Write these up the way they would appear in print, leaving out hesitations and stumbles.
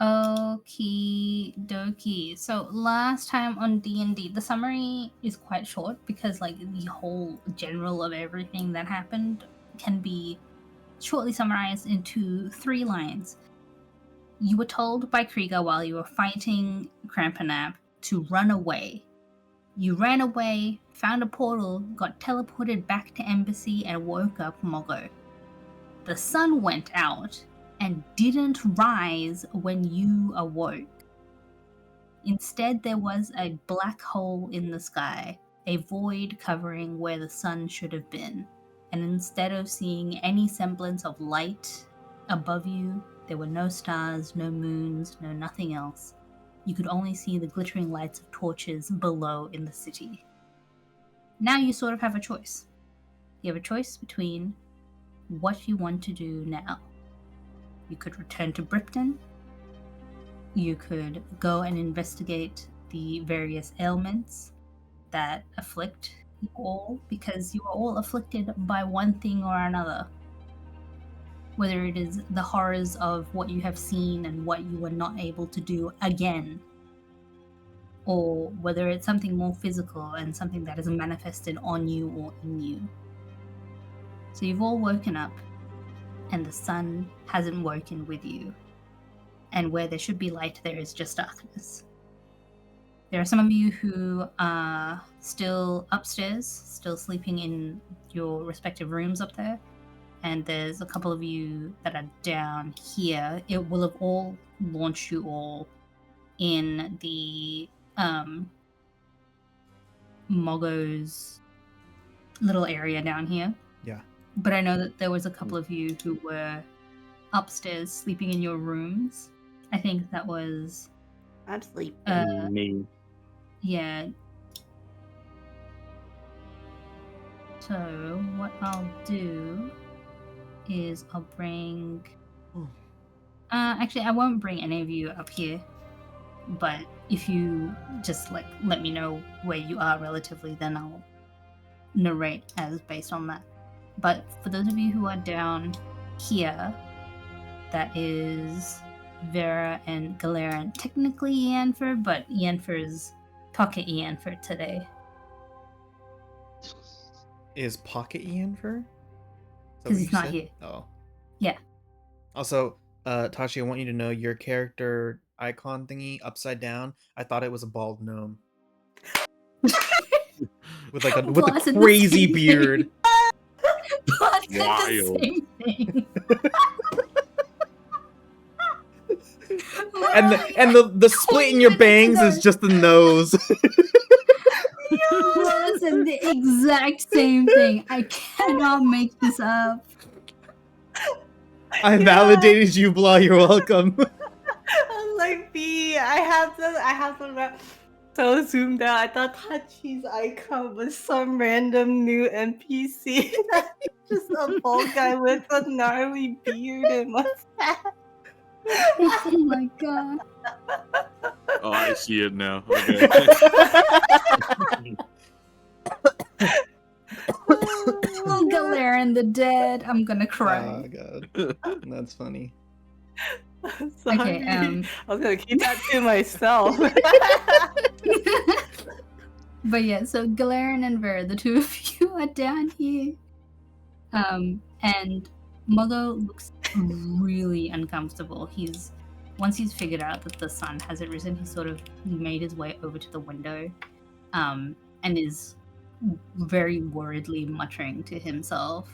Okie dokie. So last time on D&D, the summary is quite short because like the whole general of everything that happened can be shortly summarized into 3 lines. You were told by Krieger while you were fighting Crampanap to run away. You ran away, found a portal, got teleported back to Embassy, and woke up Mogo. The sun went out and didn't rise when you awoke. Instead, there was a black hole in the sky, a void covering where the sun should have been. And instead of seeing any semblance of light above you, there were no stars, no moons, no nothing else. You could only see the glittering lights of torches below in the city. Now you sort of have a choice. You have a choice between what you want to do now. You could return to Bripton. You could go and investigate the various ailments that afflict you all, because you are all afflicted by one thing or another. Whether it is the horrors of what you have seen and what you were not able to do again, or whether it's something more physical and something that is manifested on you or in you. So you've all woken up, and the sun hasn't woken with you. And where there should be light, there is just darkness. There are some of you who are still upstairs, still sleeping in your respective rooms up there. And there's a couple of you that are down here. It will have all launched you all in the Mogo's little area down here. Yeah. But I know that there was a couple of you who were upstairs sleeping in your rooms. I think that was... I'm sleeping. Me. Yeah. So, what I'll do is I'll bring... actually, I won't bring any of you up here. But if you just, like, let me know where you are relatively, then I'll narrate as based on that. But for those of you who are down here, that is Vera and Kilheron. Technically Ianfer, but Ianfer's Pocket Ianfer today. Is Pocket Ianfer? Because he's not here. Oh. Yeah. Also, Tashi, I want you to know your character icon thingy upside down. I thought it was a bald gnome. with a crazy beard. Plus the same thing. and the split in your bangs is just the nose. Listen, the exact same thing. I cannot make this up. I validated you, Blah. You're welcome. I'm like, B, I have to so zoomed out. I thought Tachi's icon was some random new NPC. Just a bald guy with a gnarly beard and mustache. Oh my god. Oh, I see it now. Okay. Oh, Kilheron the dead. I'm gonna cry. Oh god, that's funny. Sorry. Okay, I was gonna keep that to myself. But yeah, so Kilheron and Vera, the two of you are down here. And Mogo looks really uncomfortable. Once he's figured out that the sun hasn't risen, he sort of made his way over to the window, and is very worriedly muttering to himself.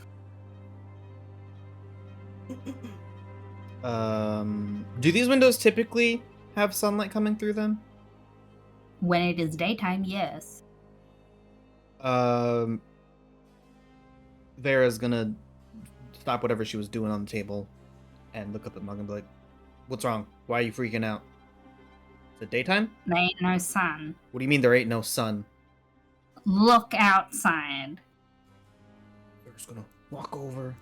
Do these windows typically have sunlight coming through them? When it is daytime, yes. Vera's gonna stop whatever she was doing on the table and look up at Mug and be like, "What's wrong? Why are you freaking out? Is it daytime? There ain't no sun. What do you mean there ain't no sun?" Look outside. Vera's gonna walk over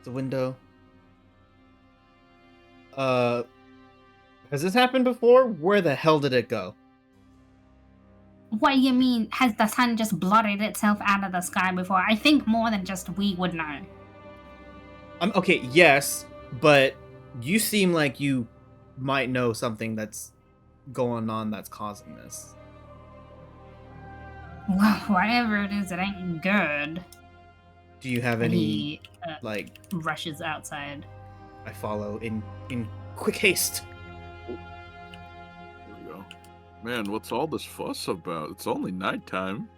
the window. Has this happened before? Where the hell did it go? What do you mean? Has the sun just blotted itself out of the sky before? I think more than just we would know. Okay, yes, but you seem like you might know something that's going on that's causing this. Well, whatever it is, it ain't good. Do you have And any he like rushes outside. I follow in quick haste? Here we go. Man, what's all this fuss about? It's only nighttime.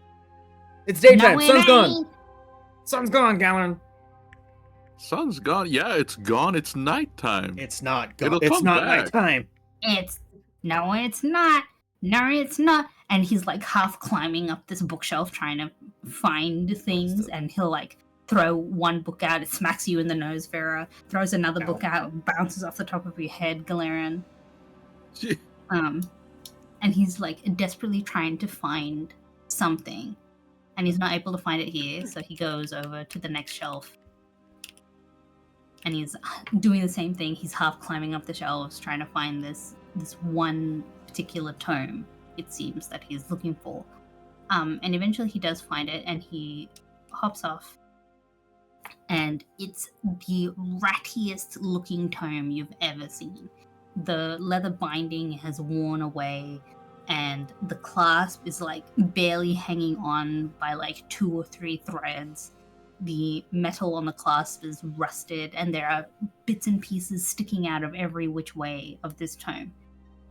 It's daytime. No, it Sun's gone. ain't. Sun's gone, Gallon. Sun's gone. Yeah, it's gone. It's nighttime. It's not gone. It'll It's come not back. nighttime. It's no, it's not. No, it's not. And he's like half climbing up this bookshelf trying to find things, and he'll like throw one book out, it smacks you in the nose, Vera. Throws another book out, bounces off the top of your head, Kilheron. And he's like desperately trying to find something, and he's not able to find it here, so he goes over to the next shelf. And he's doing the same thing. He's half climbing up the shelves, trying to find this one particular tome, it seems, that he's looking for. And eventually he does find it, and he hops off. And it's the rattiest looking tome you've ever seen. The leather binding has worn away, and the clasp is like barely hanging on by like 2 or 3 threads. The metal on the clasp is rusted, and there are bits and pieces sticking out of every which way of this tome.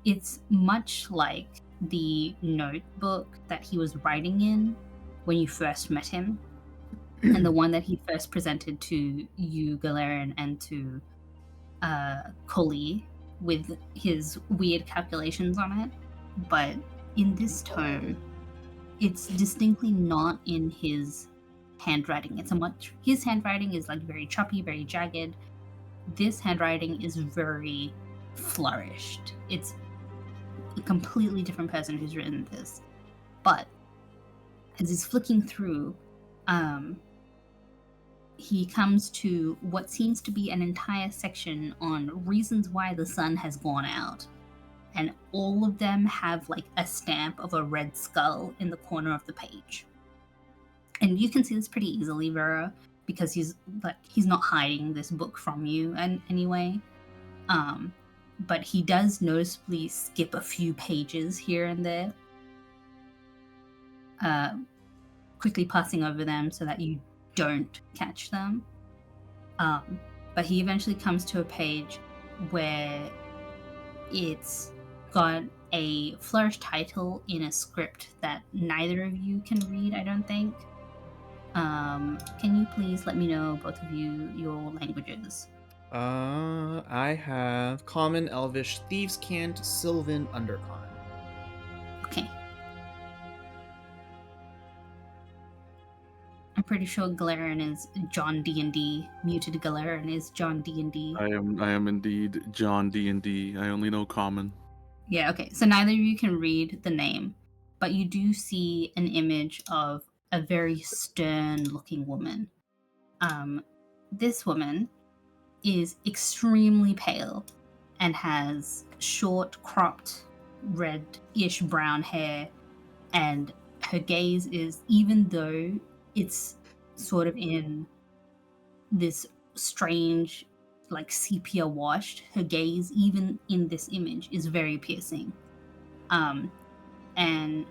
It's much like the notebook that he was writing in when you first met him, and the one that he first presented to you, Kilheron, and to Coley, with his weird calculations on it. But in this tome, it's distinctly not in his handwriting. His handwriting is like very choppy, very jagged. This handwriting is very flourished. It's a completely different person who's written this. But as he's flicking through, he comes to what seems to be an entire section on reasons why the sun has gone out. And all of them have like a stamp of a red skull in the corner of the page. And you can see this pretty easily, Vera, because he's not hiding this book from you in any way. But he does noticeably skip a few pages here and there, quickly passing over them so that you don't catch them. But he eventually comes to a page where it's got a flourished title in a script that neither of you can read, I don't think. Can you please let me know, both of you, your languages? I have Common, Elvish, Thieves' Cant, Sylvan, Undercommon. Okay. I'm pretty sure Kilheron is John D&D. Muted Kilheron is John D&D. I am indeed John D&D. I only know Common. Yeah, okay. So neither of you can read the name, but you do see an image of a very stern-looking woman. This woman is extremely pale and has short, cropped, red-ish brown hair, and her gaze is, even though it's sort of in this strange, like sepia washed, her gaze, even in this image, is very piercing. And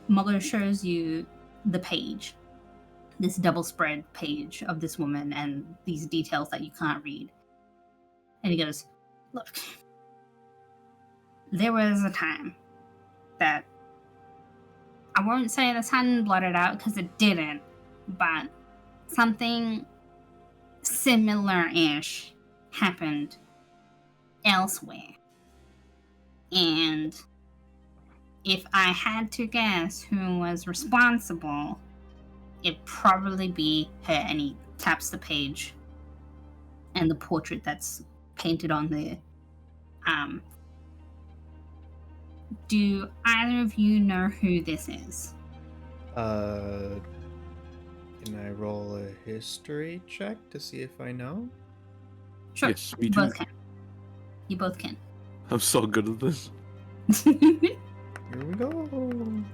Mugger shows you the page, this double spread page of this woman and these details that you can't read. And he goes, "Look, there was a time that, I won't say the sun blotted out because it didn't, but something similar-ish happened elsewhere. And if I had to guess who was responsible, it'd probably be her." And he taps the page and the portrait that's painted on there. Do either of you know who this is? Can I roll a history check to see if I know? Sure, Yes, me you too. both can. You both can. I'm so good at this. Here we go.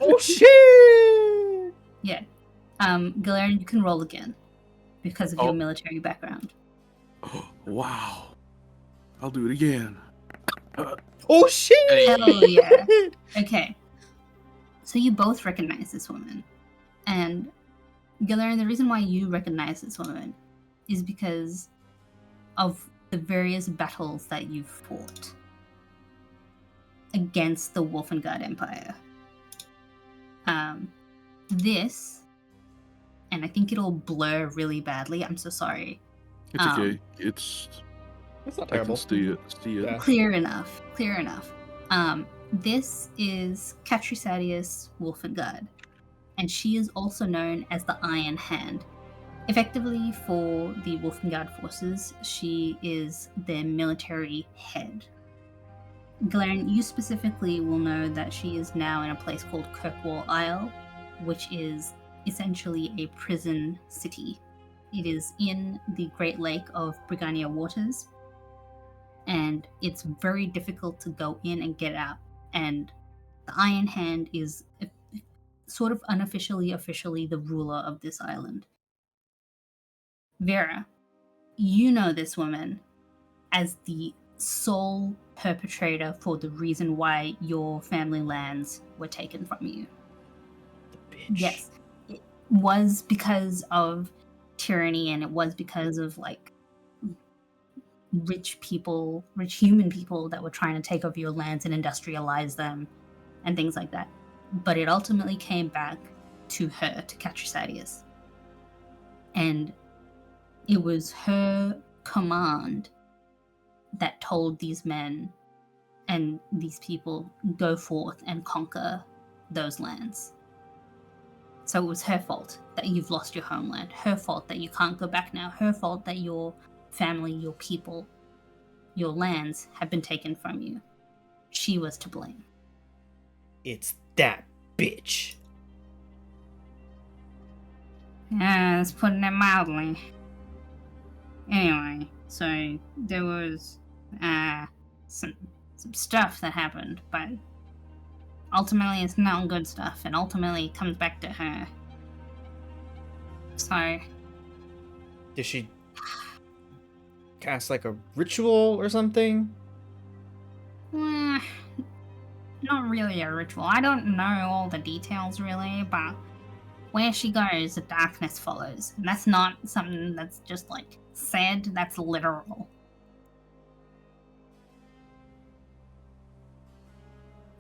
Oh shit! Yeah. Kilheron, you can roll again because of your Oh. military background. Wow. I'll do it again. Oh shit! Hell yeah. Okay. So you both recognize this woman. And Gillerin, the reason why you recognize this woman is because of the various battles that you've fought against the Wolfengard Empire. This, and I think it'll blur really badly. I'm so sorry. It's okay. It's That's not I can terrible. see it. Yeah. Clear enough. Clear enough. This is Catrisadius Wolfengard, and she is also known as the Iron Hand. Effectively, for the Wolfengard forces, she is their military head. Glenn, you specifically will know that she is now in a place called Kirkwall Isle, which is essentially a prison city. It is in the Great Lake of Brigannia Waters, and it's very difficult to go in and get out. And the Iron Hand is sort of unofficially, officially the ruler of this island. Vera, you know this woman as the sole perpetrator for the reason why your family lands were taken from you. The bitch. Yes, it was because of tyranny, and it was because of like rich human people that were trying to take over your lands and industrialize them and things like that. But it ultimately came back to her, to Catrisadius. And it was her command that told these men and these people, go forth and conquer those lands. So it was her fault that you've lost your homeland, her fault that you can't go back now, her fault that your family, your people, your lands have been taken from you. She was to blame. It's that bitch. Yeah, that's putting it mildly. Anyway, so there was some stuff that happened, but ultimately it's not good stuff, and ultimately it comes back to her. So Did she cast like a ritual or something? not really a ritual. I don't know all the details really, but where she goes, the darkness follows. And that's not something that's just like said, that's literal.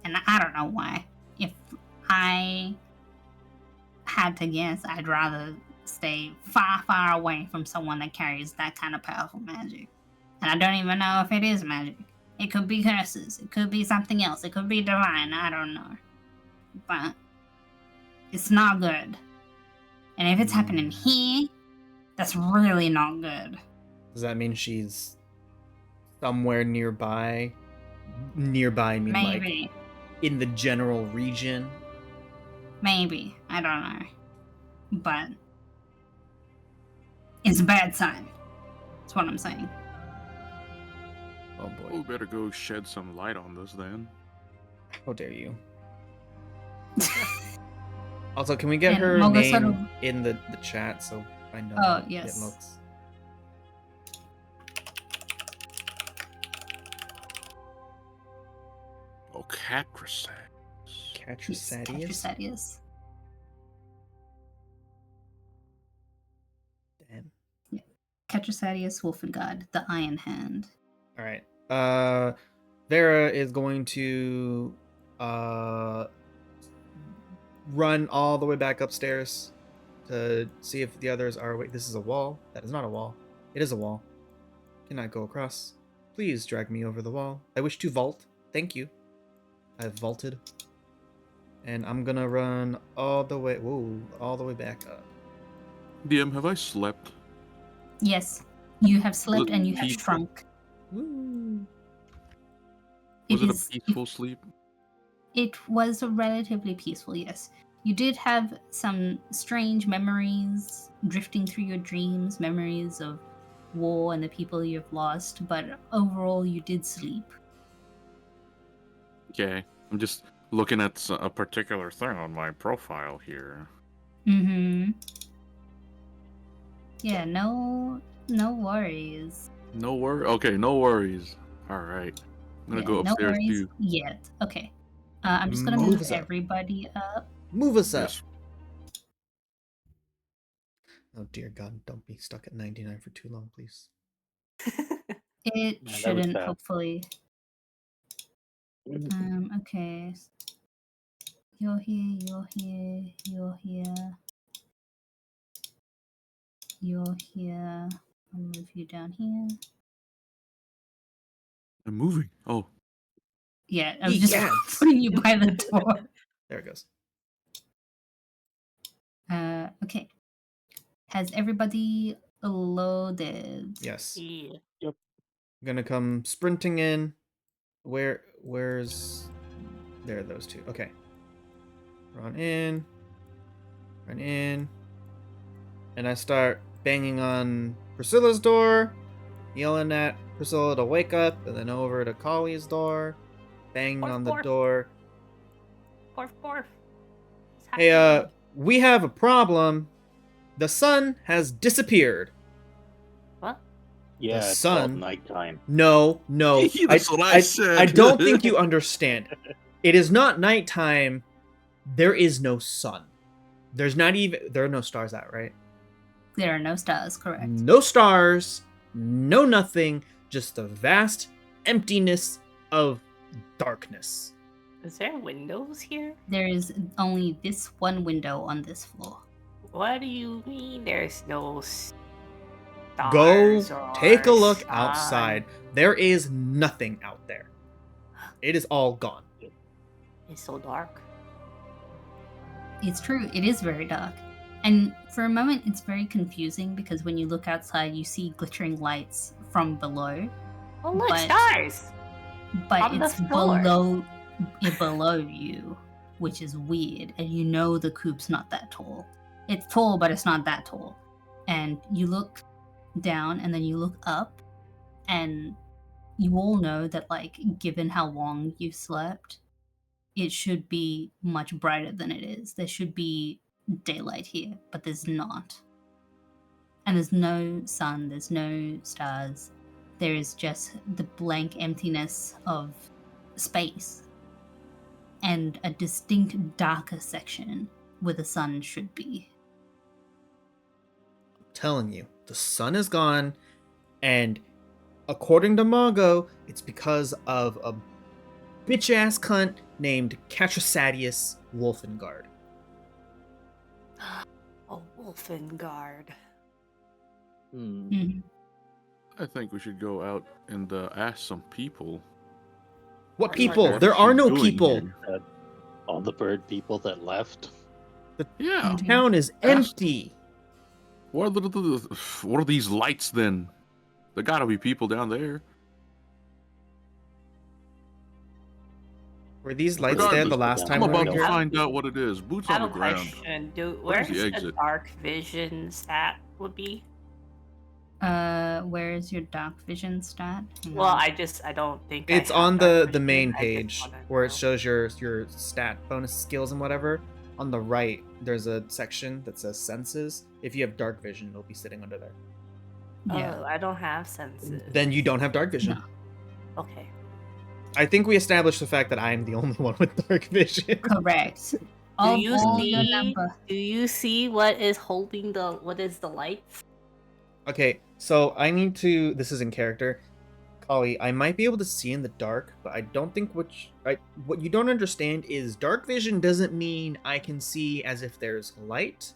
And I don't know why. If I had to guess, I'd rather stay far, far away from someone that carries that kind of powerful magic. And I don't even know if it is magic. It could be curses. It could be something else. It could be divine. I don't know. But it's not good. And if it's happening here, that's really not good. Does that mean she's somewhere nearby? Nearby, I mean Maybe. like in the general region? Maybe. I don't know. But it's a bad sign. That's what I'm saying. Oh We boy. better go shed some light on this then. How dare you? Also, can we get And her Moga name sort of- in the chat so I know Oh, how yes. it looks? Oh, Catrisadius. Catrisadius? Catrisadius. Damn. Catrisadius Wolfengard, the Iron Hand. All right. Vera is going to run all the way back upstairs to see if the others are awake. This is a wall. That is not a wall. It is a wall. Cannot go across. Please drag me over the wall. I wish to vault. Thank you. I've vaulted. And I'm gonna run all the way. Whoa, all the way back up. DM, have I slept? Yes, you have slept and you have Peaceful. shrunk. Woo. Was it a is- peaceful sleep? It was relatively peaceful, yes. You did have some strange memories drifting through your dreams, memories of war and the people you've lost, but overall you did sleep. Okay. I'm just looking at a particular thing on my profile here. Mm-hmm. Yeah, no worries. Okay, no worries. All right. I'm gonna Yeah, go no upstairs worries too. yet. Okay. I'm just gonna Move move us up. everybody up. Move us up. Yes. Oh dear God! Don't be stuck at 99 for too long, please. It Man, that was shouldn't, bad. hopefully. Okay. You're here, you're here, you're here. You're here. I'll move you down here. I'm moving. Oh, Yeah, I was just Yes. putting you by the door. There it goes. Okay. Has everybody loaded? Yes. Yeah. Yep. I'm gonna come sprinting in. Where's there are those two. Okay. Run in. Run in. And I start banging on Priscilla's door, yelling at Priscilla to wake up, and then over to Collie's door, banging Orf, on the orf. door. Porf, porf. What's Hey, happening? we have a problem. The sun has disappeared. What? Yeah, it's sun- called nighttime. No. That's what I said. I don't think you understand. It is not nighttime. There is no sun. There are no stars out, right? There are no stars, correct? No stars, no nothing, just the vast emptiness of darkness. Is there windows here? There is only this one window on this floor. What do you mean there's no stars? Go take a or look sun? outside. There is nothing out there. It is all gone. It's so dark. It's true, it is very dark. And for a moment, it's very confusing because when you look outside, you see glittering lights from below, Oh look, But- stars! but On the it's floor. below you, which is weird. And you know the coop's not that tall. It's tall, but it's not that tall. And you look down, and then you look up, and you all know that, like, given how long you've slept, it should be much brighter than it is. There should be daylight here, but there's not. And there's no sun, there's no stars. There is just the blank emptiness of space and a distinct darker section where the sun should be. I'm telling you, the sun is gone, and according to Margot, it's because of a bitch-ass cunt named Catrasadius Wolfengard. Oh, Wolfengard. Hmm. Mhm. I think we should go out and ask some people. What What people? is There she are no doing people. here? All the bird people that left. Yeah. Mhm. Town is empty. What are these lights then? There gotta be people down there. Were these lights there the Regardless, last I'm time I'm we were about to here? find out what it is. Boots I on have the a ground. question. Where's Where's the the exit? dark vision stat would be? Where is your dark vision stat? Hang Well, on. I don't think I It's have on dark the vision. main I just page wanna where it know. shows your stat bonus skills and whatever. On the right, there's a section that says senses. If you have dark vision, it'll be sitting under there. Yeah. Oh, I don't have senses. Then you don't have dark vision. No. Okay. I think we established the fact that I'm the only one with dark vision. Correct. Of you all see- your number. Do you see what is holding what is the lights? Okay, so I need to. This is in character. Collie, I might be able to see in the dark, but I don't think what you don't understand is dark vision doesn't mean I can see as if there's light.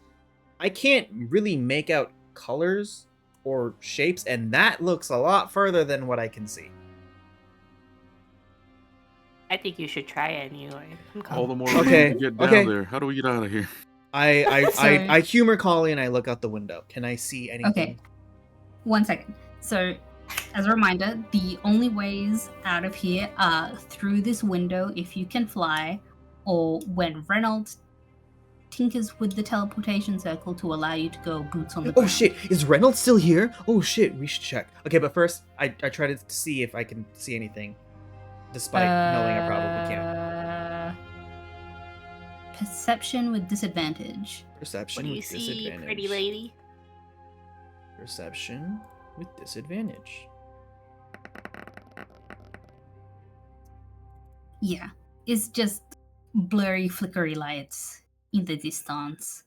I can't really make out colors or shapes, and that looks a lot further than what I can see. I think you should try it anyway. All the more Okay, reason to get down okay. there. How do we get out of here? I humor Collie and I look out the window. Can I see anything? Okay. 1 second. So, as a reminder, the only ways out of here are through this window if you can fly, or when Reynolds tinkers with the teleportation circle to allow you to go boots on the Oh ground. shit, is Reynolds still here? Oh shit, we should check. Okay, but first, I try to see if I can see anything, despite knowing I probably can't. Perception with disadvantage. Perception What do you with see, disadvantage. pretty lady? Perception with disadvantage. Yeah, it's just blurry, flickery lights in the distance.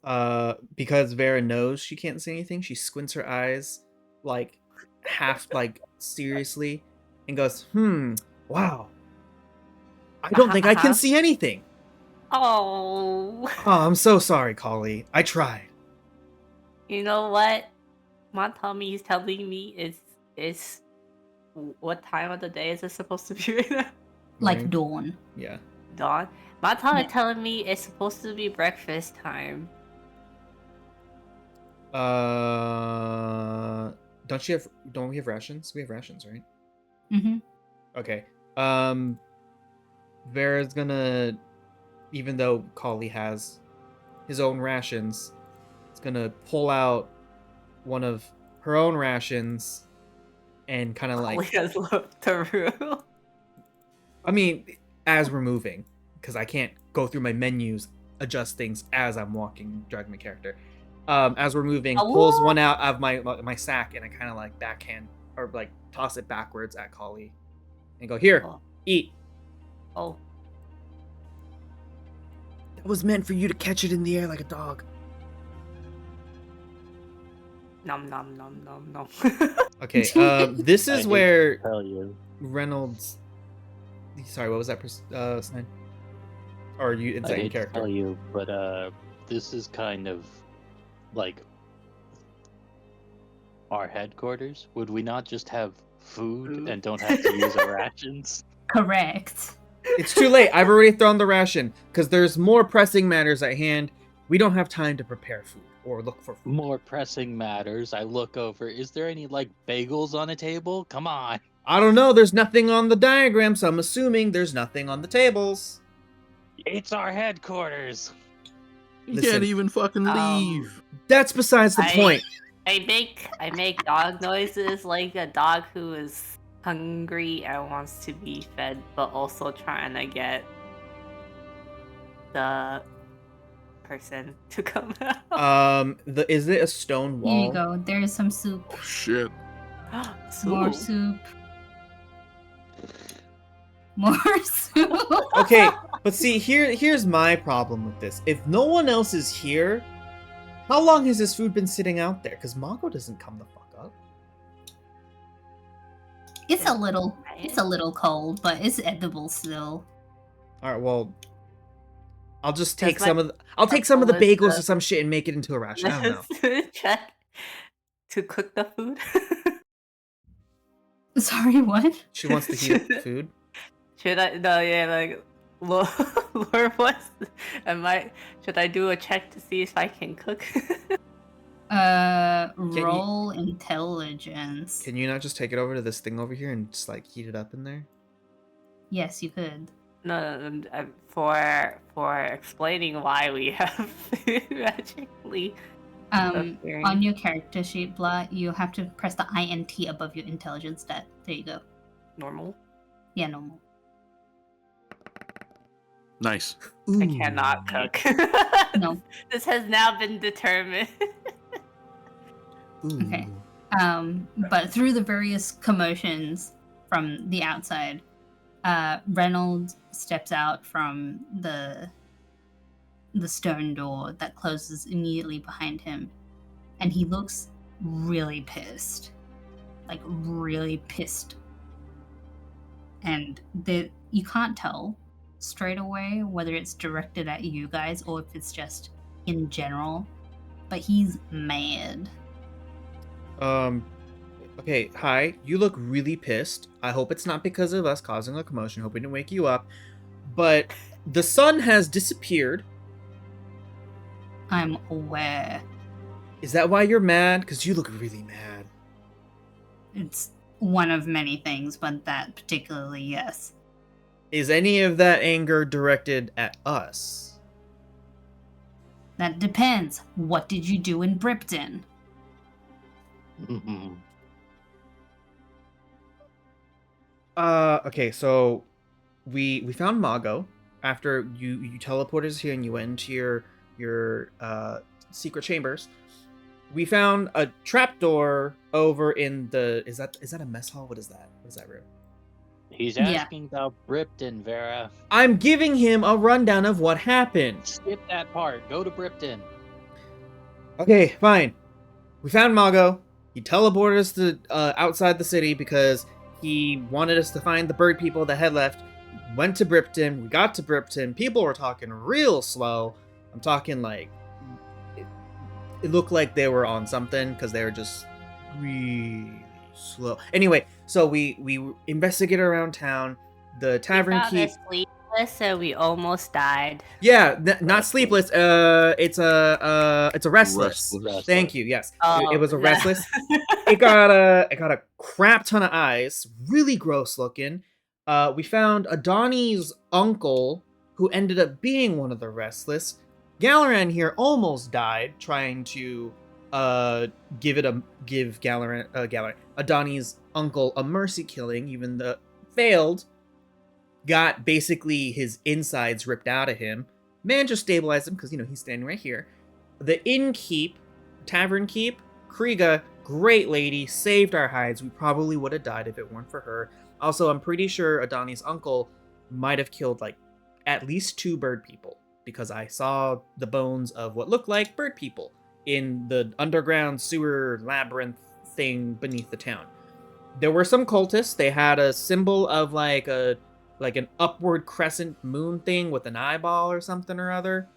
Because Vera knows she can't see anything, she squints her eyes, like half like seriously, and goes, wow. I don't think I can see anything. Oh. Oh, I'm so sorry, Collie. I tried. You know what? My tummy is telling me is what time of the day is it supposed to be right now? Like Morning? dawn. Yeah. Dawn. My tummy Yeah. telling me it's supposed to be breakfast time. Don't we have rations? We have rations, right? Mm-hmm. Okay. Vera's gonna, even though Collie has his own rations, it's gonna pull out one of her own rations and kind of Like like, has left the room. I mean, as we're moving, because I can't go through my menus, adjust things as I'm walking, dragging my character. As we're moving, pulls one out of my sack, and I kind of like backhand or like toss it backwards at Collie, and go, here, eat. Oh. That was meant for you to catch it in the air like a dog. Nom nom nom nom nom. Okay, this I is hate where to tell you. Reynolds. Sorry, what was that sign? Or you? It's I that in hate to character. tell you, but this is kind of like our headquarters. Would we not just have food and don't have to use our rations? Correct. It's too late. I've already thrown the ration because there's more pressing matters at hand. We don't have time to prepare food or look for food. More pressing matters. I look over. Is there any like bagels on a table? Come on. I don't know. There's nothing on the diagram, so I'm assuming there's nothing on the tables. It's our headquarters. You Listen. can't even fucking leave. That's besides the point. I make dog noises like a dog who is hungry and wants to be fed, but also trying to get the person to come out. Is it a stone wall? Here you go. There's some soup. Oh shit. More soup. More soup. Okay, but see, here's my problem with this. If no one else is here, how long has this food been sitting out there? Because Mago doesn't come the fuck up. It's a little cold, but it's edible still. All right, well, I'll just take Does some my of the bagels Melissa- or some shit and make it into a ration. I don't know. Check to cook the food. Sorry, what? She wants to heat the food. Should I? No, yeah, like Lord what's? Should I do a check to see if I can cook? Roll intelligence. Can you not just take it over to this thing over here and just like heat it up in there? Yes, you could. No, for explaining why we have food magically. appearing. On your character sheet, Blah, you have to press the INT above your intelligence stat. There you go. Normal. Yeah, normal. Nice. I cannot cook. No. This has now been determined. Okay. But through the various commotions from the outside, Reynolds steps out from the stone door that closes immediately behind him, and he looks really pissed. Like, really pissed. And you can't tell straight away whether it's directed at you guys or if it's just in general, but he's mad. Okay, hi. You look really pissed. I hope it's not because of us causing a commotion. Hope we didn't wake you up. But the sun has disappeared. I'm aware. Is that why you're mad? Because you look really mad. It's one of many things, but that particularly, yes. Is any of that anger directed at us? That depends. What did you do in Bripton? Okay, so we found Mago after you teleported us here and you went into your secret chambers. We found a trapdoor over in the is that a mess hall? What is that? What is that room? He's Yeah. asking about Bripton, Vera. I'm giving him a rundown of what happened. Skip that part. Go to Bripton. Okay, fine. We found Mago. He teleported us to outside the city because he wanted us to find the bird people that had left. Went to Bripton. We got to Bripton. People were talking real slow. I'm talking like it looked like they were on something because they were just really slow. Anyway, so we investigated around town. The tavern We keep. found a sleepless, so we almost died. Yeah, not sleepless. It's a restless. Restless. Thank you. Yes, Oh, it was a that- restless. It got a crap ton of eyes, really gross looking. We found Adani's uncle, who ended up being one of the restless. Galaran here almost died trying to give Adani's uncle a mercy killing, even though failed. Got basically his insides ripped out of him. Man just stabilized him because he's standing right here. The tavern keep, Kriega, great lady, saved our hides. We probably would have died if it weren't for her. Also, I'm pretty sure Adani's uncle might have killed like at least 2 bird people because I saw the bones of what looked like bird people in the underground sewer labyrinth thing beneath the town. There were some cultists. They had a symbol of like an upward crescent moon thing with an eyeball or something or other.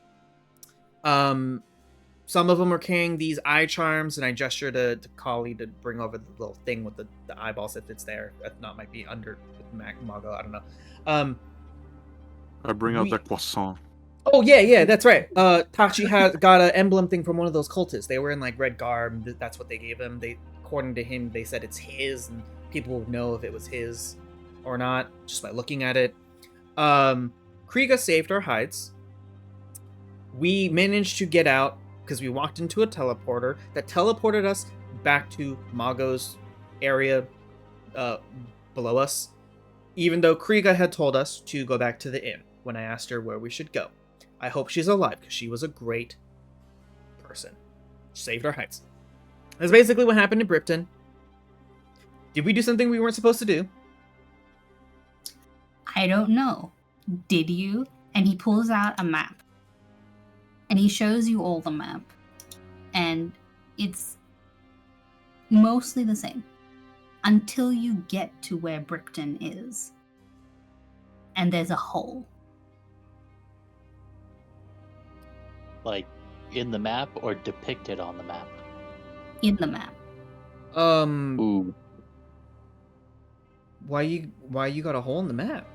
Some of them are carrying these eye charms, and I gesture to Kali to bring over the little thing with the eyeballs if it's there. If not, might be under Mago. I don't know. I bring out the croissant. Oh yeah, that's right. Tachi has got an emblem thing from one of those cultists. They were in like red garb. That's what they gave him. According to him, they said it's his, and people would know if it was his or not just by looking at it. Kriega saved our hides. We managed to get out because we walked into a teleporter that teleported us back to Mago's area below us, even though Kriega had told us to go back to the inn when I asked her where we should go. I hope she's alive because she was a great person. She saved our hides. That's basically what happened in Bripton. Did we do something we weren't supposed to do? I don't know. Did you? And he pulls out a map. And he shows you all the map. And it's mostly the same. Until you get to where Bripton is. And there's a hole. Like, in the map or depicted on the map? In the map. Ooh. Why you got a hole in the map?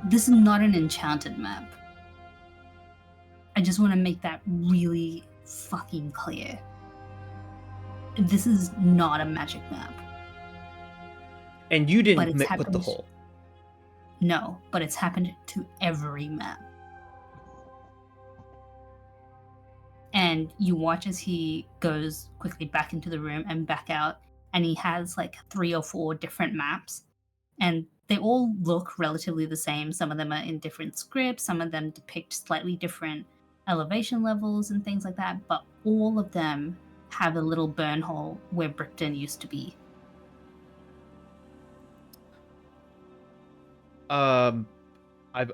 This is not an enchanted map. I just want to make that really fucking clear. This is not a magic map. And you But didn't it's put the happened. hole. No, but it's happened to every map. And you watch as he goes quickly back into the room and back out, and he has like 3 or 4 different maps, and they all look relatively the same. Some of them are in different scripts, some of them depict slightly different elevation levels and things like that, but all of them have a little burn hole where Bripton used to be. I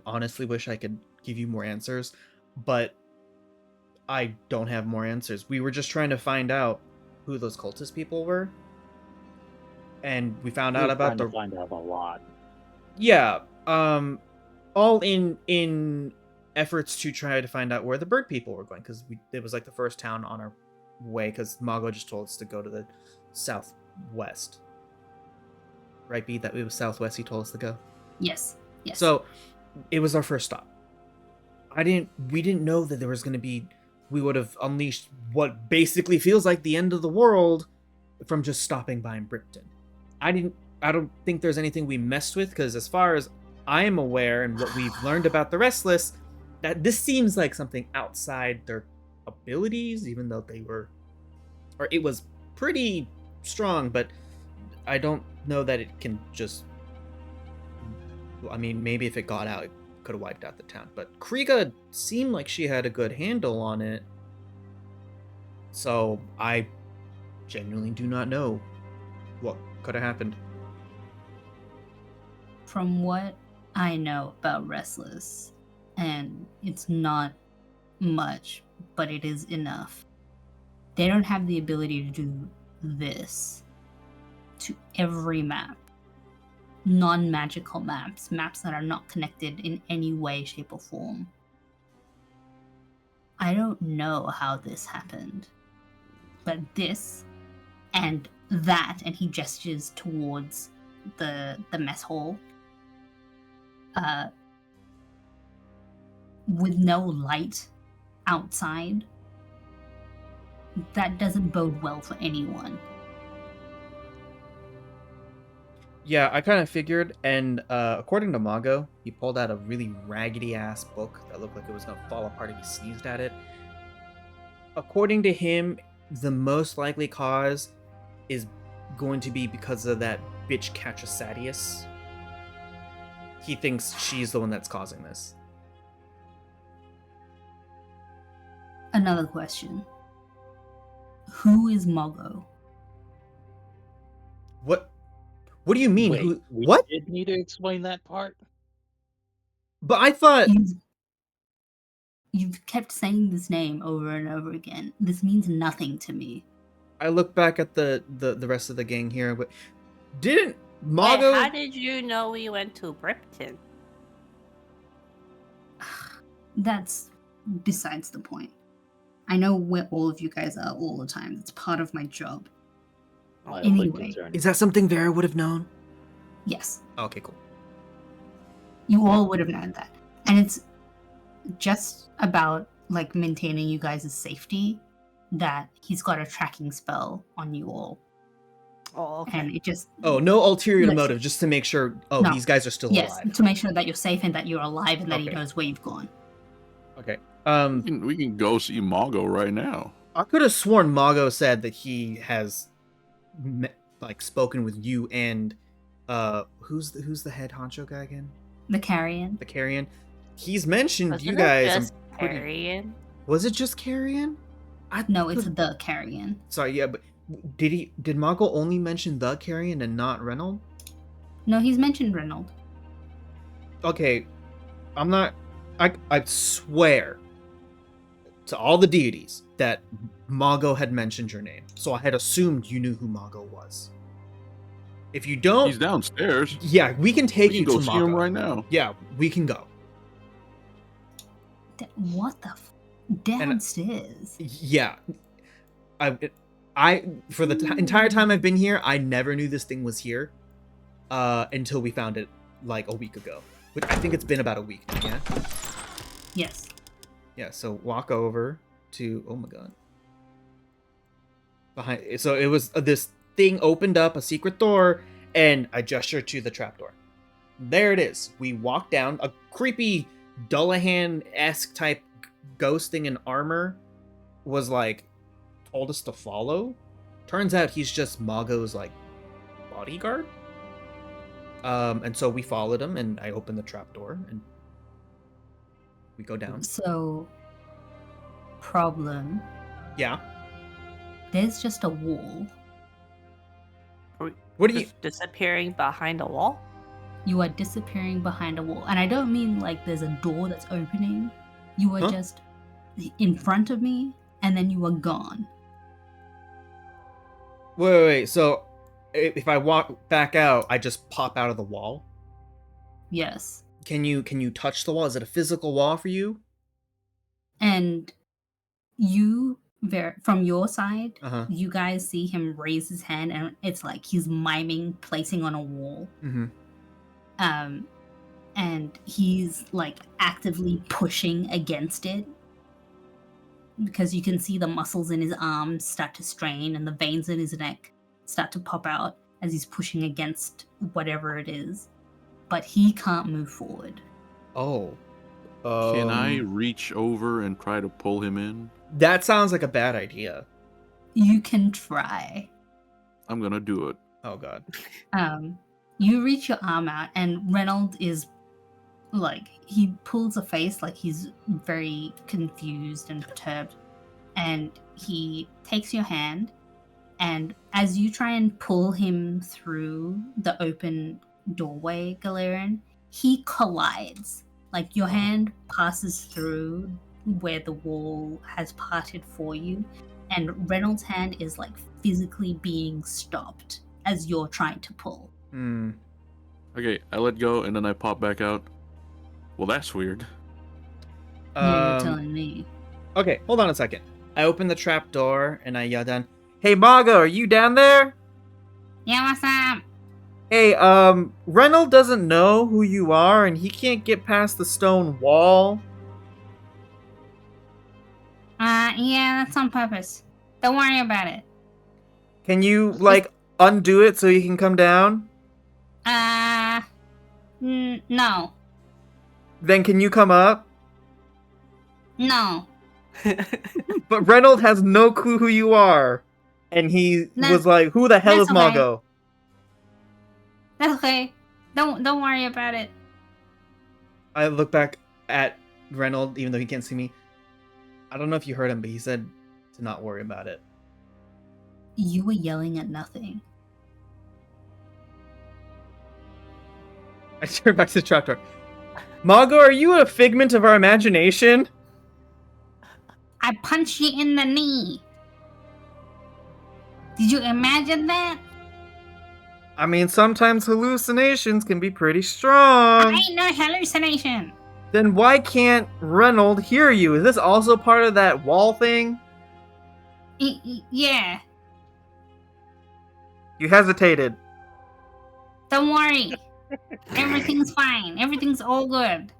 honestly wish I could give you more answers, but I don't have more answers. We were just trying to find out who those cultist people were, and we found out about the. Find out a lot. Yeah, all in efforts to try to find out where the bird people were going, because it was like the first town on our way, because Mago just told us to go to the southwest. Right, B? That it was southwest he told us to go? Yes. So, it was our first stop. We didn't know that there was going to be, we would have unleashed what basically feels like the end of the world from just stopping by in Bripton. I don't think there's anything we messed with, because as far as I am aware and what we've learned about the Restless, that this seems like something outside their abilities, even though it was pretty strong, but I don't know that it can just, I mean, maybe if it got out, it could have wiped out the town, but Kriega seemed like she had a good handle on it, so I genuinely do not know what could have happened. From what I know about Restless, and it's not much, but it is enough. They don't have the ability to do this to every map. Non-magical maps that are not connected in any way, shape, or form. I don't know how this happened, but this and that, and he gestures towards the mess hall, with no light outside, that doesn't bode well for anyone. Yeah, I kind of figured, and according to Mago, he pulled out a really raggedy-ass book that looked like it was going to fall apart if he sneezed at it. According to him, the most likely cause is going to be because of that bitch Catrasadius. He thinks she's the one that's causing this. Another question. Who is Mago? What do you mean? Wait, we What? did need to explain that part? But I thought... You've kept saying this name over and over again. This means nothing to me. I look back at the rest of the gang here, but didn't Mago... Wait, how did you know we went to Bripton? That's besides the point. I know where all of you guys are all the time. It's part of my job. Anyway. Is that something Vera would have known? Yes. Okay, cool. You all would have known that. And it's just about like maintaining you guys' safety that he's got a tracking spell on you all. Oh, okay. And it just... Oh, no ulterior Yes. motive, just to make sure, No. these guys are still Yes, alive. to make sure that you're safe and that you're alive and that he Okay. knows where you've gone. Okay. We can go see Mago right now. I could have sworn Mago said that he has spoken with you and who's the head honcho guy again? The Carrion. The Carrion. He's mentioned Wasn't you it guys. just I'm pretty... Carrion? Was it just Carrion? No, it's the Carrion. Sorry, yeah, but did Mago only mention the Carrion and not Reynold? No, he's mentioned Reynold. Okay, I'm not... I swear to all the deities that Mago had mentioned your name, so I had assumed you knew who Mago was. If you don't... He's downstairs. Yeah, we can take We you can go to see Mago. him right now. Yeah, we can go. What the downstairs? Yeah. I for the entire time I've been here, I never knew this thing was here until we found it like a week ago. Which I think it's been about a week, yeah? Yes. Yeah, so walk over to... Oh my god. So it was this thing opened up, a secret door, and I gestured to the trapdoor. There it is. We walked down. A creepy Dullahan-esque type ghost thing in armor was told us to follow. Turns out he's just Mago's bodyguard. And so we followed him, and I opened the trapdoor, and we go down. So, problem. Yeah. There's just a wall. What do you... Disappearing behind a wall? You are disappearing behind a wall. And I don't mean there's a door that's opening. You are just in front of me, and then you are gone. Wait. So if I walk back out, I just pop out of the wall? Yes. Can you touch the wall? Is it a physical wall for you? And you, from your side, Uh-huh. you guys see him raise his hand, and it's like he's miming placing on a wall. Mm-hmm. And he's actively pushing against it, because you can see the muscles in his arms start to strain and the veins in his neck start to pop out as he's pushing against whatever it is. But he can't move forward. Oh. Can I reach over and try to pull him in? That sounds like a bad idea. You can try. I'm gonna do it. Oh god. You reach your arm out, and Reynold is he pulls a face he's very confused and perturbed, and he takes your hand, and as you try and pull him through the open doorway, Galarian, he collides. Like your hand passes through where the wall has parted for you, and Reynolds' hand is like physically being stopped as you're trying to pull. Hmm. Okay, I let go and then I pop back out. Well, that's weird. Yeah, you're telling me. Okay, hold on a second. I open the trap door and I yell down, "Hey, Mago, are you down there? Yeah, what's up? Hey, Reynolds doesn't know who you are and he can't get past the stone wall." Yeah, that's on purpose. Don't worry about it. Can you, like, undo it so he can come down? No. Then can you come up? No. But Reynolds has no clue who you are. And he Nah, was like, "Who the hell is that's okay. Mago?" That's okay. Don't worry about it. I look back at Reynolds, even though he can't see me. I don't know if you heard him, but he said to not worry about it. You were yelling at nothing. I turn back to the trapdoor. Mago, are you a figment of our imagination? I punched you in the knee. Did you imagine that? I mean, sometimes hallucinations can be pretty I strong. ain't no hallucination. Then why can't Reynolds hear you? Is this also part of that wall thing? Yeah. You hesitated. Don't worry. Everything's fine. Everything's all good.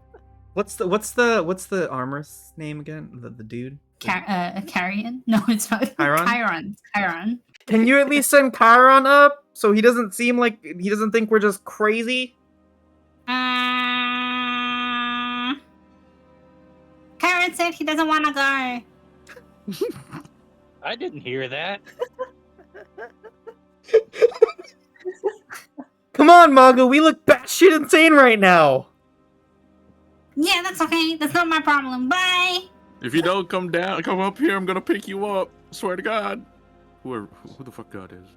What's the armor's name again? The dude? Carrion? No, it's not. Chiron? Chiron. Can you at least send Chiron up so he doesn't seem like he doesn't think we're just crazy? Chiron said he doesn't want to go. I didn't hear that. Come on, Mago, we look batshit insane right now. Yeah, that's okay. That's not my problem. Bye. If you don't come up here, I'm gonna pick you up. Swear to God. Who the fuck God is?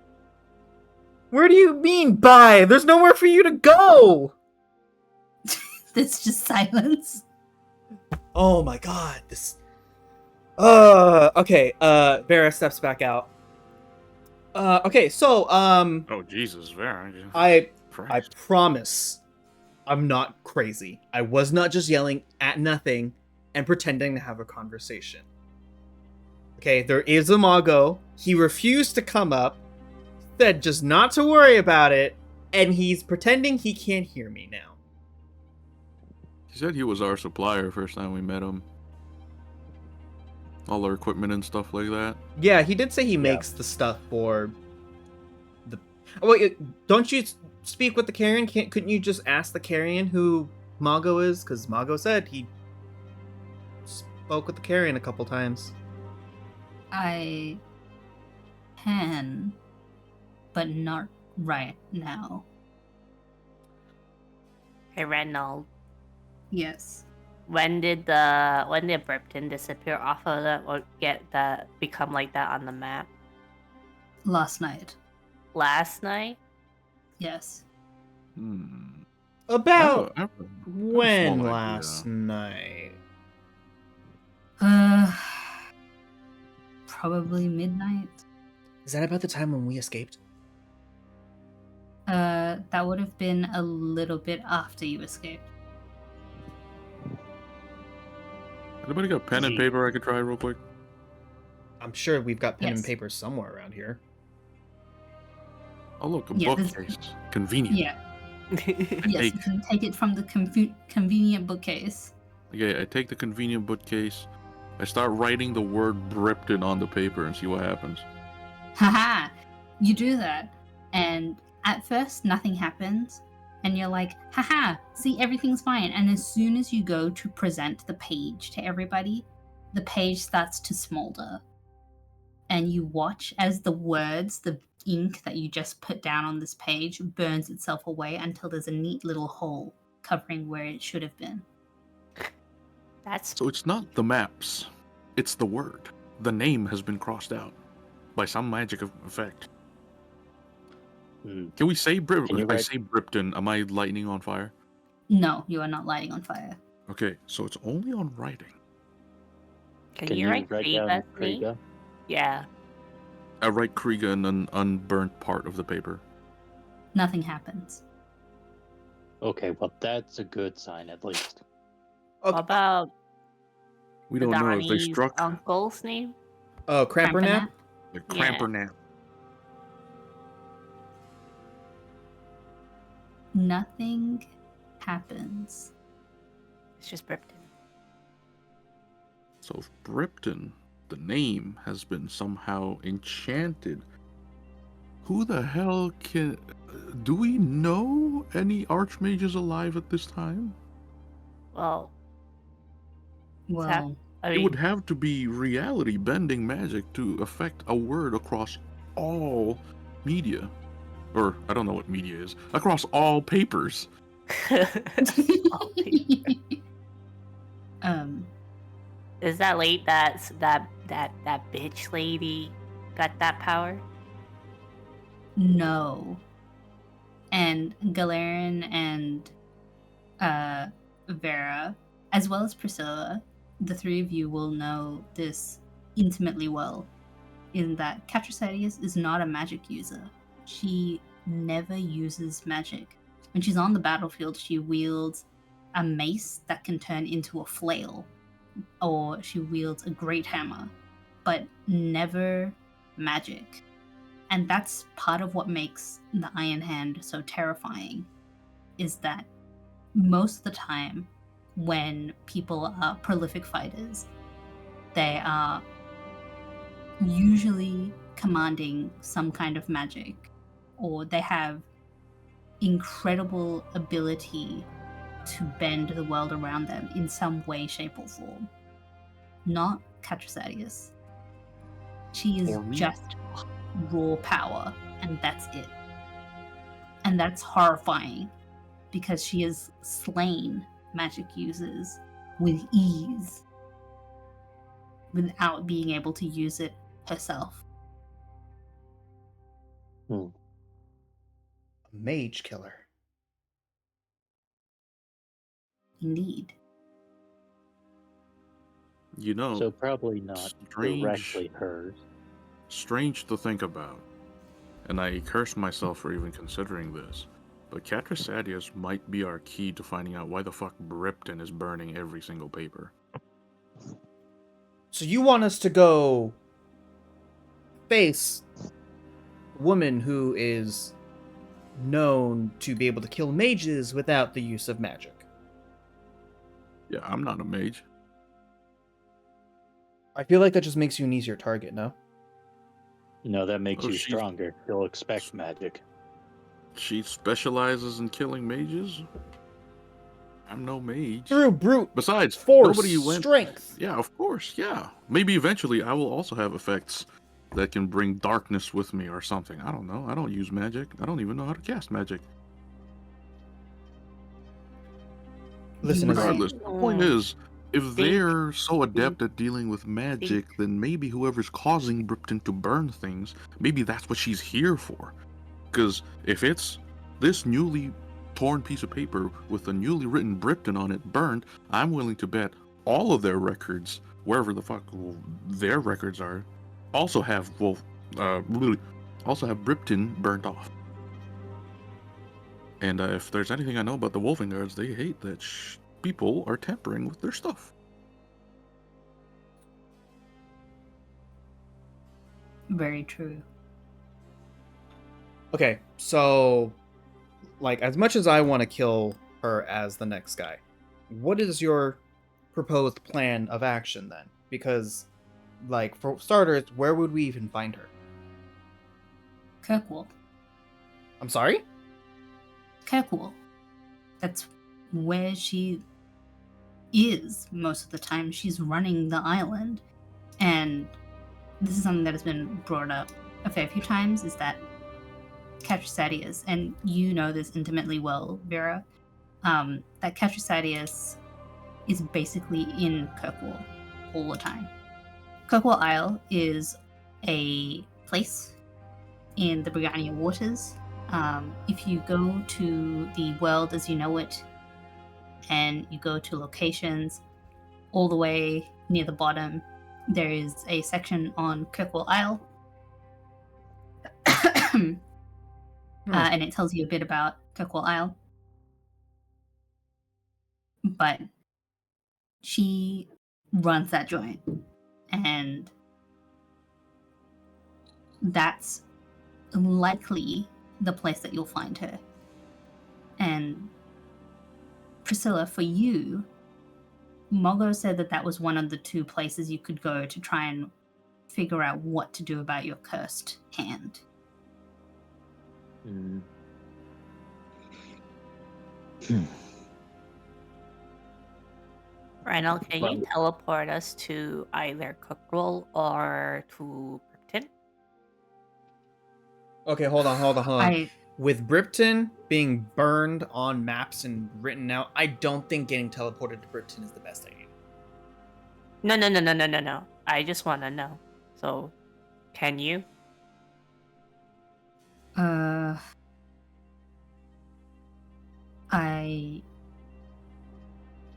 Where do you mean, bye? There's nowhere for you to go. There's just silence. Oh my god, this... okay, Vera steps back out. Okay, so, Oh, Jesus, Vera. I Christ. promise I'm not crazy. I was not just yelling at nothing and pretending to have a conversation. Okay, there is a Mago. He refused to come up, said just not to worry about it, and he's pretending he can't hear me now. He said he was our supplier first time we met him. All our equipment and stuff like that. Yeah, he did say he makes the stuff for the... Oh, wait, don't you speak with the Carrion? Couldn't you just ask the Carrion who Mago is? Because Mago said he spoke with the Carrion a couple times. I can, but not right now. Hey, Reynolds. Yes. When did Burpton disappear off of that or become like that on the map? Last night. Last night? Yes. About I have a when small last idea. night? Probably midnight. Is that about the time when we escaped? That would have been a little bit after you escaped. Anybody got pen and paper I could try real quick? I'm sure we've got pen and Yes. paper somewhere around here. Oh, look, a Yeah, this- bookcase. Convenient. Yeah. Yes, take- you can take it from the convenient bookcase. Okay, I take the convenient bookcase. I start writing the word Bripton on the paper and see what happens. Haha! You do that, and at first nothing happens, and you're like, haha, see, everything's fine. And as soon as you go to present the page to everybody, the page starts to smolder. And you watch as the words, the ink that you just put down on this page, burns itself away until there's a neat little hole covering where it should have been. That's So it's not the maps, it's the word. The name has been crossed out by some magic effect. Can we say Can you If I write- say Bripton, am I lightning on fire? No, you are not lighting on fire. Okay, so it's only on writing. Can you write write Krieg down as me? Kriega? Yeah. I write Kriega in an unburnt part of the paper. Nothing happens. Okay, well that's a good sign at least. What about We don't know if they Donnie's struck uncle's name? Oh, Crampernap? like Yeah. Cramper Nap. Nothing happens. It's just Bripton. So if Bripton, the name, has been somehow enchanted, who the hell can... Do we know any archmages alive at this time? Well, Well, I It mean, would have to be reality-bending magic to affect a word across all media. Or, I don't know what media is. Across all papers. um, is that late that bitch lady got that power? no. And Galerin and Vera, as well as Priscilla, the three of you will know this intimately well, in that Catricetius is not a magic user. She never uses magic. When she's on the battlefield, she wields a mace that can turn into a flail, or she wields a great hammer, but never magic. And that's part of what makes the Iron Hand so terrifying, is that most of the time when people are prolific fighters, they are usually commanding some kind of magic, or they have incredible ability to bend the world around them in some way, shape, or form. Not Catricetius. She is Or me. just raw power, and that's it. And that's horrifying, because she has slain magic users with ease without being able to use it herself. Mage killer. Indeed. You know, So probably not strange. directly hers. Strange to think about, and I curse myself for even considering this, but Catricetius might be our key to finding out why the fuck Bripton is burning every single paper. So you want us to go face a woman who is known to be able to kill mages without the use of magic? Yeah, I'm not a mage. I feel like that just makes you an easier target, no? No, that makes Oh, you she's- stronger. You'll expect magic. She specializes in killing mages? I'm no mage. Through brute Besides, force, nobody went... strength. Yeah, of course, yeah. Maybe eventually I will also have effects that can bring darkness with me or something. I don't know. I don't use magic. I don't even know how to cast magic. Listen, as Regardless, the point is, if Think- they're so adept at dealing with magic, then maybe whoever's causing Bripton to burn things, maybe that's what she's here for. Because if it's this newly torn piece of paper with a newly written Bripton on it burned, I'm willing to bet all of their records, wherever the fuck their records are, also have Bripton burnt off. And if there's anything I know about the Wolfing Guards, they hate that people are tampering with their stuff. Very true. Okay, so like as much as I want to kill her as the next guy, what is your proposed plan of action then? Because like for starters, where would we even find her? Kirkwall. I'm sorry? Kirkwall. That's where she is most of the time. She's running the island. And this is something that has been brought up a fair few times, is that Catricetius, and you know this intimately well, Vera, that Catricetius is basically in Kirkwall all the time. Kirkwall Isle is a place in the Brigannia waters, If you go to the world as you know it, and you go to locations, all the way near the bottom, there is a section on Kirkwall Isle. And it tells you a bit about Kirkwall Isle. But she runs that joint, and that's likely the place that you'll find her. And Priscilla, for you, Mogo said that that was one of the 2 places you could go to try and figure out what to do about your cursed hand. Mm. Reinald, can you Well- teleport us to either Cookwell or to Britain? Okay, hold on. I With Bripton being burned on maps and written out, I don't think getting teleported to Bripton is the best idea. No. I just want to know. So, can you? I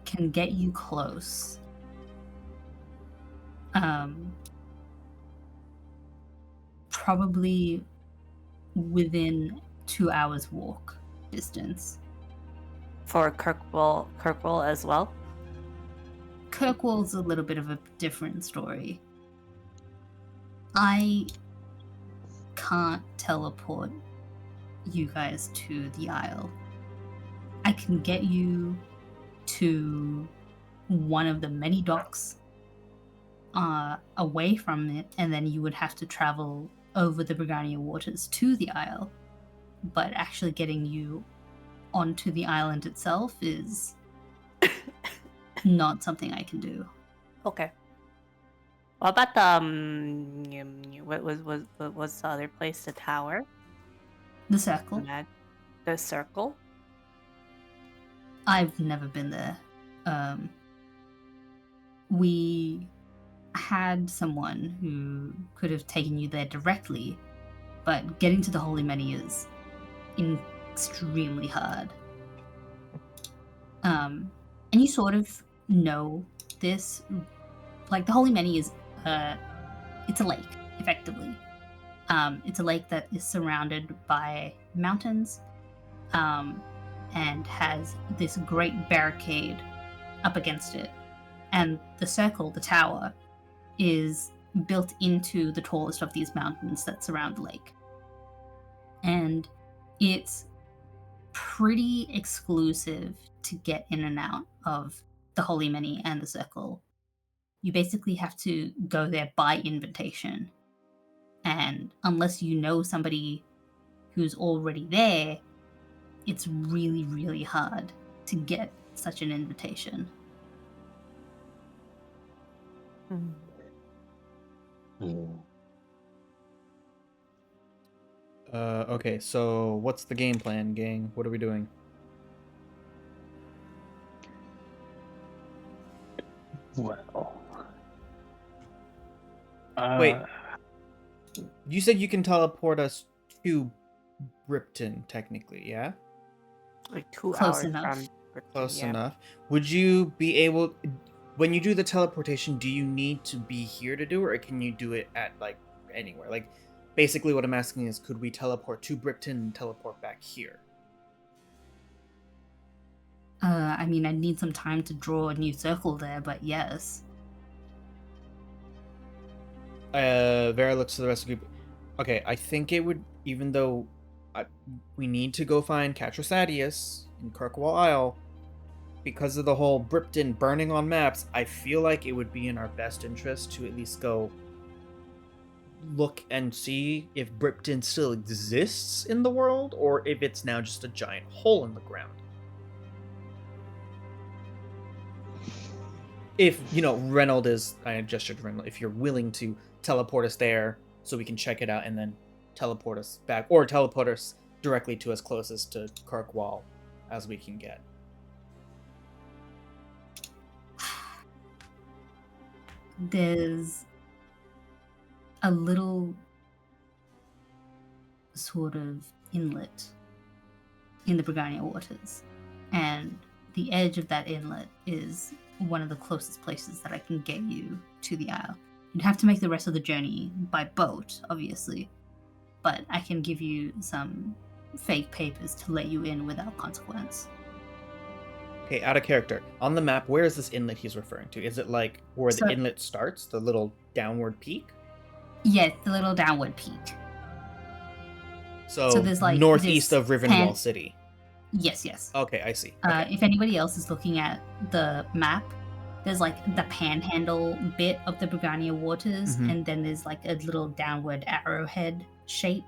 can get you close. Probably within 2 hours walk distance. For Kirkwell as well? Kirkwall's a little bit of a different story. I can't teleport you guys to the Isle. I can get you to one of the many docks away from it, and then you would have to travel over the Brigannia waters to the Isle. But actually getting you onto the island itself is not something I can do. Okay. What about what's the other place? The tower? The Circle. The circle? I've never been there. We had someone who could have taken you there directly, but getting to the Holy Many is extremely hard. And you sort of know this. Like, the Holy Many is it's a lake, effectively. It's a lake that is surrounded by mountains, and has this great barricade up against it. And the circle, the tower, is built into the tallest of these mountains that surround the lake. And it's pretty exclusive to get in and out of the Holy Many and the circle. You basically have to go there by invitation. And unless you know somebody who's already there, it's really, really hard to get such an invitation. Okay, so what's the game plan, gang? What are we doing? Well. Wait. You said you can teleport us to Bripton, technically, yeah? Like 2 Close hours enough. from Britain, Close yeah. enough. Would you be able... When you do the teleportation, do you need to be here to do it, or can you do it at, like, anywhere? Like, basically what I'm asking is, could we teleport to Bripton and teleport back here? I mean, I'd need some time to draw a new circle there, but yes. Vera looks to the rest of the group. Okay, I think it would, even though we need to go find Catrosadius in Kirkwall Isle, because of the whole Bripton burning on maps, I feel like it would be in our best interest to at least go look and see if Bripton still exists in the world, or if it's now just a giant hole in the ground. If, Reynold is, I gestured to Reynold, if you're willing to teleport us there so we can check it out and then teleport us back, or teleport us directly to as closest to Kirkwall as we can get. There's a little sort of inlet in the Brigania waters, and the edge of that inlet is one of the closest places that I can get you to the Isle. You'd have to make the rest of the journey by boat, obviously, but I can give you some fake papers to let you in without consequence. Okay, out of character. On the map, where is this inlet he's referring to? Is it like where So- the inlet starts, the little downward peak? Yeah, the little downward peak. So there's, like, northeast this of Rivenwall City. Yes. Okay, I see. Okay. If anybody else is looking at the map, there's like the panhandle bit of the Brigania waters, Mhm. and then there's like a little downward arrowhead shape.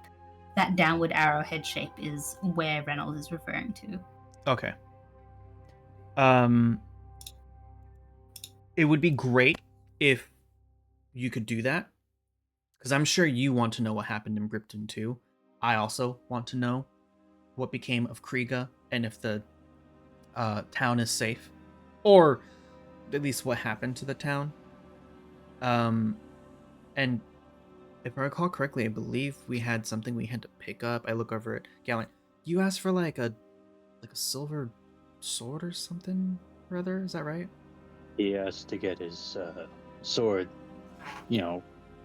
That downward arrowhead shape is where Reynolds is referring to. Okay. It would be great if you could do that, because I'm sure you want to know what happened in Gripton too. I also want to know what became of Kriega and if the town is safe, or at least what happened to the town. And if I recall correctly, I believe we had something we had to pick up. I look over at Gallant. You asked for like a silver sword or something, brother? Is that right? He has to get his sword,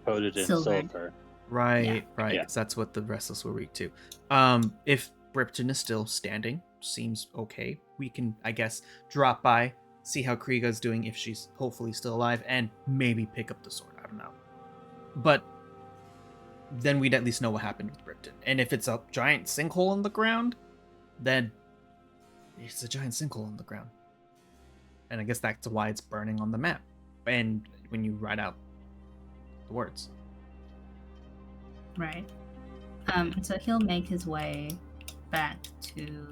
coated in Silvered. silver. Right, right. Yeah. 'Cause that's what the Restless were weak to. If Bripton is still standing, seems okay. We can, I guess, drop by, see how Kriega's doing, if she's hopefully still alive, and maybe pick up the sword. I don't know. But then we'd at least know what happened with Bripton. And if it's a giant sinkhole in the ground, then it's a giant sinkhole in the ground. And I guess that's why it's burning on the map. And when you write out the words. Right. So he'll make his way back to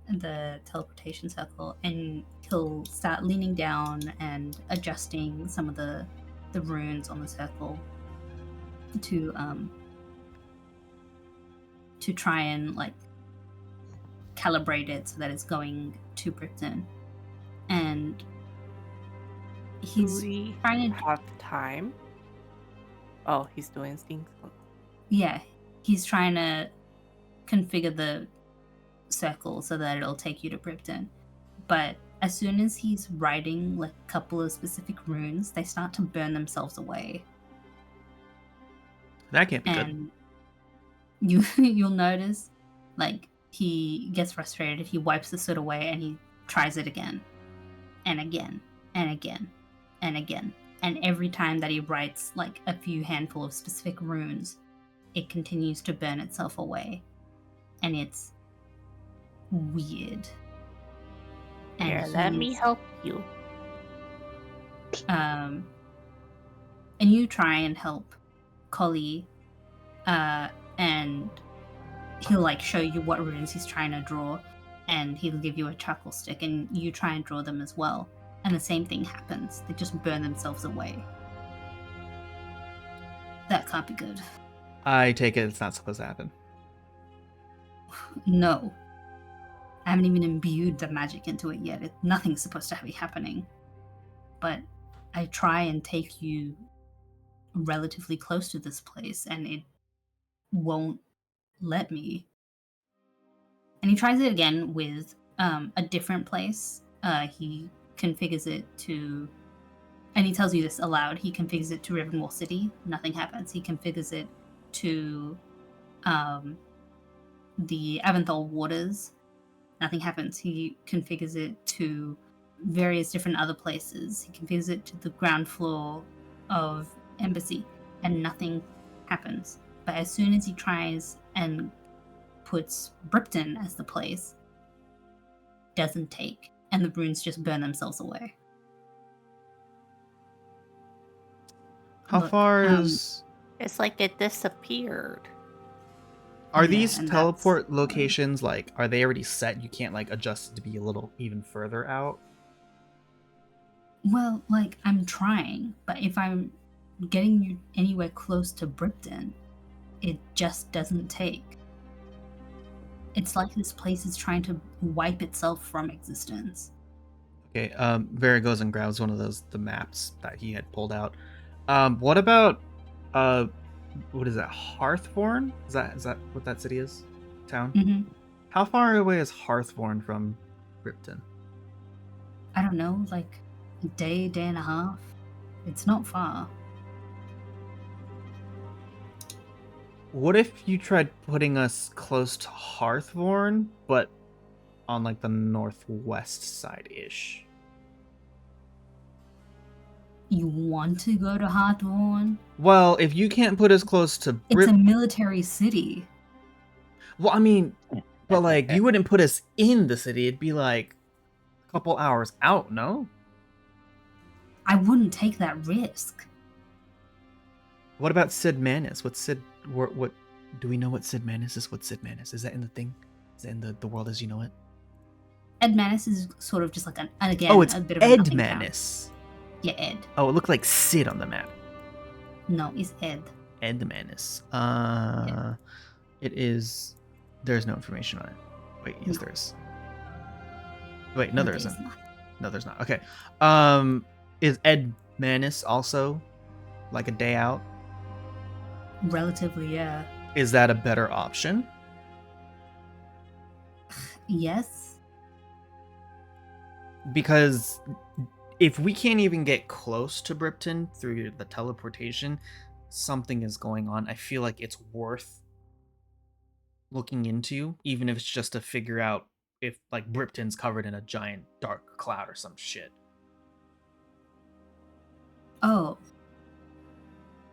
the teleportation circle, and he'll start leaning down and adjusting some of the runes on the circle to try and like calibrate it so that it's going to Bripton. And Do he's we trying to have time? Oh, he's doing things. he's trying to configure the circle so that it'll take you to Bripton. But as soon as he's writing like a couple of specific runes, they start to burn themselves away. That can't be good. And you'll notice like he gets frustrated, he wipes the soot away, and he tries it again and again and again and again. And every time that he writes like a few handful of specific runes, it continues to burn itself away. And it's weird. Here, let me he's- help you. and you try and help Collie, and he'll like show you what runes he's trying to draw, and he'll give you a chuckle stick, and you try and draw them as well, and the same thing happens. They just burn themselves away. That can't be good. I take it it's not supposed to happen. No. I haven't even imbued the magic into it yet. Nothing's supposed to be happening. But I try and take you relatively close to this place, and it won't let me. And he tries it again with a different place. He configures it to, and he tells you this aloud, he configures it to Rivenwall City. Nothing happens. He configures it to the Aventhol waters. Nothing happens. He configures it to various different other places. He configures it to the ground floor of Embassy, and nothing happens. But as soon as he tries and puts Bripton as the place, doesn't take, and the runes just burn themselves away. How Look, far is... It's like it disappeared. Are Yeah, these and teleport that's- locations, like, are they already set? You can't, like, adjust it to be a little even further out? Well, like, I'm trying, but if I'm getting you anywhere close to Bripton, it just doesn't take. It's like this place is trying to wipe itself from existence. Okay, Vera goes and grabs one of the maps that he had pulled out. What about, what is that? Hearthborn? Is that what that city is? Town? Hmm. How far away is Hearthborn from Ripton? I don't know, like a day and a half. It's not far. What if you tried putting us close to Hearthborn, but on like the northwest side ish? You want to go to Hawthorne? Well, if you can't put us close to It's a military city. well, I mean, but like you wouldn't put us in the city. It'd be like a couple hours out, no? I wouldn't take that risk. What about Sid Manus? What do we know what Sid Manus is? What's Sid Manus? Is that in the thing? Is that in the world as you know it? Ed Manus is sort of just like It's a bit of a Ed nothing town. Manus. Yeah, Ed. Oh, it looked like Sid on the map. No, it's Ed. Ed Manus. Yeah. It is. There's no information on it. Wait, yes, No. there is. Wait, no, there there's isn't. not. No, there's not. Okay. Is Ed Manus also like a day out? Relatively, yeah. Is that a better option? Yes. Because if we can't even get close to Bripton through the teleportation, something is going on. I feel like it's worth looking into, even if it's just to figure out if like Bripton's covered in a giant dark cloud or some shit. Oh.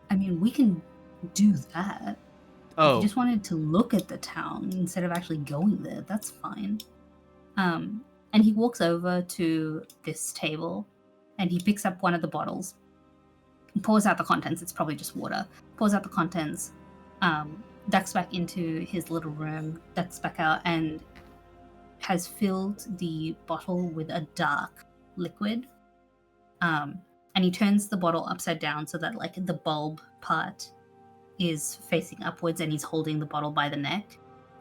I mean, we can do that. If Oh, you just wanted to look at the town instead of actually going there, that's fine. And he walks over to this table and he picks up one of the bottles, pours out the contents. It's probably just water. Pours out the contents, ducks back into his little room, ducks back out, and has filled the bottle with a dark liquid. And he turns the bottle upside down so that like the bulb part is facing upwards, and he's holding the bottle by the neck.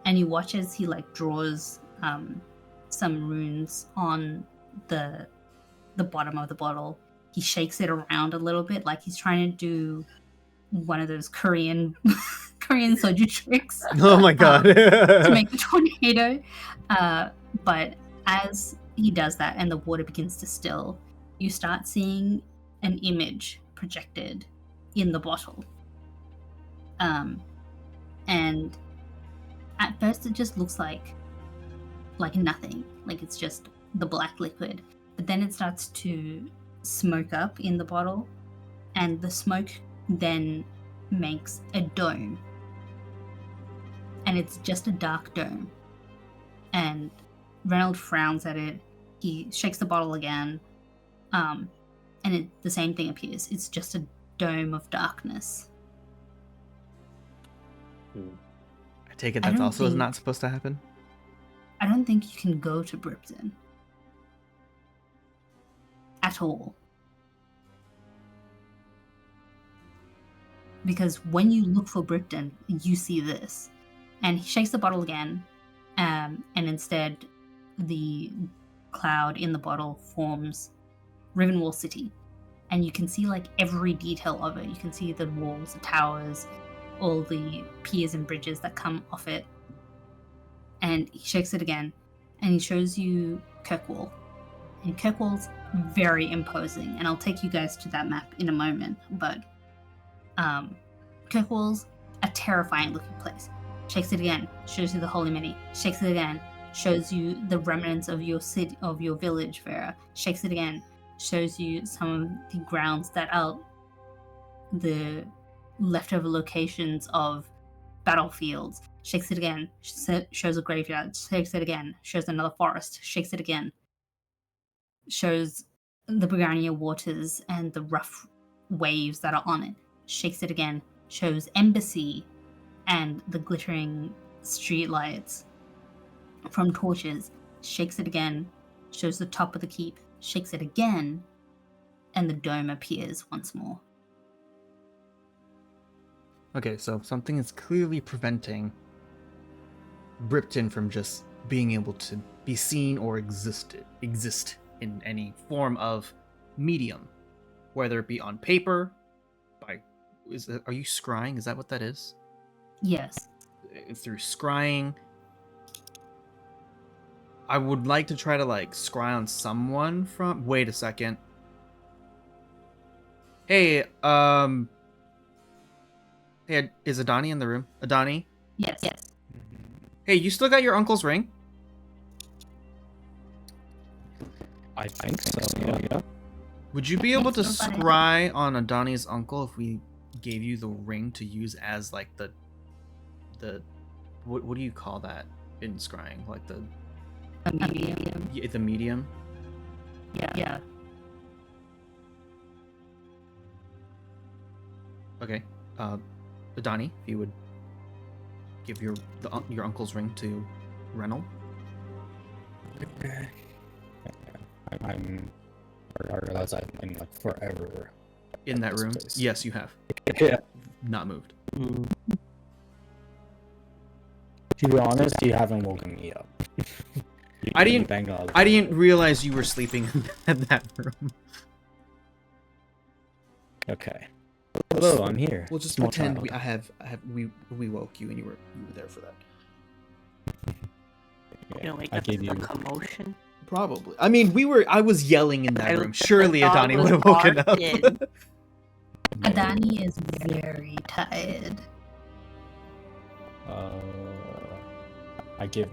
And you watch as he like draws some runes on the bottom of the bottle. He shakes it around a little bit, like he's trying to do one of those Korean soldier tricks. oh my god. To make the tornado. But as he does that and the water begins to still, you start seeing an image projected in the bottle. And at first it just looks like nothing, like it's just the black liquid. But then it starts to smoke up in the bottle, and the smoke then makes a dome. And it's just a dark dome. And Reynolds frowns at it. He shakes the bottle again. And the same thing appears. It's just a dome of darkness. I take it I that's don't also think- not supposed to happen? I don't think you can go to Bripton. At all. Because when you look for Bripton, you see this. And he shakes the bottle again, and instead the cloud in the bottle forms Rivenwall City. And you can see like every detail of it. You can see the walls, the towers, all the piers and bridges that come off it. And he shakes it again, and he shows you Kirkwall. And Kirkwall's very imposing, and I'll take you guys to that map in a moment, but Kirkwall's a terrifying looking place. Shakes it again, shows you the Holy Many. Shakes it again, shows you the remnants of your city, of your village, Vera. Shakes it again, shows you some of the grounds that are the leftover locations of battlefields. Shakes it again, shows a graveyard. Shakes it again, shows another forest. Shakes it again, shows the Brigannia waters and the rough waves that are on it. Shakes it again, shows Embassy and the glittering streetlights from torches. Shakes it again, shows the top of the keep. Shakes it again, and the dome appears once more. Okay, so something is clearly preventing Bripton from just being able to be seen or exist in any form of medium, whether it be on paper, by Are you scrying? Is that what that is? Yes. Through scrying, I would like to try to like scry on someone from. Wait a second. Hey, hey, is Adani in the room? Adani? Yes. Yes. Hey, you still got your uncle's ring? I think so. Yeah. Would you be able to Thanks for scry on Adani's uncle if we gave you the ring to use as like the what do you call that in scrying? Like the Medium. the medium? Yeah. Okay. Adani, if you would give your uncle's ring to Reynold. Okay. I realize I'm in like forever In that this room? place. Yes, you have. Yeah. Not moved. To be honest, you haven't woken me up. I didn't Bang on. I didn't realize you were sleeping in that room. Okay. Hello, I'm here. We'll just Small pretend child. we woke you and you were there for that. Yeah, wake I up gave to you. the commotion. Probably. I mean, I was yelling in that room. Surely the dog Adani was would have woken up. barking. Adani is very tired. I give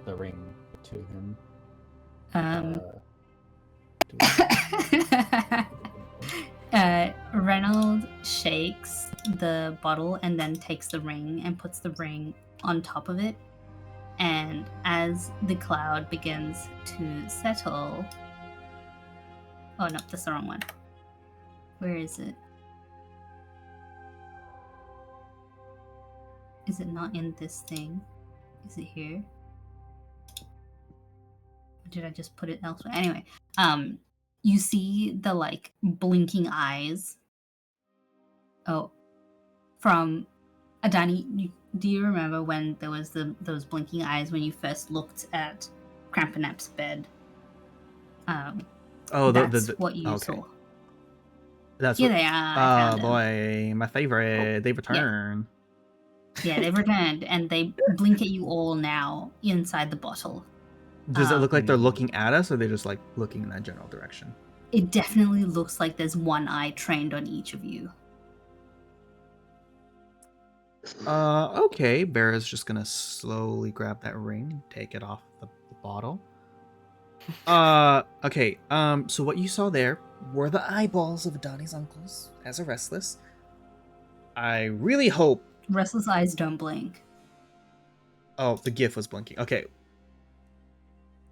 the ring to him. Reynolds shakes the bottle and then takes the ring and puts the ring on top of it. And as the cloud begins to settle... Oh no, that's the wrong one. Where is it? Is it not in this thing? Is it here? Or did I just put it elsewhere? Anyway, you see the like blinking eyes. Oh, from Adani. Do you remember when there was those blinking eyes when you first looked at Crampanap's bed? That's what you saw. That's Here what, they are. I found them. boy, my favorite. They return. Yeah, they've returned, and they blink at you all now inside the bottle. Does it look like they're looking at us, or they're just like looking in that general direction? It definitely looks like there's one eye trained on each of you. Okay. Bera's just gonna slowly grab that ring and take it off the bottle. Okay. So what you saw there were the eyeballs of Adani's uncles as a restless. I really hope. Restless eyes don't blink. Oh, the GIF was blinking. Okay.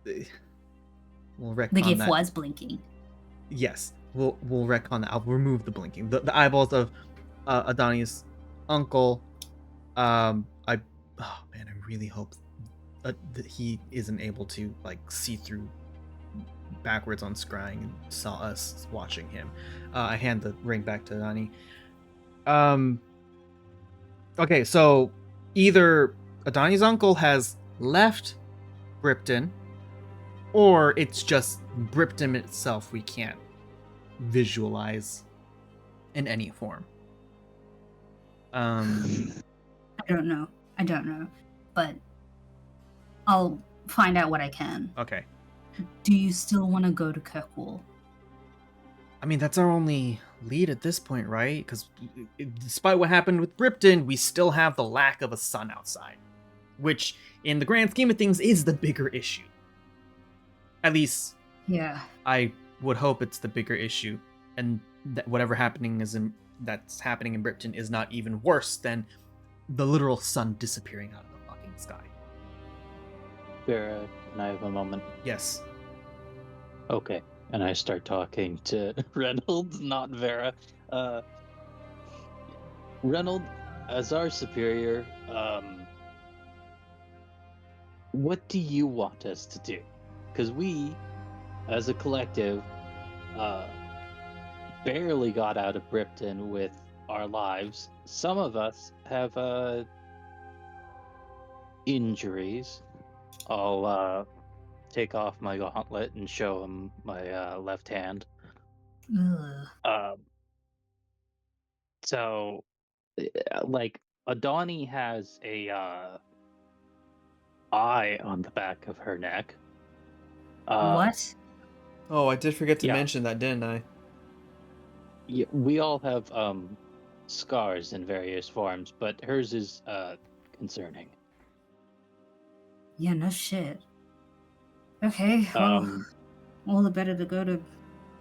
We'll retcon The GIF that. was blinking. Yes, we'll retcon that. I'll remove the blinking. The eyeballs of Adani's uncle. Oh man, I really hope that he isn't able to like see through backwards on scrying and saw us watching him. I hand the ring back to Adani. Okay, so either Adani's uncle has left Bripton, or it's just Bripton itself we can't visualize in any form. I don't know. But I'll find out what I can. Okay. Do you still want to go to Kirkwall? I mean, that's our only lead at this point, right? Because despite what happened with Bripton, we still have the lack of a sun outside, which, in the grand scheme of things, is the bigger issue. At least, Yeah. I would hope it's the bigger issue, and that whatever that's happening in Bripton is not even worse than the literal sun disappearing out of the fucking sky. Vera, can I have a moment? Yes. Okay. And I start talking to Reynolds, not Vera. Reynolds, as our superior, what do you want us to do? Because we, as a collective, barely got out of Bripton with our lives. Some of us have injuries. I'll take off my gauntlet and show him my left hand. Ugh. So like Adani has a eye on the back of her neck. What? Oh, I did forget to Yeah. mention that, didn't I? Yeah, we all have scars in various forms, but hers is concerning. Yeah, no shit. Okay, well, all the better to go to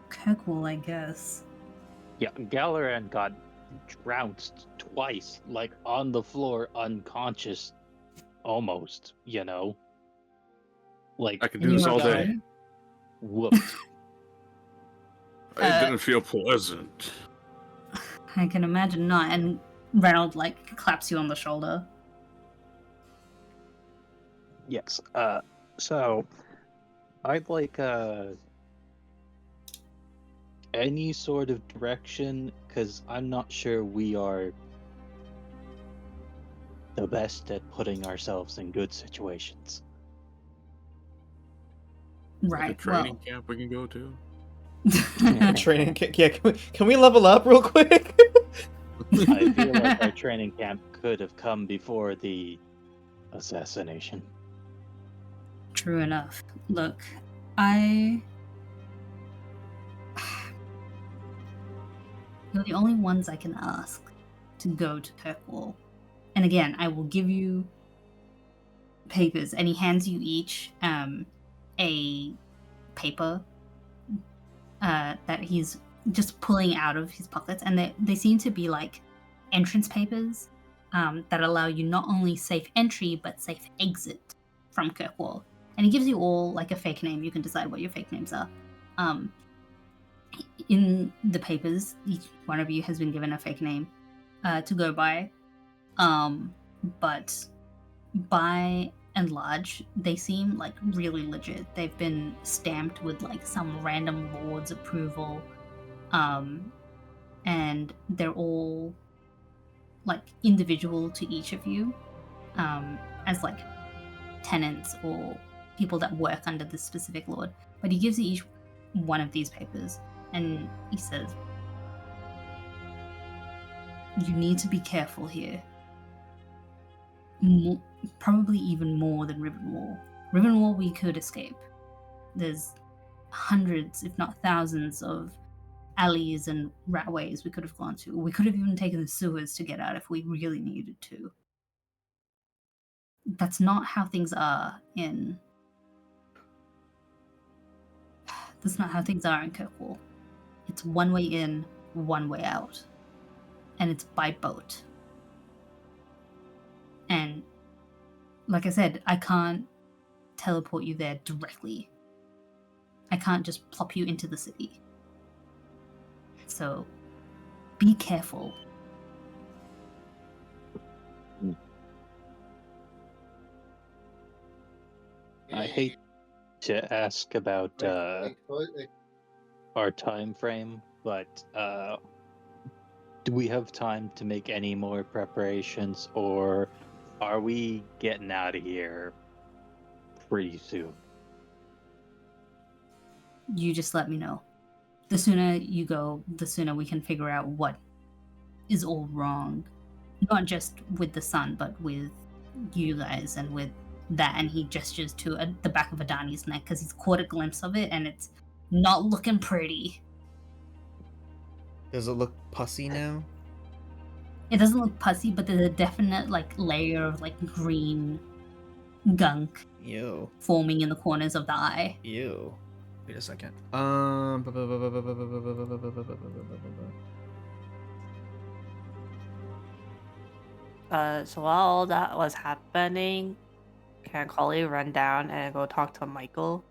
Kirkwall, I guess. Yeah, Galaran got trounced twice, like on the floor, unconscious, almost. Like I could And do you this were all day. okay? whooped. It didn't feel pleasant. I can imagine not. And Reynolds like claps you on the shoulder. Yes. So I'd like any sort of direction, because I'm not sure we are the best at putting ourselves in good situations. Like a Right. training camp we can go to. Training. Yeah, can we level up real quick? I feel like our training camp could have come before the assassination. True enough. Look, you're the only ones I can ask to go to Kirkwall. And again, I will give you papers, and he hands you each a paper that he's just pulling out of his pockets, and they seem to be like entrance papers that allow you not only safe entry but safe exit from Kirkwall. And he gives you all like a fake name. You can decide what your fake names are. In the papers, each one of you has been given a fake name to go by, but by and large, they seem like really legit. They've been stamped with like some random lord's approval, and they're all like individual to each of you, as like tenants or people that work under this specific lord. But he gives you each one of these papers, and he says, "You need to be careful here. Probably even more than Rivenwall. Rivenwall we could escape. There's hundreds, if not thousands, of alleys and ratways we could have gone to. We could have even taken the sewers to get out if we really needed to. That's not how things are in... That's not how things are in Kirkwall. It's one way in, one way out. And it's by boat. And like I said, I can't teleport you there directly. I can't just plop you into the city. So be careful." I hate to ask about our time frame, but do we have time to make any more preparations, or are we getting out of here pretty soon? You just let me know. The sooner you go, the sooner we can figure out what is all wrong. Not just with the sun, but with you guys and with that. And he gestures to the back of Adani's neck because he's caught a glimpse of it and it's not looking pretty. Does it look pussy now? It doesn't look pussy, but there's a definite like layer of like green gunk Ew. forming in the corners of the eye. Ew. Wait a second. So while all that was happening, can Collie run down and go talk to Michael?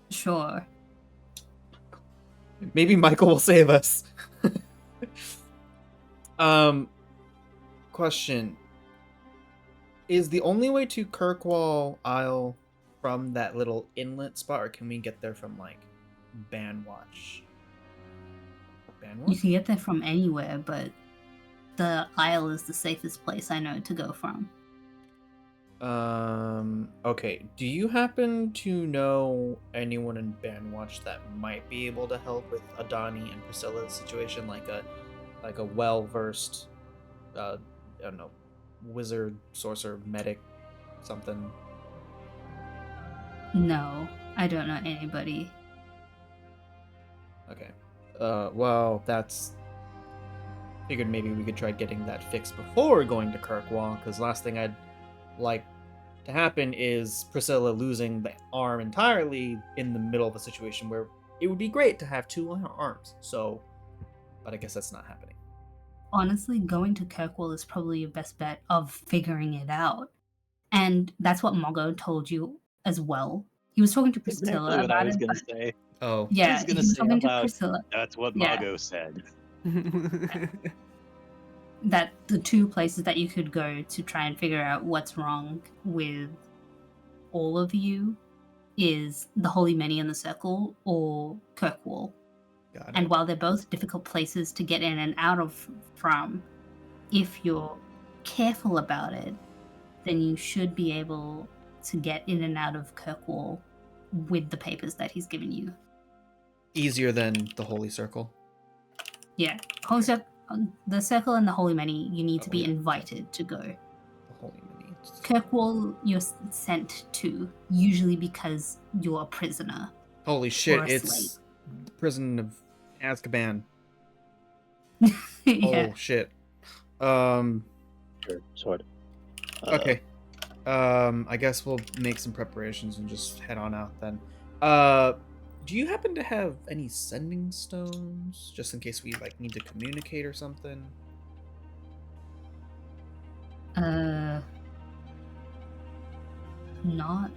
Sure. Maybe Michael will save us. Question. Is the only way to Kirkwall Isle from that little inlet spot, or can we get there from, like, Banwatch? You Banwatch? can get there from anywhere, but the Isle is the safest place I know to go from. Okay. Do you happen to know anyone in Banwatch that might be able to help with Adani and Priscilla's situation? Like a well-versed I don't know, wizard, sorcerer, medic, something? No, I don't know anybody. Okay. Well, that's... Figured maybe we could try getting that fixed before going to Kirkwall, because last thing I'd like to happen is Priscilla losing the arm entirely in the middle of a situation where it would be great to have two arms. So, but I guess that's not happening. Honestly, going to Kirkwall is probably your best bet of figuring it out. And that's what Moggo told you as well. He was talking to Priscilla Exactly what I about was it. gonna But say. Oh, I yeah, was he gonna was say talking to about Priscilla. that's what Yeah. Mago said. That the two places that you could go to try and figure out what's wrong with all of you is the Holy Many in the Circle or Kirkwall. got it. And while they're both difficult places to get in and out of from, if you're careful about it, then you should be able to get in and out of Kirkwall with the papers that he's given you. Easier than the Holy Circle. Yeah. The Circle and the Holy Many, you need to be Oh, yeah. invited to go. The Holy Many. Kirkwall, you're sent to, usually because you're a prisoner. Holy shit! Or a It's Prison of Azkaban. Yeah. Oh shit. Sure, sort of. Okay. I guess we'll make some preparations and just head on out then. Do you happen to have any sending stones, just in case we like need to communicate or something? Not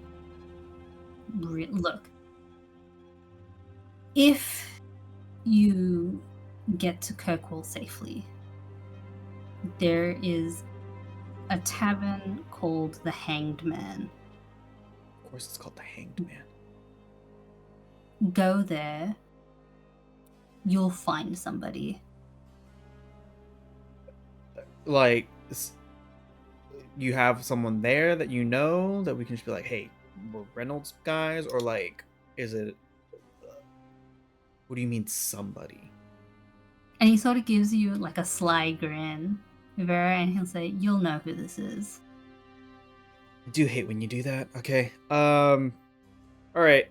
look. If you get to Kirkwall safely, there is a tavern called the Hanged Man. Of course, it's called the Hanged Man. Go there. You'll find somebody. Like, you have someone there that you know that we can just be like, hey, we're Reynolds guys, or like, is it? What do you mean somebody? And he sort of gives you like a sly grin, Vera, and he'll say, "You'll know who this is." I do hate when you do that. Okay. All right.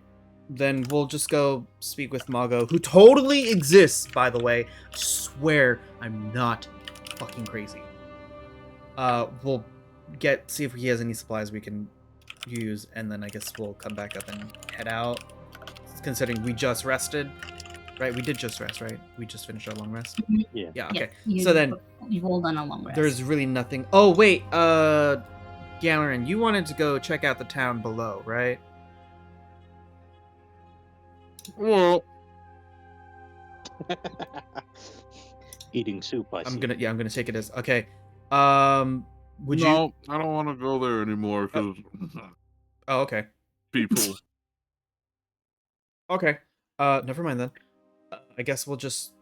Then we'll just go speak with Mago, who totally exists, by the way. I swear I'm not fucking crazy. We'll see if he has any supplies we can use, and then I guess we'll come back up and head out. Considering we just rested, right? We did just rest, right? We just finished our long rest. Yeah. Yeah. Okay. Yeah, So then you've all done a long rest. there's really nothing. Oh wait, Galerin, you wanted to go check out the town below, right? Well, Eating soup, I see. I'm gonna take it as okay. Would no, you? I don't want to go there anymore because Oh, okay. people. Okay. Never mind then. I guess we'll just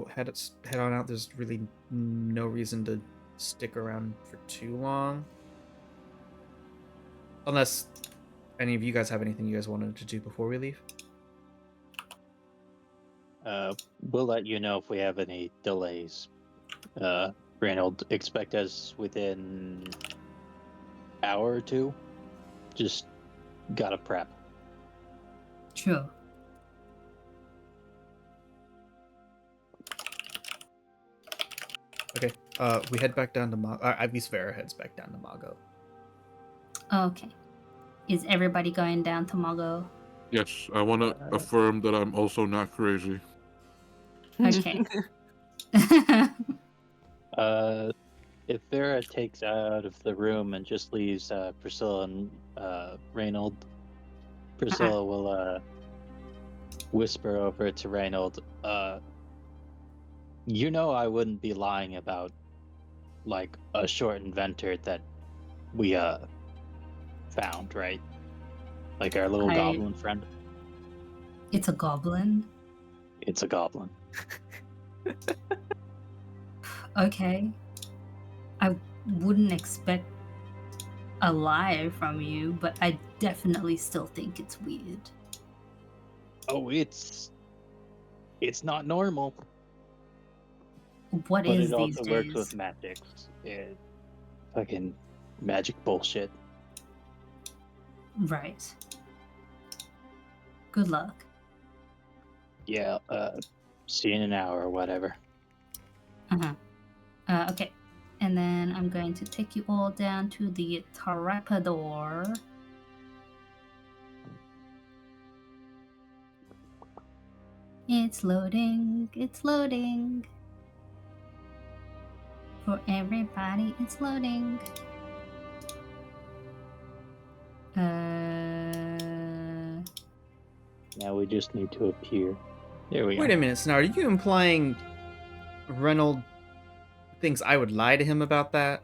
head on out. There's really no reason to stick around for too long, unless any of you guys have anything you guys wanted to do before we leave. We'll let you know if we have any delays. Reynold, expect us within hour or two. Just gotta prep. Sure. Okay. We head back down to Mago. At least Vera heads back down to Mago. Okay. Is everybody going down to Moggo? Yes, I want to affirm that I'm also not crazy. Okay. If Vera takes out of the room and just leaves Priscilla and Reynold, Priscilla will whisper over to Reynold, you know I wouldn't be lying about like a short inventor that we found, right? Like our little goblin friend. It's a goblin? It's a goblin. Okay. I wouldn't expect a lie from you, but I definitely still think it's weird. Oh, it's not normal. what But is it these also works days. with magics. It fucking magic bullshit. Right. Good luck. Yeah, see you in an hour or whatever. Okay. And then I'm going to take you all down to the trapdoor. It's loading. It's loading. For everybody, it's loading. Now we just need to appear. There we Wait go. a minute, Snar. Are you implying Reynold thinks I would lie to him about that?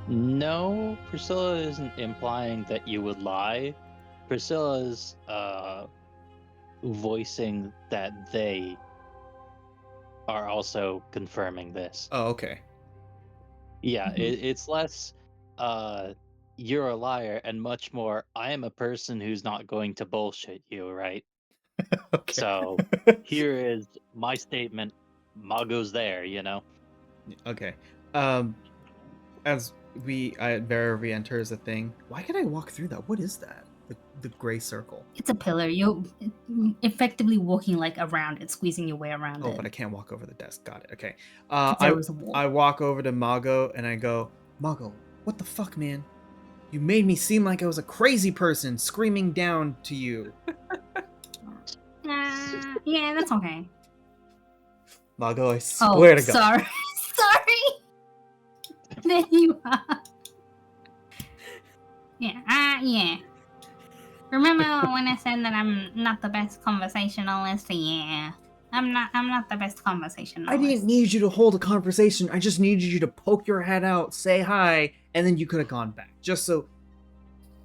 No, Priscilla isn't implying that you would lie. Priscilla's voicing that they are also confirming this. Oh, okay. Yeah, Mhm. it's less you're a liar and much more I am a person who's not going to bullshit you, right? Okay. So here is my statement. Mago's there, you know? Okay. As Vera re-enters a thing. Why can I walk through that? What is that? The gray circle. It's a pillar. You're effectively walking like around it, squeezing your way around Oh, it. but I can't walk over the desk. Got it. Okay. There was a wall. I walk over to Mago and I go, Mago, what the fuck, man? You made me seem like I was a crazy person screaming down to you. Yeah, that's okay. Mago, I swear to God. Sorry. Sorry. There you are. Yeah. Remember when I said that I'm not the best conversationalist? Yeah. I'm not the best conversationalist. I didn't need you to hold a conversation. I just needed you to poke your head out, say hi, and then you could have gone back. Just so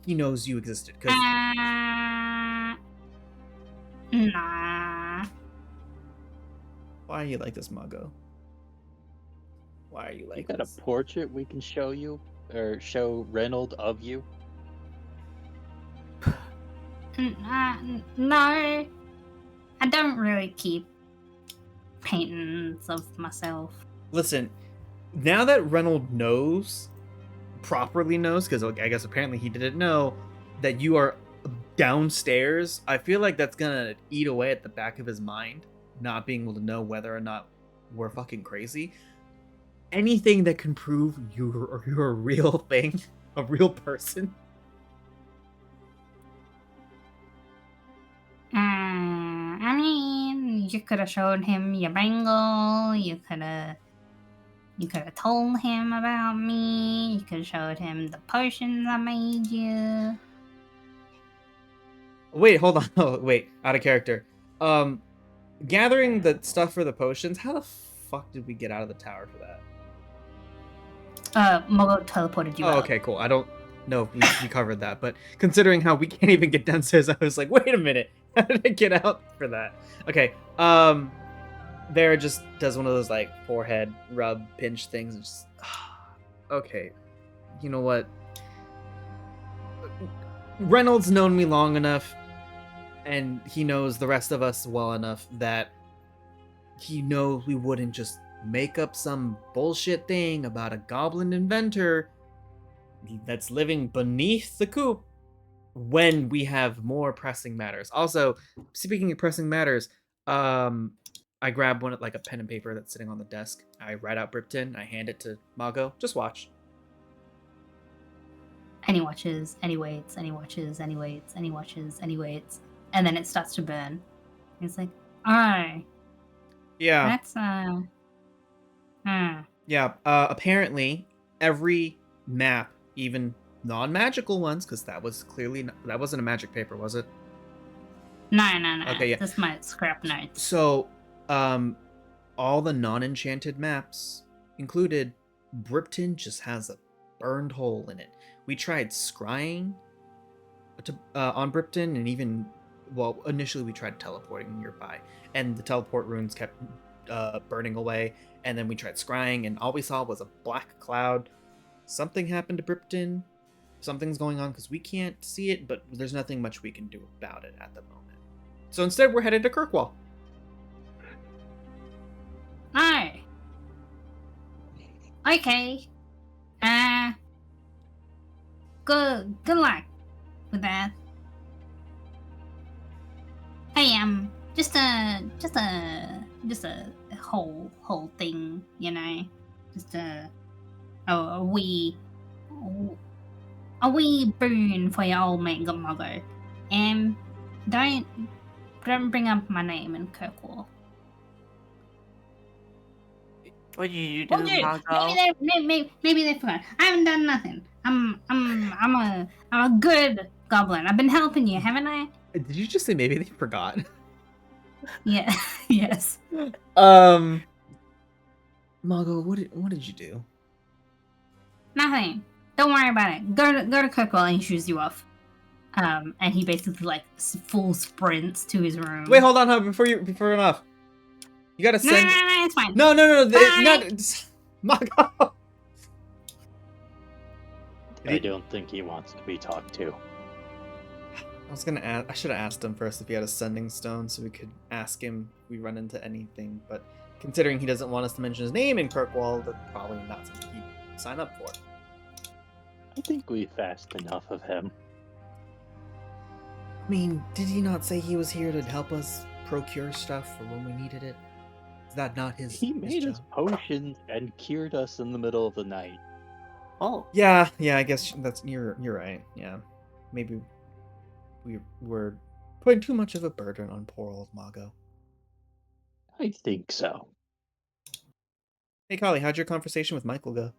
he knows you existed. Nah. Why are you like this, Mago? Why are you You like got this? a portrait we can show you or show Reynold of you? No. I don't really keep paintings of myself. Listen, now that Reynold properly knows, because I guess apparently he didn't know, that you are downstairs, I feel like that's gonna eat away at the back of his mind, not being able to know whether or not we're fucking crazy. Anything that can prove you're a real thing, a real person. I mean, you could have showed him your bangle. You could have told him about me. You could have showed him the potions I made you. Wait, hold on. Oh, wait, out of character. Gathering the stuff for the potions. How the fuck did we get out of the tower for that? Mogo teleported you Oh, out. okay, cool. I don't know if we covered that, but considering how we can't even get downstairs, I was like, wait a minute, how did I get out for that? Okay, Vera just does one of those like forehead rub pinch things and just okay, you know what? Reynolds known me long enough, and he knows the rest of us well enough that he knows we wouldn't just make up some bullshit thing about a goblin inventor that's living beneath the coop when we have more pressing matters. Also, speaking of pressing matters, I grab one like a pen and paper that's sitting on the desk. I write out Bripton. I hand it to Mago. Just watch. And he watches, and he waits, and he watches, and he waits, and he watches, and he waits, and then it starts to burn. He's like, "Oh, Yeah. that's Yeah. Apparently, every map, even non-magical ones, because that wasn't a magic paper, was it? No. Okay, yeah. This is my scrap notes. So, all the non-enchanted maps included, Bripton just has a burned hole in it. We tried scrying on Bripton, and even, well, initially we tried teleporting nearby, and the teleport runes kept burning away, and then we tried scrying, and all we saw was a black cloud. Something happened to Bripton. Something's going on because we can't see it, but there's nothing much we can do about it at the moment. So instead, we're headed to Kirkwall. Okay. Good luck with that. Hey, just a whole thing, you know, just a wee boon for your old mate Gummogo. Don't bring up my name in Kirkwall. What did you do, Well, dude, Margot? maybe they forgot. I haven't done nothing. I'm a good goblin. I've been helping you, haven't I? Did you just say maybe they forgot? Yeah. Yes. Mago, what did you do? Nothing. Don't worry about it. Go to Kirkwall and he shoots you off. And he basically like full sprints to his room. Wait, hold on, before enough. You gotta No, send. it's fine. No, Bye. Mago. I don't think he wants to be talked to. I was gonna ask. I should have asked him first if he had a sending stone, so we could ask him if we run into anything. But considering he doesn't want us to mention his name in Kirkwall, that's probably not something he'd sign up for. I think we've asked enough of him. I mean, did he not say he was here to help us procure stuff for when we needed it? Is that not his? He his made us job? potions and cured us in the middle of the night. Oh, Yeah. I guess you're right. Yeah, maybe we were putting too much of a burden on poor old Mago. I think so. Hey, Carly, how'd your conversation with Michael go?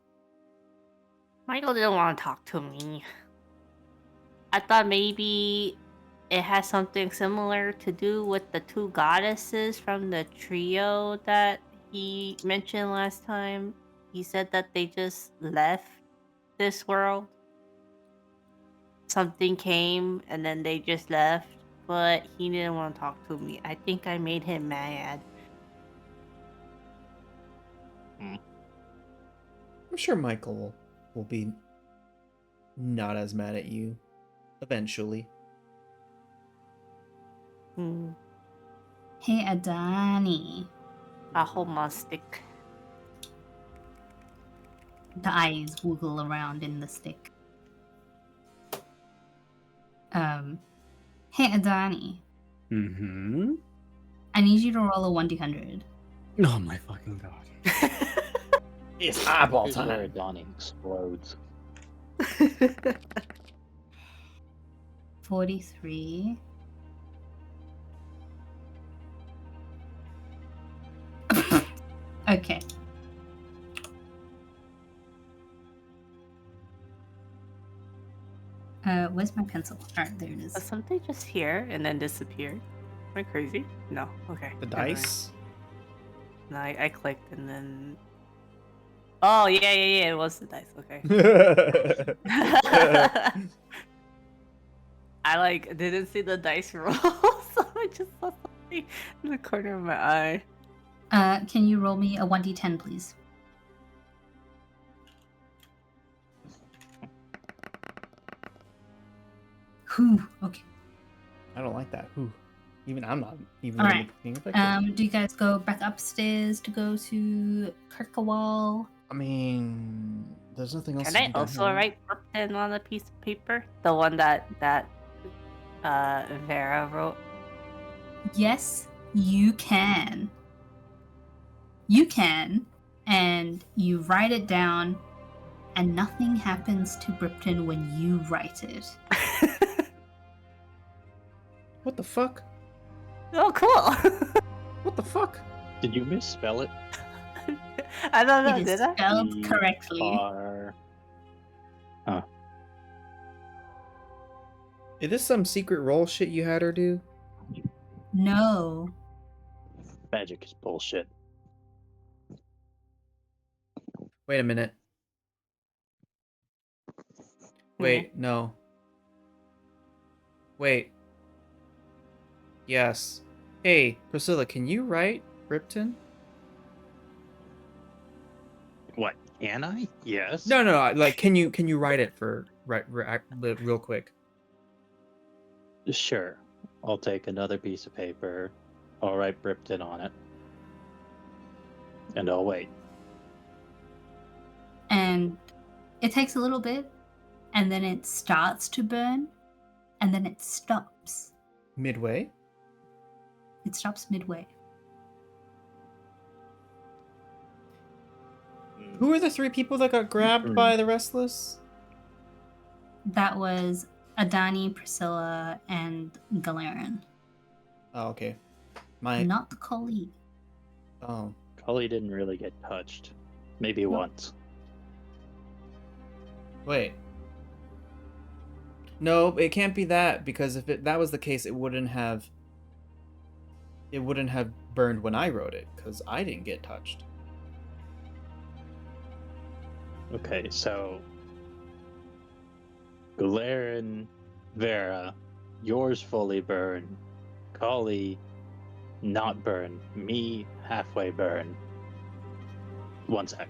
Michael didn't want to talk to me. I thought maybe it has something similar to do with the two goddesses from the trio that he mentioned last time. He said that they just left this world. Something came and then they just left, but he didn't want to talk to me. I think I made him mad. I'm sure Michael will be not as mad at you eventually. Hey, Adani. I hold my stick. The eyes wiggle around in the stick. Hey, Adani. Mm-hmm. I need you to roll a 1d100. Oh my fucking god. It's eyeball Here's where time. Donnie explodes. 43. Okay. Where's my pencil? Alright, there it is. Does something just here and then disappear? Am I crazy? No. Okay. The never mind. dice? No, I clicked and then. Oh yeah, it was the dice. Okay. I like didn't see the dice roll, so I just saw something in the corner of my eye. Can you roll me a 1d10, please? Whew, okay. I don't like that. Ooh. Even I'm not even Alright. being affected. Do you guys go back upstairs to go to Kirkwall? I mean, there's nothing else Can to I do down also here. write Brooklyn on a piece of paper? The one that Vera wrote. Yes, you can. You can, and you write it down, and nothing happens to Bripton when you write it. What the fuck? Oh, cool. What the fuck? Did you misspell it? I don't know. It is Did I? spelled We correctly. are- Is this some secret roll shit you had her do? No. Magic is bullshit. Wait a minute. Wait, no. Wait. Yes. Hey, Priscilla, can you write Ripton? What? Can I? Yes. No. Like, can you write it for real quick? Sure. I'll take another piece of paper. I'll write Bripton on it. And I'll wait. And it takes a little bit, and then it starts to burn, and then it stops. Midway? It stops midway. Who are the 3 people that got grabbed by the Restless? That was Adani, Priscilla, and Galarian. Oh, okay. My Not the colleague. oh, Cully didn't really get touched. Maybe Nope. once. wait. No, it can't be that, because if that was the case, it wouldn't have burned when I wrote it, because I didn't get touched. Okay, so Galarian, Vera, yours fully burned. Cully, not burned. Me, halfway burned. 1 sec.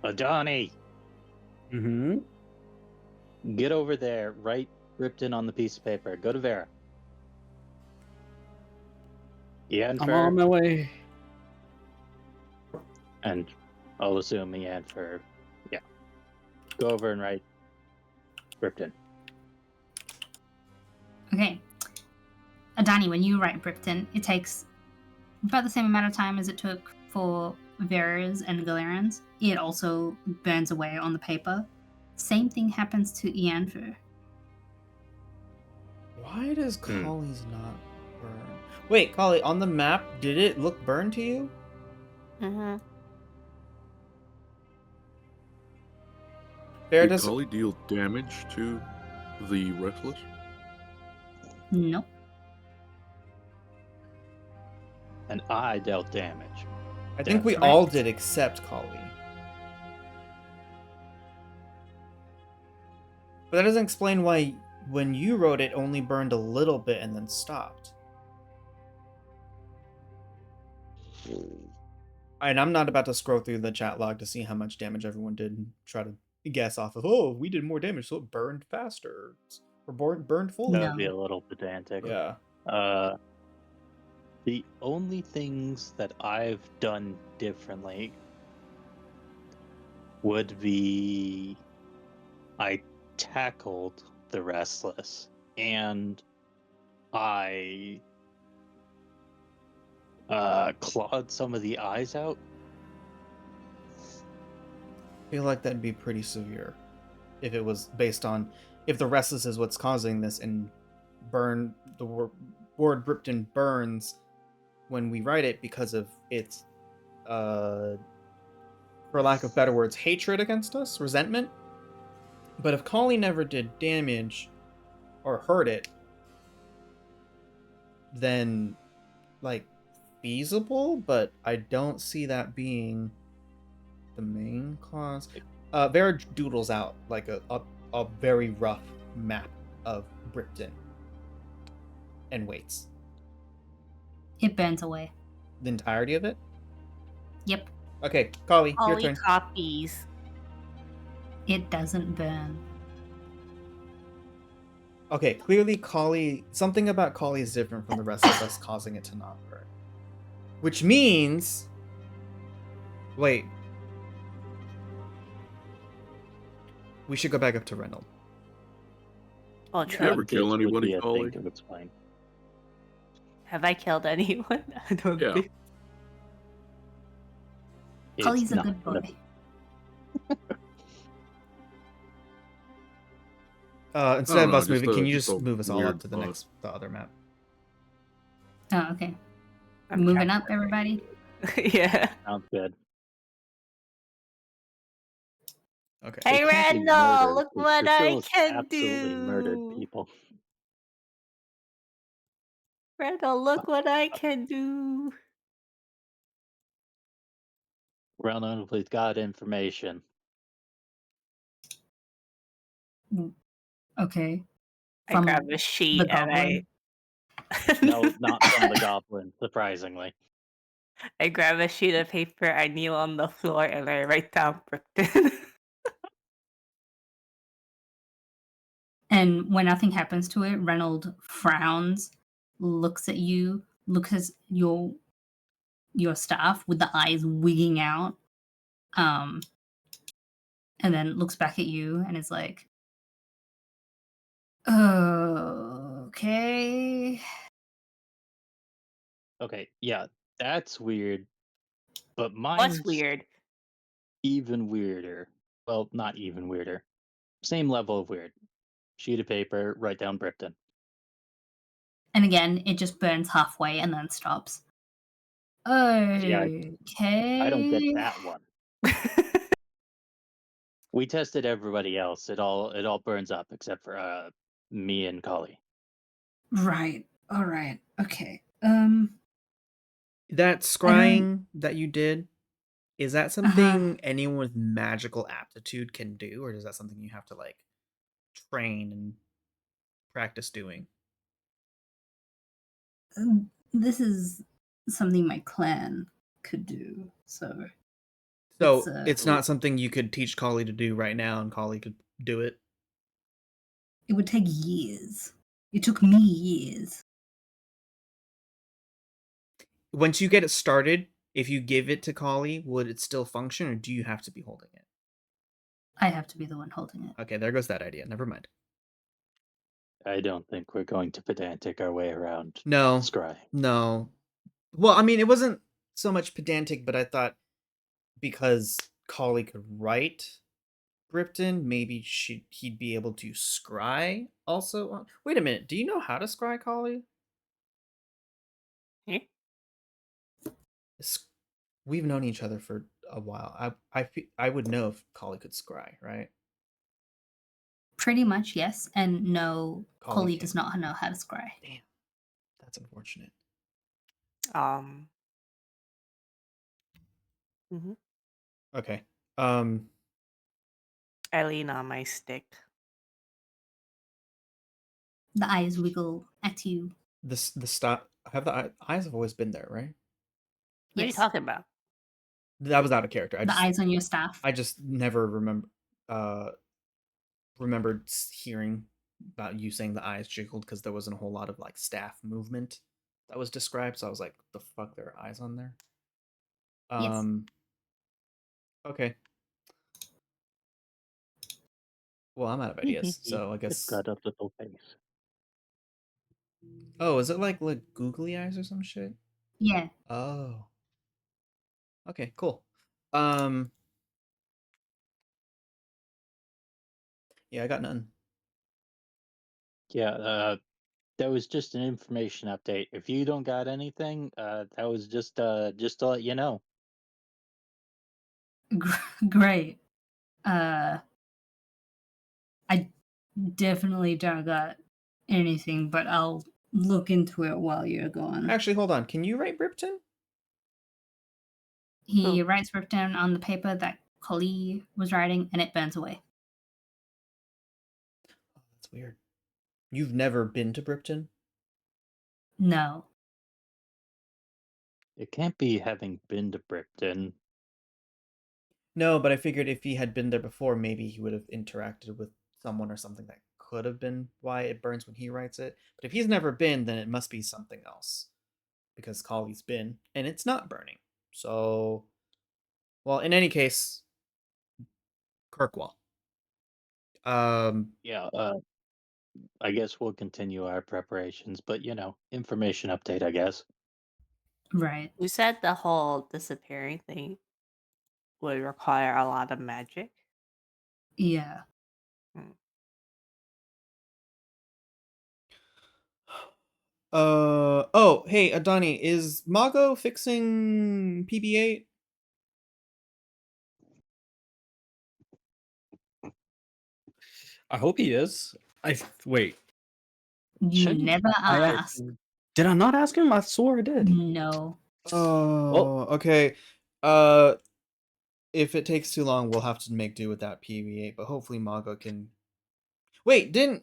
Adani, Mm-hmm. get over there. Write Ripton on the piece of paper. Go to Vera. I'm on my way. And I'll assume Ian. Yeah. Go over and write Ripton. Okay. Adani, when you write Bripton, it takes about the same amount of time as it took for Vera's and Galarian's. It also burns away on the paper. Same thing happens to Ianfer. Why does Collie's not burn? Wait, Collie, on the map, did it look burned to you? Mm-hmm. Vera Did does. Cully deal damage to the Restless? Nope. And I dealt damage. I think we Correct. all did except Collie. But that doesn't explain why, when you wrote it, only burned a little bit and then stopped. And I'm not about to scroll through the chat log to see how much damage everyone did and try to guess off of, oh, we did more damage, so it burned faster. Or burned fully. That No. would be a little pedantic. Yeah. The only things that I've done differently would be I tackled the Restless and I clawed some of the eyes out. I feel like that'd be pretty severe if it was based on, if the Restless is what's causing this, and burn, the word Bripton burns when we write it because of its, for lack of better words, hatred against us, resentment. But if Collie never did damage or hurt it, then, like, feasible, but I don't see that being the main cause. Vera doodles out like a very rough map of Bripton and waits. It burns away. The entirety of it? Yep. Okay, Collie, your Ollie turn. copies. It doesn't burn. Okay, clearly Collie, something about Collie is different from the rest of us, causing it to not burn. Which means... Wait. We should go back up to Reynold. Oh, You true. ever kill This would anybody, be a Cully? thing to explain. Have I killed anyone? I don't Yeah. think. Cully's It's a not good gonna boy. Instead of no, us just moving, a- can you just just a move us all weird up to the thought. the other map? Oh, okay. I'm Moving up, everybody. Yeah. Sounds good. Okay. Hey, It can't be Randall, murder, look 'cause what I Priscilla's can absolutely murdered do. people. Randall, look what I can do. Randall, please got information. Okay. I From grab a sheet the and goblin. No, not from the goblin, surprisingly. I grab a sheet of paper, I kneel on the floor, and I write down Bripton. And when nothing happens to it, Reynold frowns, looks at you, looks at your staff with the eyes wigging out, and then looks back at you and is like, okay. Okay, yeah, that's weird. But What's mine's weird? even weirder. Well, not even weirder. Same level of weird. Sheet of paper, write down Bripton. And again, it just burns halfway and then stops. Yeah, I don't get Okay. that one. We tested everybody else. It all burns up except for me and Collie. Right. All right. Okay. That scrying that you did, is that Uh-huh. something anyone with magical aptitude can do, or is that something you have to like train and practice doing? This is something my clan could do. So So it's it's not something you could teach Kali to do right now, and Kali could do it. it would take years. It took me years. Once you get it started, if you give it to Kali, would it still function, or do you have to be holding it? I have to be the one holding it. Okay, there goes that idea. Never mind. I don't think we're going to pedantic our way around No, scry. no. Well, I mean, it wasn't so much pedantic, but I thought because Kali could write Bripton, maybe he'd be able to scry also. Wait a minute, do you know how to scry, Kali? Eh? We've known each other for a while. I would know if Kali could scry, right? Pretty much, yes. And no, Kali Collie can't. does not know how to scry. Damn, that's unfortunate. Mhm. Okay. I lean on my stick. The eyes wiggle at you. The stop. Have the eyes have always been there, right? What are you Yes. talking about? That was out of character. The eyes on your staff. I just never remembered hearing about you saying the eyes jiggled because there wasn't a whole lot of like staff movement that was described. So I was like, the fuck, there are eyes on there. Yes. Okay. Well, I'm out of ideas, so I It's guess. got a little face. Oh, is it like googly eyes or some shit? Yeah. Oh. Okay, cool. Yeah, I got none. Yeah, that was just an information update. If you don't got anything, that was just to let you know. Great. I definitely don't got anything, but I'll look into it while you're gone. Actually, hold on. Can you write Bripton? He Oh. writes Bripton on the paper that Collie was writing, and it burns away. Oh, that's weird. You've never been to Bripton? No. It can't be having been to Bripton. No, but I figured if he had been there before, maybe he would have interacted with someone or something that could have been why it burns when he writes it. But if he's never been, then it must be something else. Because Collie's been, and it's not burning. So, well, in any case, Kirkwall. Yeah, I guess we'll continue our preparations, but information update, I guess. Right. You said the whole disappearing thing would require a lot of magic. Yeah. Oh, hey, Adani, is Mago fixing PB8? I hope he is. Wait. You Shouldn't never I asked. Did I not ask him? I swore I did. No. Oh, okay. If it takes too long, we'll have to make do with that PB8, but hopefully Mago can. Wait, didn't.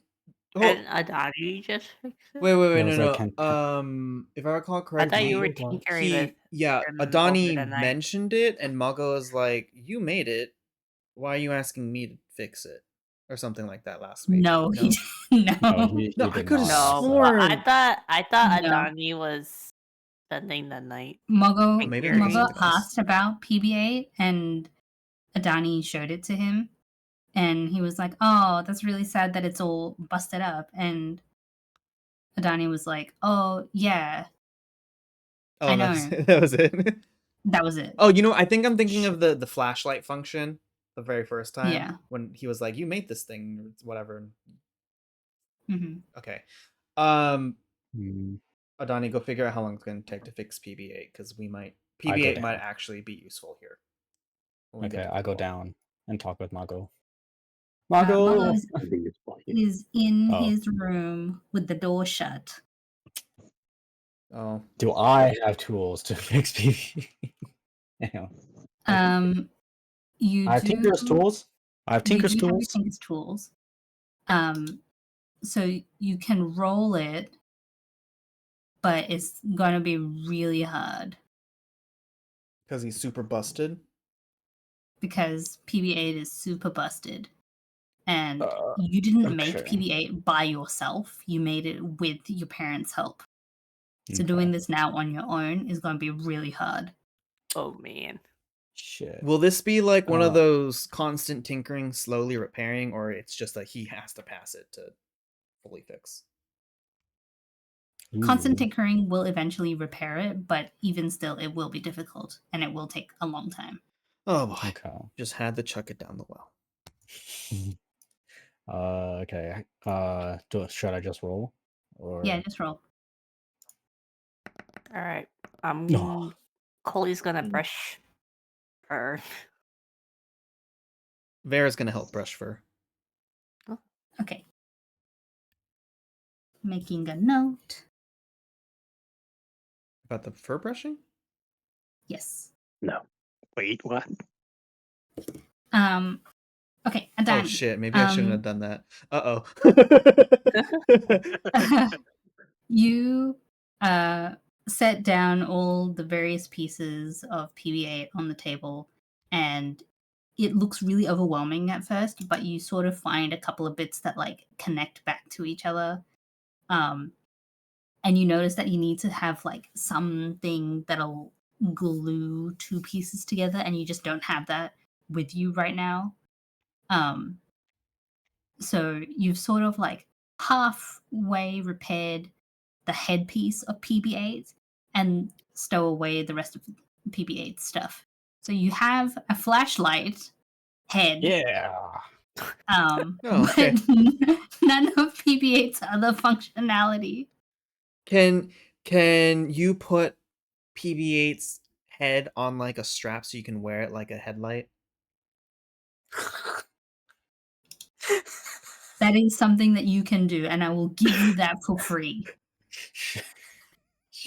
And Adani just fixed it? Wait, Yeah, it was no. like If I recall I correctly, thought you were Hold on. tinkering with yeah, him over Adani the night. mentioned it, and Mago was like, "You made it. Why are you asking me to fix it?" Or something like that last week. No, he no. No, he No, I did could've not. No, sworn- I thought No. Adani was spending the night. Muggo maybe I'm Muggo thinking something else. asked about PB8 and Adani showed it to him, and he was like, "Oh, that's really sad that it's all busted up." And Adani was like, "Oh yeah, I Oh, know." that was it. That was it. Oh, I think I'm thinking of the flashlight function the very first time Yeah. when he was like, "You made this thing," or whatever. hmm Okay. Um, Hmm, Adani, go figure out how long it's going to take to fix PB8 because I go PB8 might down. actually be useful here. When we get Okay, to the I go wall. down and talk with Mago. Mago Mago! is in Oh. his room with the door shut. Oh, Do I have tools to fix PvP? Hang on. You I have do. Tinker's tools. I have You Tinker's do have your tools. Tinker's tools. So you can roll it, but it's gonna be really hard because he's super busted. because PB8 is super busted. And Uh, you didn't make okay. PB8 by yourself. You made it with your parents' help. So Okay. doing this now on your own is going to be really hard. Oh man. Shit. Will this be like one of Uh, those constant tinkering, slowly repairing, or it's just like he has to pass it to fully fix? Constant ooh. tinkering will eventually repair it, but even still, it will be difficult and it will take a long time. Oh boy. Okay. Just had to chuck it down the well. Okay. Should I just roll? Or Yeah, just roll. All right. No. Colley's gonna brush her. Vera's gonna help brush fur. Okay. Making a note. About the fur brushing? Yes. No. Wait, what? Okay, Oh Adani. shit, maybe I shouldn't have done that. Uh-oh. You set down all the various pieces of PB8 on the table, and it looks really overwhelming at first, but you sort of find a couple of bits that like connect back to each other. And you notice that you need to have like something that'll glue two pieces together, and you just don't have that with you right now. So you've sort of like halfway repaired the headpiece of PB8 and stow away the rest of PB8 stuff. So you have a flashlight head, Yeah. Oh, okay. but none of PB8's other functionality. Can you put PB8's head on like a strap so you can wear it like a headlight? That is something that you can do, and I will give you that for free.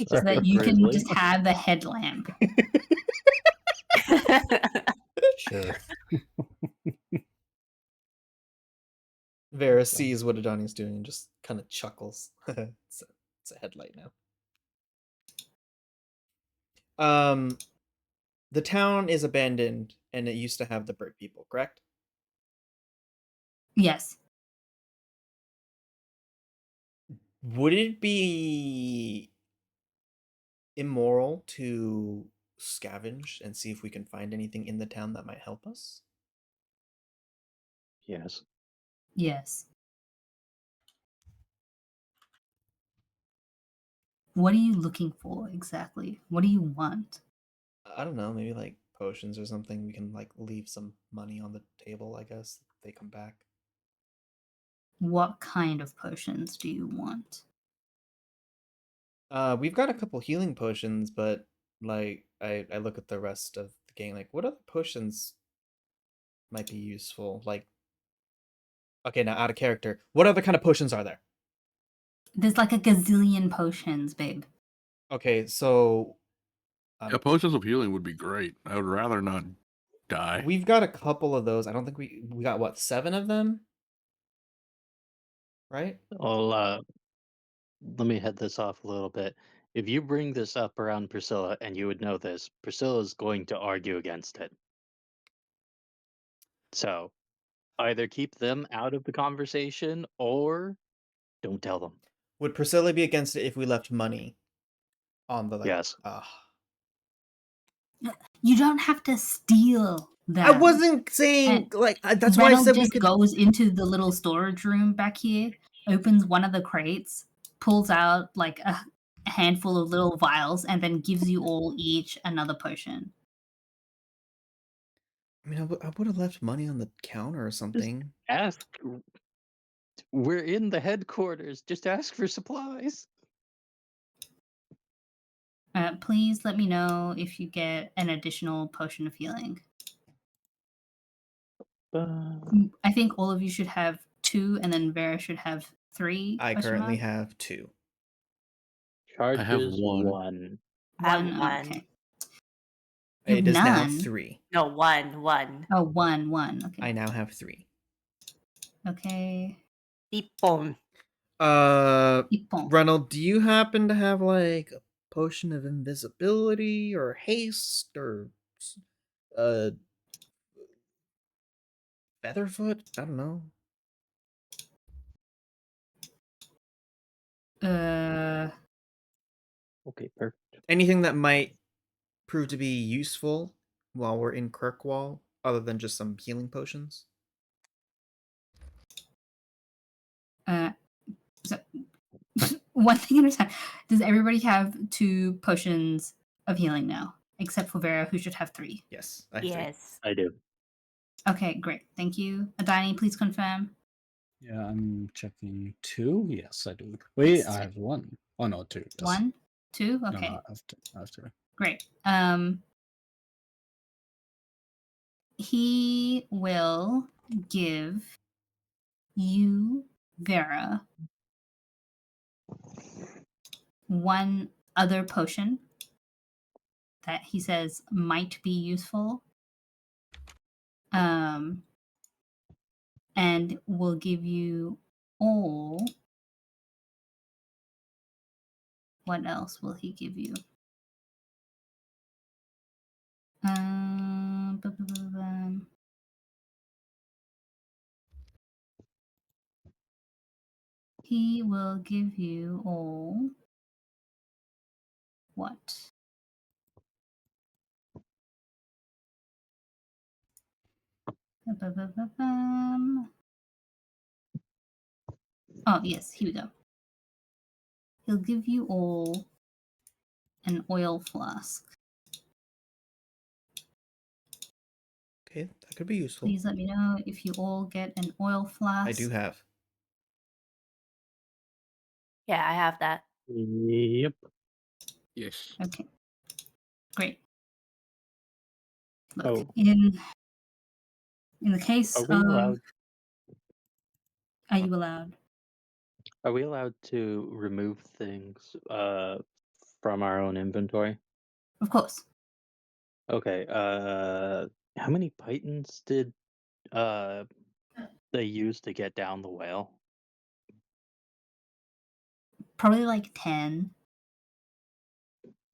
So that you can Grizzly. just have a headlamp. Sure. Vera sees what Adani's doing and just kind of chuckles. It's a headlight now. The town is abandoned and it used to have the bird people, correct? Yes. Would it be immoral to scavenge and see if we can find anything in the town that might help us? Yes. Yes. What are you looking for exactly? What do you want? I don't know, maybe like potions or something. We can like leave some money on the table, I guess, if they come back. What kind of potions do you want? We've got a couple healing potions, but like I look at the rest of the game, like what other potions might be useful? Like, okay, now out of character, what other kind of potions are there? There's like a gazillion potions, babe. Okay, so Yeah, potions of healing would be great. I would rather not die. we've got a couple of those. I don't think we got what, 7 of them, right? Well, let me head this off a little bit. If you bring this up around Priscilla, and you would know this, Priscilla is going to argue against it. So either keep them out of the conversation or don't tell them. Would Priscilla be against it if we left money on the like? Yes. You don't have to steal I them. wasn't saying like that's why I Reynolds said we just could. goes into the little storage room back here, opens one of the crates, pulls out like a handful of little vials, and then gives you all each another potion. I mean, I would have left money on the counter or something. Ask. We're in the headquarters. Just ask for supplies. Please let me know if you get an additional potion of healing. I think all of you should have 2, and then Vera should have 3. I question currently mark? have 2. Charges one. 1. I have 1. one. Okay. You have It is now none. 3. No, one. Oh, 1. Okay. I now have 3. Okay. Tipon. Ippon. Ronald, do you happen to have like a potion of invisibility or haste or uh featherfoot? I don't know. Okay, perfect. Anything that might prove to be useful while we're in Kirkwall, other than just some healing potions. So one thing at a time. Does everybody have 2 potions of healing now, except for Vera, who should have 3? Yes, I have 3. Yes. I do. Okay, great. Thank you. Adani, please confirm. Yeah, I'm checking 2. Yes, I do. Wait, Yes, I have 1. Oh no, 2. Yes. 1, 2. No, Okay, no, I have 2. I have 2. great. He will give you, Vera, 1 other potion that he says might be useful. And will give you all. What else will he give you? Bum, bum, bum, bum. He will give you all. What? Bum, bum, bum, bum. Oh, yes, here we go. He'll give you all an oil flask. Okay, that could be useful. Please let me know if you all get an oil flask. I do have. Yeah, I have that. Yep. Yes. Okay, great. Look, Oh, in the case are we of, allowed? are you allowed? Are we allowed to remove things from our own inventory? Of course. Okay. How many pythons did they use to get down the whale? Probably like 10.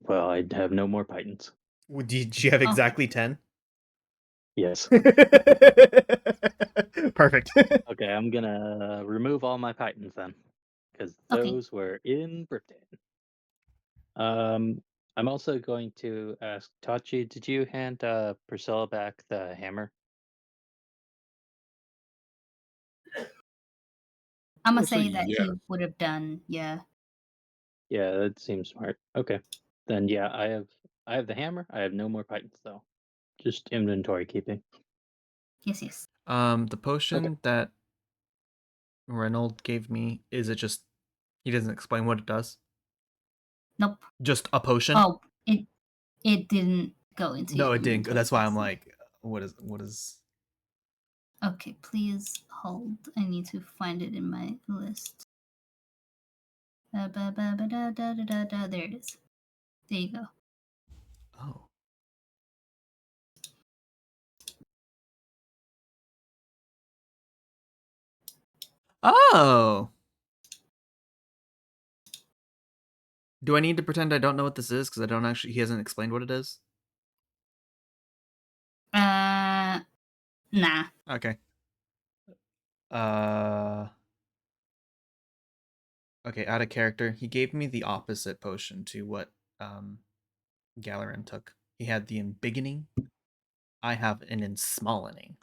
Well, I'd have no more pythons. Did you have Oh. exactly 10? Yes. Perfect. Okay, I'm gonna remove all my pythons then, because Okay. those were in Britain. I'm also going to ask Tachi, did you hand Priscilla back the hammer? I'm gonna Honestly, say that yeah. he would have done, yeah. Yeah, that seems smart. Okay. Then yeah, I have the hammer. I have no more pythons though. Just inventory keeping. Yes. The potion that Reynolds gave me, is it just he doesn't explain what it does? Nope. Just a potion? Oh, it didn't go into No, your it didn't. inventory, That's why I'm yes. like, what is Okay, please hold. I need to find it in my list. There it is. There you go. Oh. Oh. Do I need to pretend I don't know what this is? Because I don't actually. He hasn't explained what it is. Nah. Okay. Okay, out of character. He gave me the opposite potion to what Galerin took. He had the embiggening, I have an ensmallening,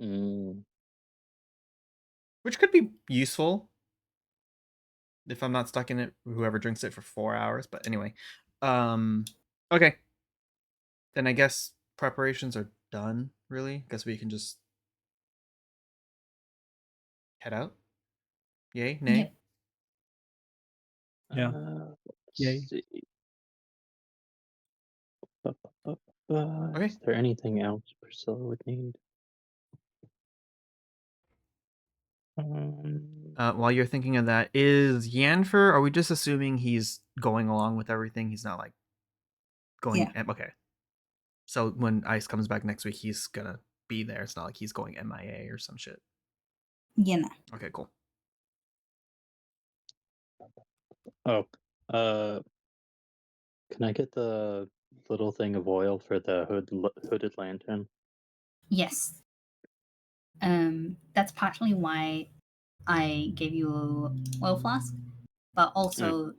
Mm, which could be useful if I'm not stuck in it. Whoever drinks it for 4 hours, but anyway, okay. Then I guess preparations are done. Really, guess we can just head out. Yay, nay. Yep. Yeah. let's Yay. see. Is Okay. there anything else Priscilla would need? While you're thinking of that, is Yanfer? Are we just assuming he's going along with everything? He's not like going. Yeah. Okay. So when Ice comes back next week, he's gonna be there. It's not like he's going MIA or some shit. You know. Okay, cool. Oh, can I get the little thing of oil for the hooded lantern? Yes. That's partially why I gave you a oil flask, but also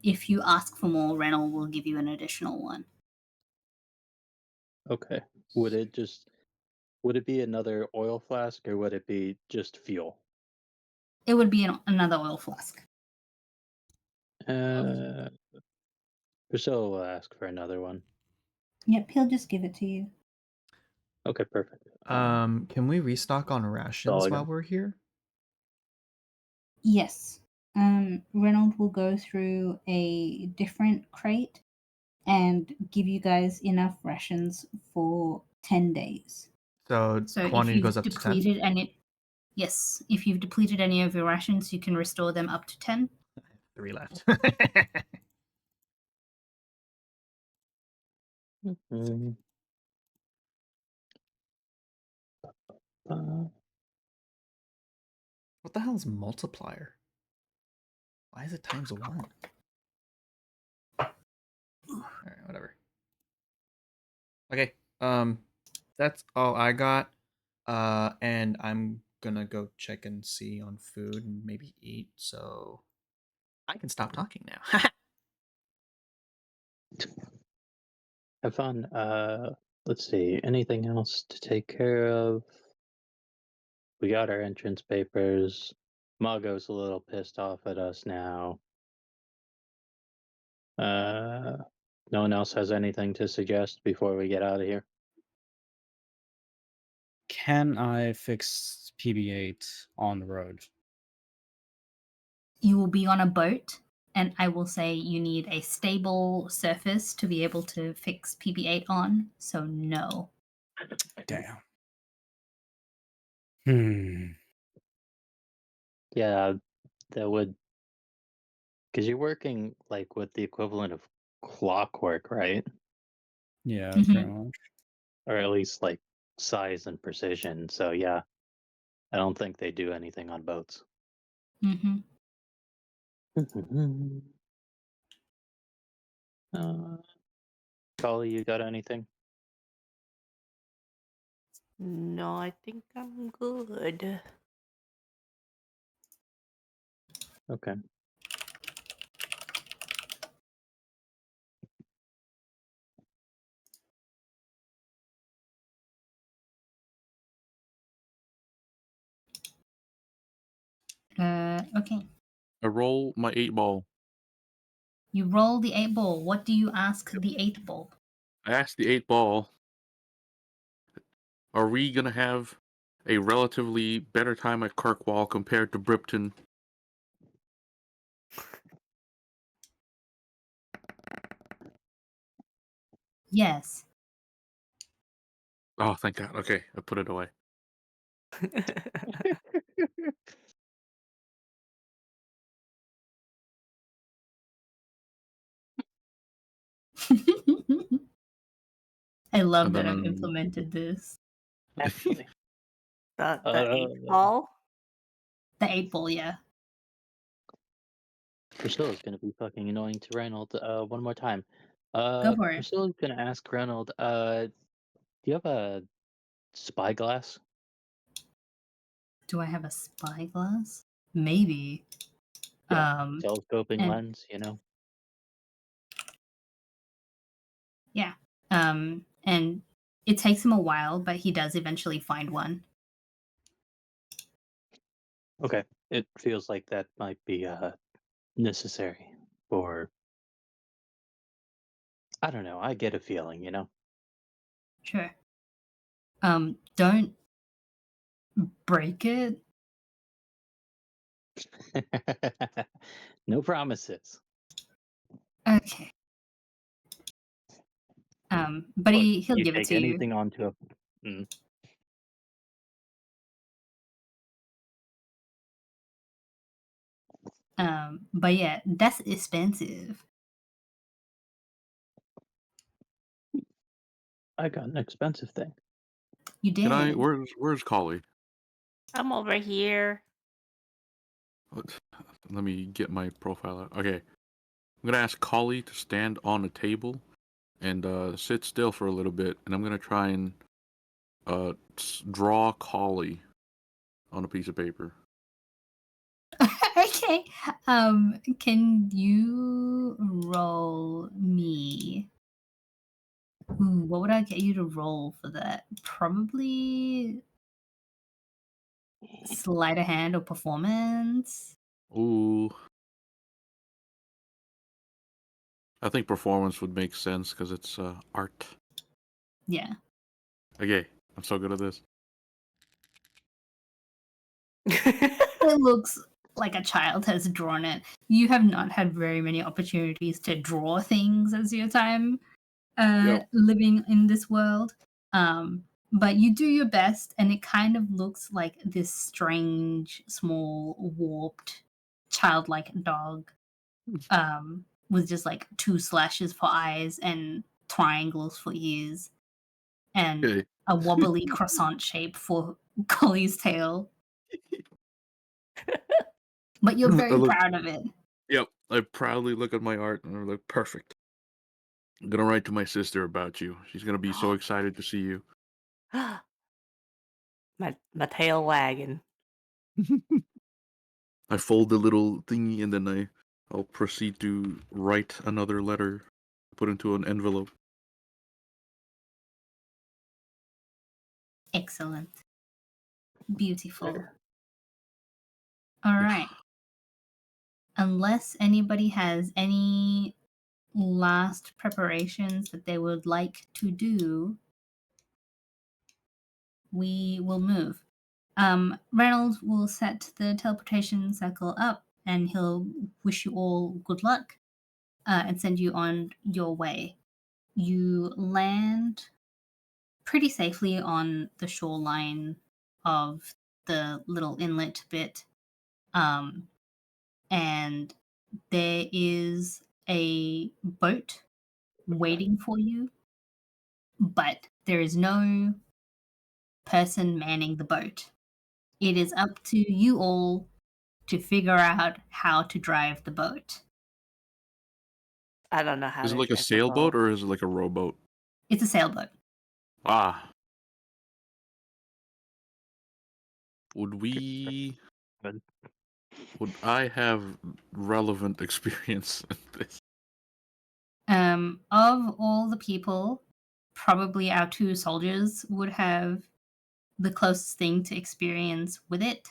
if you ask for more, Reynold will give you an additional one. Okay. Would it be another oil flask or would it be just fuel? It would be another oil flask. Priscilla will ask for another one. Yep, he'll just give it to you. Okay, perfect. Can we restock on all rations I while got. we're here? Yes. Reynold will go through a different crate and give you guys enough rations for 10 days. So So if quantity goes you've up to 10. depleted if you've depleted any of your rations, you can restore them up to 10. 3 left. Mhm. What the hell is multiplier? Why is it times 1? Alright, whatever. Okay, that's all I got. And I'm gonna go check and see on food and maybe eat, so I can stop talking now. Have fun. Let's see. Anything else to take care of? We got our entrance papers. Mago's a little pissed off at us now. No one else has anything to suggest before we get out of here. Can I fix PB8 on the road? You will be on a boat, and I will say you need a stable surface to be able to fix PB8 on, so no. Damn. Yeah, that would, because you're working like with the equivalent of clockwork, right? Yeah, Mhm. pretty much. Or at least like size and precision. So yeah, I don't think they do anything on boats. Mhm. Kali, you got anything? No, I think I'm good. Okay. Okay. I roll my 8 ball. You roll the 8 ball. What do you ask the 8 ball? I asked the 8 ball, are we gonna have a relatively better time at Kirkwall compared to Bripton? Yes. Oh, thank God. Okay, I put it away. I love And that then I've implemented this. Actually, The eighth ball. The 8 ball, yeah. Priscilla's gonna be fucking annoying to Reynold. One more time. Go for it. Priscilla's gonna ask Reynold, do you have a spyglass? Do I have a spyglass? Maybe. Yeah, telescoping And lens, you know? yeah. And it takes him a while, but he does eventually find one. Okay, it feels like that might be necessary, or I don't know. I get a feeling, you know. Sure. Don't break it. No promises. Okay. But Look, he'll you give it take to you. anything onto a. Mm. But yeah, that's expensive. I got an expensive thing. You Can I? did. Where's Collie? I'm over here. Let me get my profile out. Okay, I'm gonna ask Collie to stand on a table and sit still for a little bit, and I'm gonna try and draw Collie on a piece of paper. Okay. Can you roll me? Ooh, what would I get you to roll for that? Probably sleight of hand or performance. Ooh, I think performance would make sense because it's art. Yeah. Okay, I'm so good at this. It looks like a child has drawn it. You have not had very many opportunities to draw things as your time Yep. living in this world. But you do your best, and it kind of looks like this strange, small, warped, childlike dog with just like 2 slashes for eyes and triangles for ears and Okay. a wobbly croissant shape for Collie's tail. But you're I very look. proud of it. Yep. I proudly look at my art and I'm like, perfect. I'm gonna write to my sister about you. She's gonna be so excited to see you. my tail wagging. I fold the little thingy and then I'll proceed to write another letter, put into an envelope. Excellent. Beautiful. All right. Unless anybody has any last preparations that they would like to do, we will move. Reynolds will set the teleportation circle up and he'll wish you all good luck and send you on your way. You land pretty safely on the shoreline of the little inlet bit. And there is a boat waiting for you, but there is no person manning the boat. It is up to you all to figure out how to drive the boat. I don't know how Is it to like a drive the sailboat boat. or is it like a rowboat? It's a sailboat. Ah. Would we. But Would I have relevant experience in this? Of all the people, probably our 2 soldiers would have the closest thing to experience with it,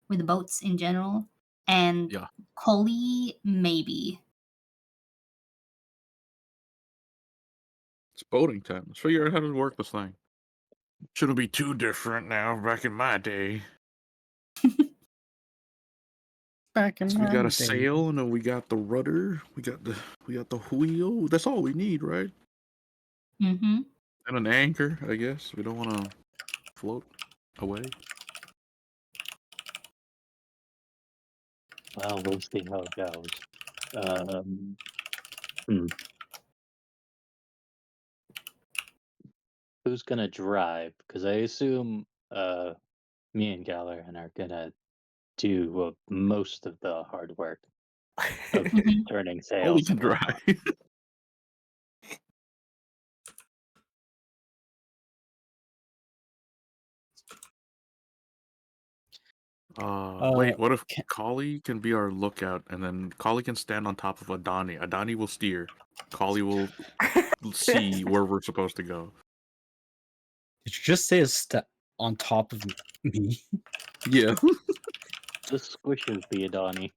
with the boats in general, and Yeah. Collie, maybe. It's boating time. Let's figure out how to work this thing. Shouldn't be too different now. Back in my day, Back in so we my got a day. sail and then we got the rudder. We got the wheel. That's all we need, right? Mm-hmm. And an anchor, I guess. We don't want to float away. well, we'll see how it goes. Hmm. Who's gonna drive? Because I assume me and Galleran are gonna do most of the hard work of Mhm. turning All we sails can and drive. whatnot. Wait, what if Can- Kali can be our lookout, and then Kali can stand on top of Adani. Adani will steer. Kali will see where we're supposed to go. Did you just say a step on top of me? Yeah. The squishes the Adani.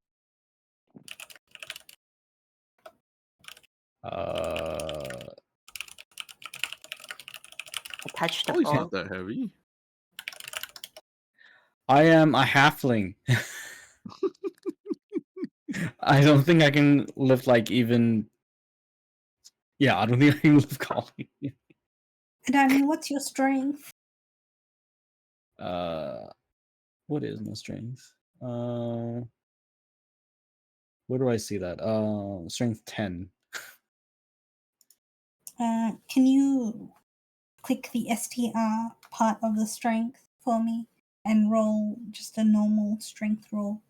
Touch the Kali's ball. not that heavy. I am a halfling. I don't think I can lift like even. Yeah, I don't think I can lift Kali. Adani, what's your strength? What is my strength? Where do I see that? Strength 10. Can you click the STR part of the strength for me and roll just a normal strength roll?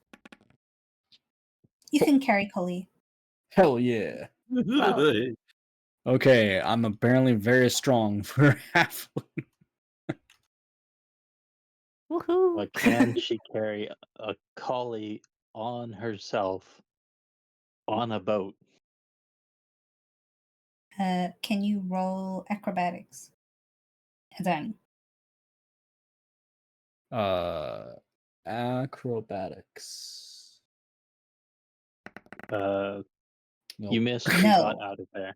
You can carry Collie. Hell yeah. Wow. Okay, I'm apparently very strong for a halfling. Woohoo! But can she carry a collie on herself on a boat? Can you roll acrobatics? Adani. Acrobatics. You Nope. missed. You No. got out of there.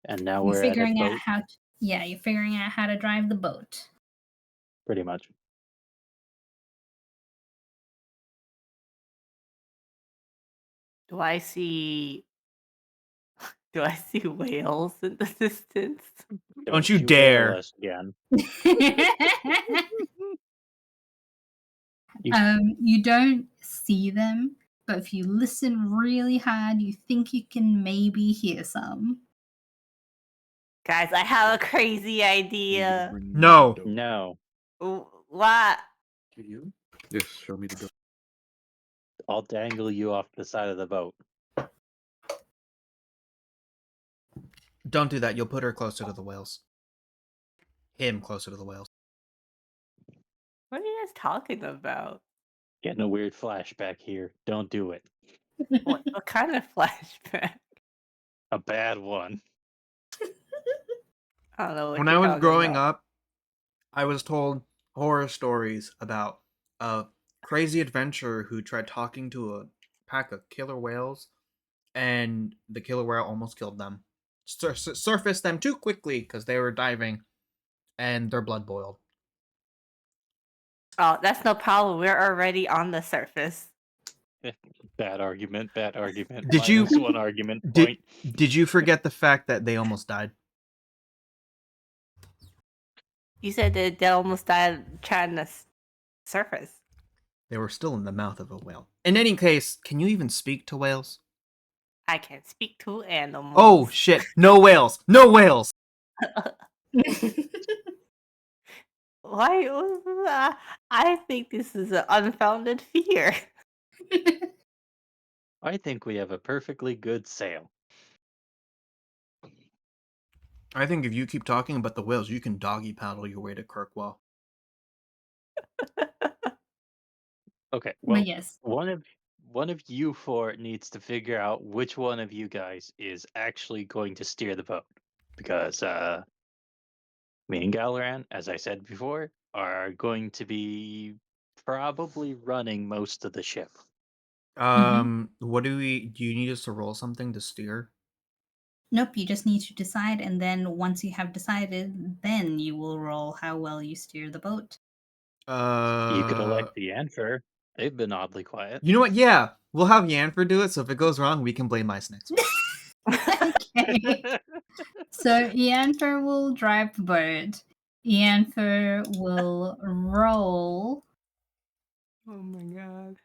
And now You're we're at a figuring out boat, how to, yeah, you're figuring out how to drive the boat. pretty much. Do I see whales in the distance? Don't you whale dare. us again. You don't see them, but if you listen really hard, you think you can maybe hear some. Guys, I have a crazy idea. No. No. What? To you? Yes, show me the door. I'll dangle you off the side of the boat. Don't do that. You'll put her closer to the whales. Him closer to the whales. What are you guys talking about? Getting a weird flashback here. Don't do it. What kind of flashback? A bad one. I don't know what When you're I was talking growing about. up, I was told horror stories about a crazy adventurer who tried talking to a pack of killer whales, and the killer whale almost killed them. Surfaced them too quickly because they were diving, and their blood boiled. Oh, that's no problem. We're already on the surface. Bad argument. Bad argument. Did you- Minus one argument Did point. Did you forget the fact that they almost died? You said that they almost died trying to surface. They were still in the mouth of a whale. In any case, can you even speak to whales? I can speak to animals. Oh shit! No whales! No whales! Why? I think this is an unfounded fear. I think we have a perfectly good sail. I think if you keep talking about the whales, you can doggy paddle your way to Kirkwall. Okay, well, But yes. one of you four needs to figure out which one of you guys is actually going to steer the boat, because me and Galaran, as I said before, are going to be probably running most of the ship. What do you need us to roll something to steer? Nope, you just need to decide, and then once you have decided, then you will roll how well you steer the boat. You could elect the answer. They've been oddly quiet. You know what? Yeah, we'll have Yanfer do it, so if it goes wrong, we can blame Ice next. Okay. So Ianfer will drive the boat. Ianfer will roll. Oh my god.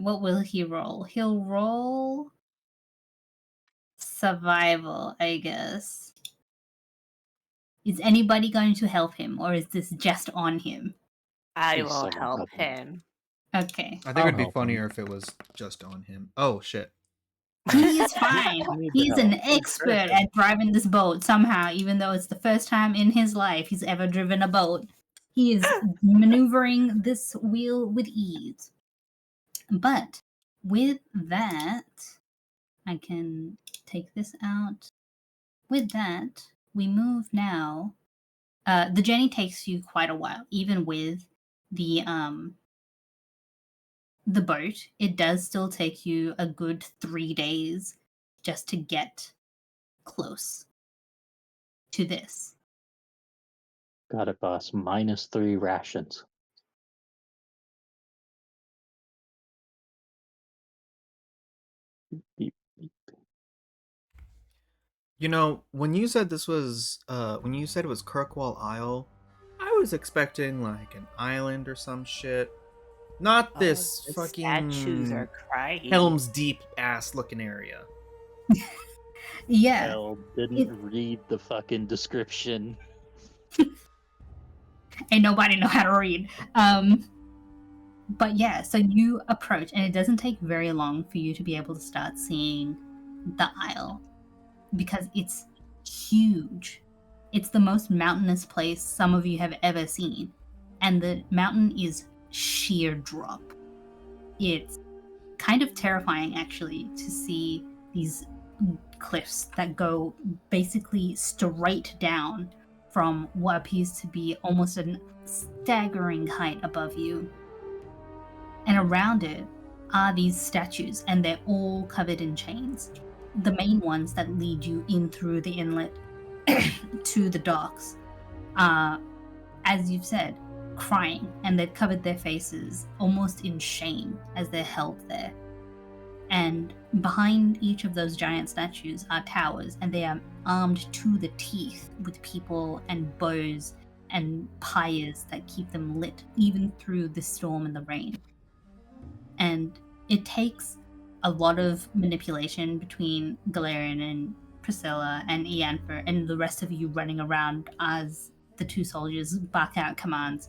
What will he roll? He'll roll survival, I guess. Is anybody going to help him, or is this just on him? I Please, will someone help help me. him. Okay. I think I'll it'd be help him. funnier if it was just on him. Oh shit! He is fine. Need the He's an help. He's expert perfect. at driving this boat somehow, even though it's the first time in his life he's ever driven a boat. he is maneuvering this wheel with ease. But with that, I can take this out. With that, we move now. The journey takes you quite a while, even with the boat. It does still take you a good 3 days just to get close to this. Got it, boss. -3 rations. Beep, beep. You know, when you said this was, when you said it was Kirkwall Isle, I was expecting like an island or some shit. Not this the fucking statues are crying. Helm's Deep ass looking area. Yeah. Hell, didn't read the fucking description. Ain't nobody know how to read. But yeah, so you approach, and it doesn't take very long for you to be able to start seeing the isle because it's huge. It's the most mountainous place some of you have ever seen, and the mountain is sheer drop. It's kind of terrifying, actually, to see these cliffs that go basically straight down from what appears to be almost a staggering height above you. And around it are these statues, and they're all covered in chains. The main ones that lead you in through the inlet to the docks are, as you've said, crying, and they've covered their faces almost in shame as they're held there. And behind each of those giant statues are towers, and they are armed to the teeth with people and bows and pyres that keep them lit even through the storm and the rain. And it takes a lot of manipulation between Galarian and Priscilla and Ianfer and the rest of you running around as the two soldiers bark out commands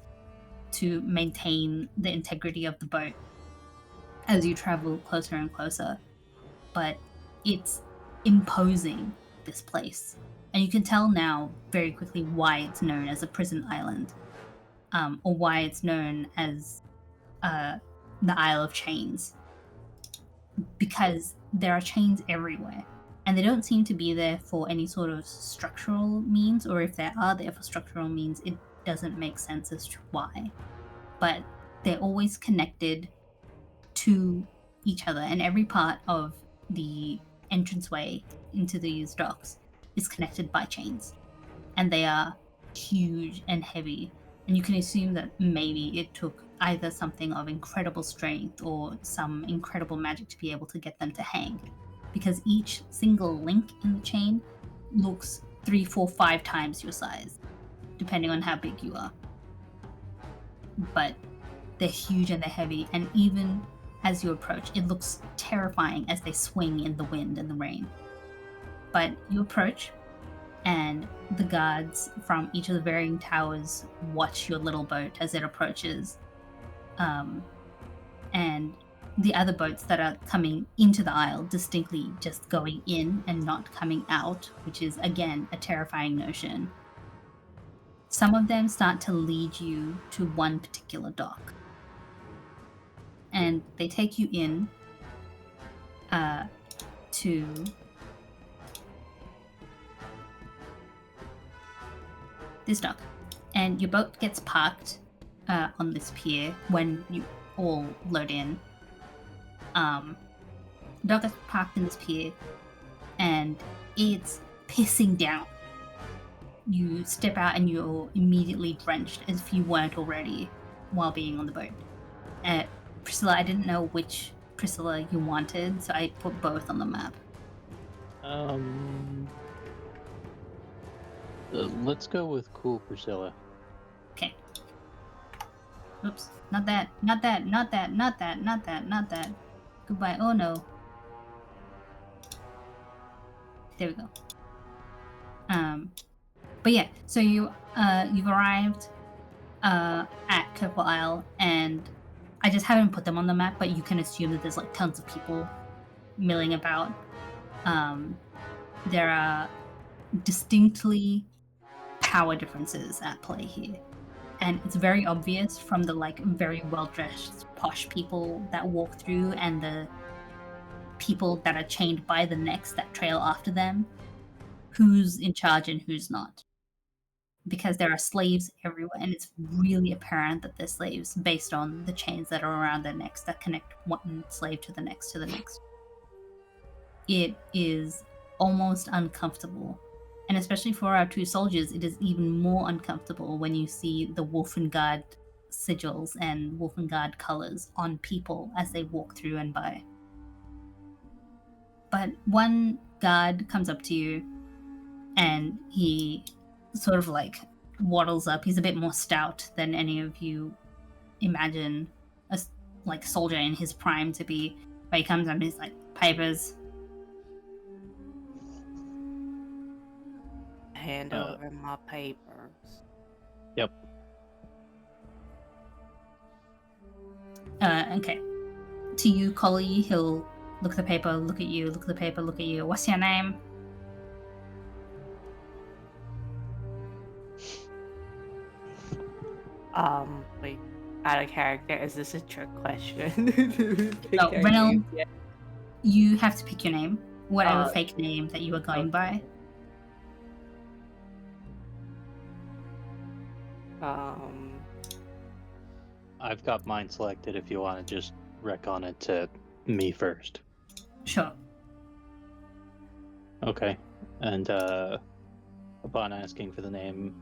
to maintain the integrity of the boat as you travel closer and closer. But it's imposing, this place. And you can tell now very quickly why it's known as a prison island, or why it's known as the Isle of Chains. Because there are chains everywhere, and they don't seem to be there for any sort of structural means, or if they are there for structural means, it doesn't make sense as to why. But they're always connected to each other, and every part of the entranceway into these docks is connected by chains. And they are huge and heavy, and you can assume that maybe it took either something of incredible strength or some incredible magic to be able to get them to hang, because each single link in the chain looks 3, 4, 5 times your size, depending on how big you are. But they're huge and they're heavy, and even as you approach, it looks terrifying as they swing in the wind and the rain. But you approach, and the guards from each of the varying towers watch your little boat as it approaches. And the other boats that are coming into the isle distinctly just going in and not coming out, which is, again, a terrifying notion. Some of them start to lead you to one particular dock. And they take you in to this dock. And your boat gets parked on this pier when you all load in. The dock gets parked in this pier, and it's pissing down. You step out and you're immediately drenched, as if you weren't already while being on the boat. Priscilla, I didn't know which Priscilla you wanted, so I put both on the map. Let's go with cool Priscilla. Okay. Oops. Not that. Not that. Not that. Not that. Not that. Not that. Goodbye. Oh no. There we go. But yeah, so you've arrived at Kirkwall Isle, and I just haven't put them on the map, but you can assume that there's like tons of people milling about. There are distinctly power differences at play here. and it's very obvious from the like very well-dressed posh people that walk through and the people that are chained by the necks that trail after them who's in charge and who's not, because there are slaves everywhere, and it's really apparent that they're slaves based on the chains that are around their necks that connect one slave to the next to the next. It is almost uncomfortable, and especially for our two soldiers, it is even more uncomfortable when you see the Wolfengard sigils and Wolfengard colors on people as they walk through and by. But one guard comes up to you, and he sort of like waddles up. He's a bit more stout than any of you imagine a like soldier in his prime to be. But he comes up and he's like, "Papers." Hand over my papers. Yep. Okay. To you, Collie, he'll look at the paper, look at you, look at the paper, look at you. What's your name? Wait, out of character, is this a trick question? No, Reynolds, you have to pick your name, whatever fake name that you are going by. I've got mine selected if you want to just rec on it to me first. Sure. Okay. And upon asking for the name,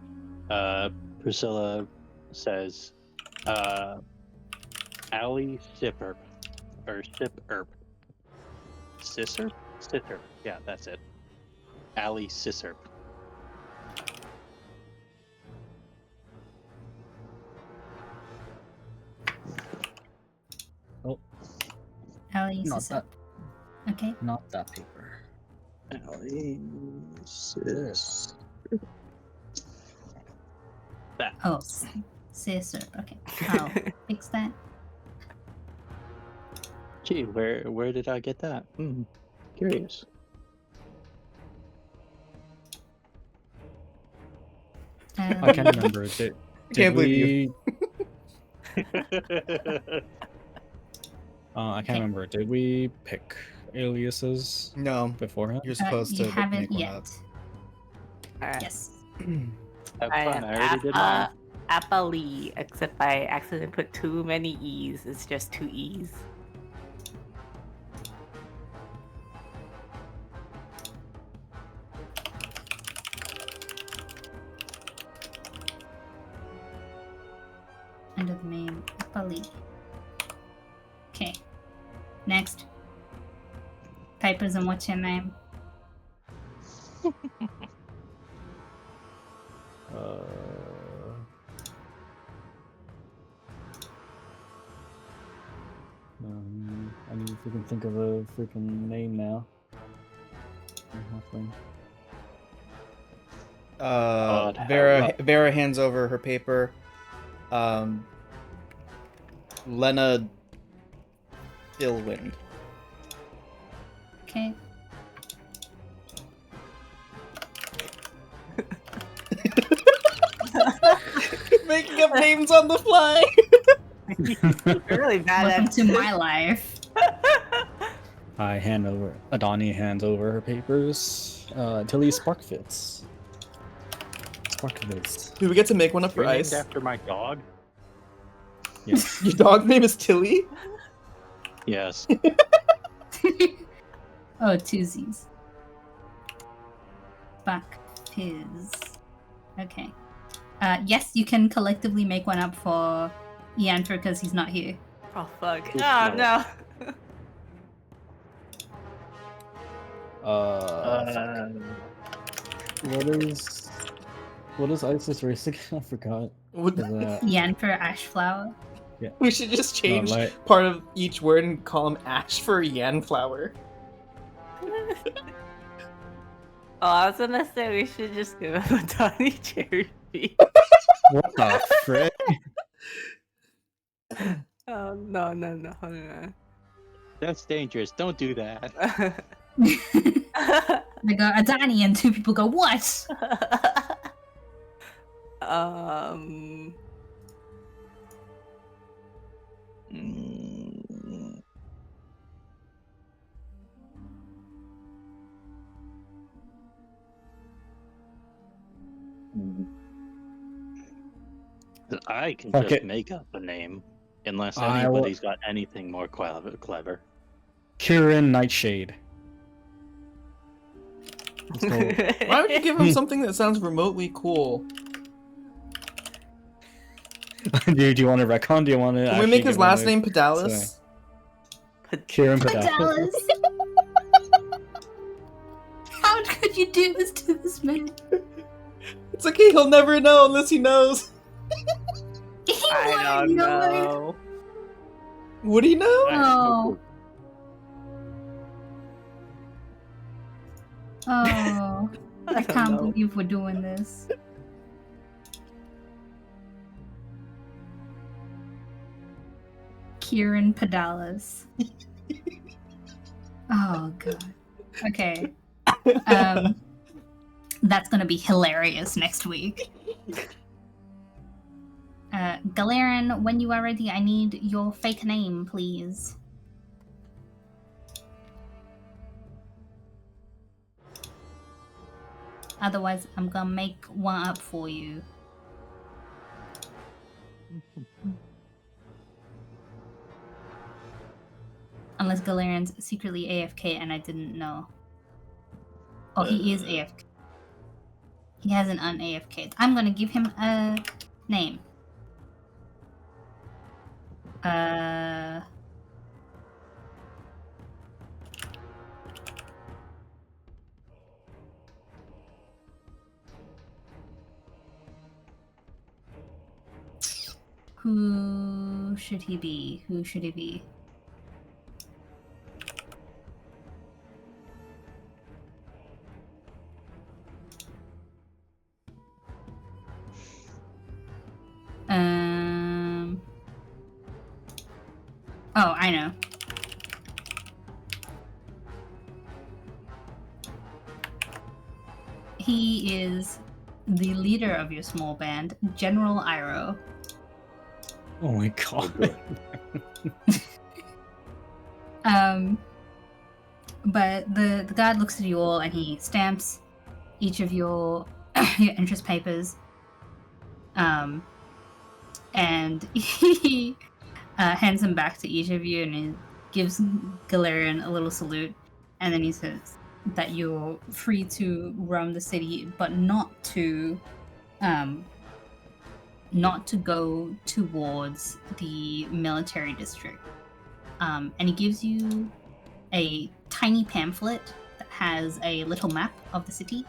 Priscilla says, Allie Sipper. Or Sipper. Sisser? Sisser. Yeah, that's it. Allie Sisser. Allie Not Sissup. Okay. Not that paper. Allie Sis. That. Oh, Sissup. Okay. I'll fix that. Gee, where did I get that? Curious. I can't remember. Did Can't believe we... you. I can't remember. Did we pick aliases No, beforehand? you're supposed to You haven't make one yet. up. Alright. Yes. Have I fun. am I already did mine. Appalee, except I accidentally put too many E's. It's just 2 E's. Under the name Apali. Okay. Next. Papers, and what's your name? I need to freaking think of a freaking name now. Nothing. Vera hands over her paper. Lena Illwind. Okay. Making up names on the fly. Really bad Welcome at to my life. Adani hands over her papers. Tilly Sparkfits. Sparkfits. Do we get to make one up for You're named ice? after my dog? Yes. Your dog's name is Tilly? Yes. Oh, two Z's. Back Fizz. Okay. Yes, you can collectively make one up for Ian because he's not here. Oh fuck. Oops, Oh no. no. What is Isis race again? I forgot. Would- Is that- Ian for Ashflower. We should just change like- part of each word and call him Ash for Yan Flower. Oh, I was gonna say we should just give him a Donnie Cherry. What the frick? Oh no. That's dangerous. Don't do that. They go Adani, and two people go, "What?" I can Fuck just it. make up a name, unless I will- anybody's got anything more clever. Kieran Nightshade. So, why would you give him something that sounds remotely cool? Do you want to retcon? Do you want to? Can we make his last name Pedalis? Kieran Pedalis. Dallas. How could you do this to this man? It's okay, he'll never know unless he knows. He I won't don't know. Would he know? Oh. Oh, I don't can't know. believe we're doing this. Kieran Pedalis. Oh god. Okay. That's gonna be hilarious next week. Kilheron, when you are ready, I need your fake name, please. Otherwise, I'm gonna make one up for you. Unless Kilheron's secretly AFK and I didn't know. Oh, he is AFK. He has an un-AFK. I'm gonna give him a name. Who should he be? Who should he be? Oh, I know. He is the leader of your small band, General Iroh. Oh my god. But the guard looks at you all and he stamps each of your your interest papers. And he hands them back to each of you and he gives Kilheron a little salute, and then he says that you're free to roam the city, but not to go towards the military district. And he gives you a tiny pamphlet that has a little map of the city.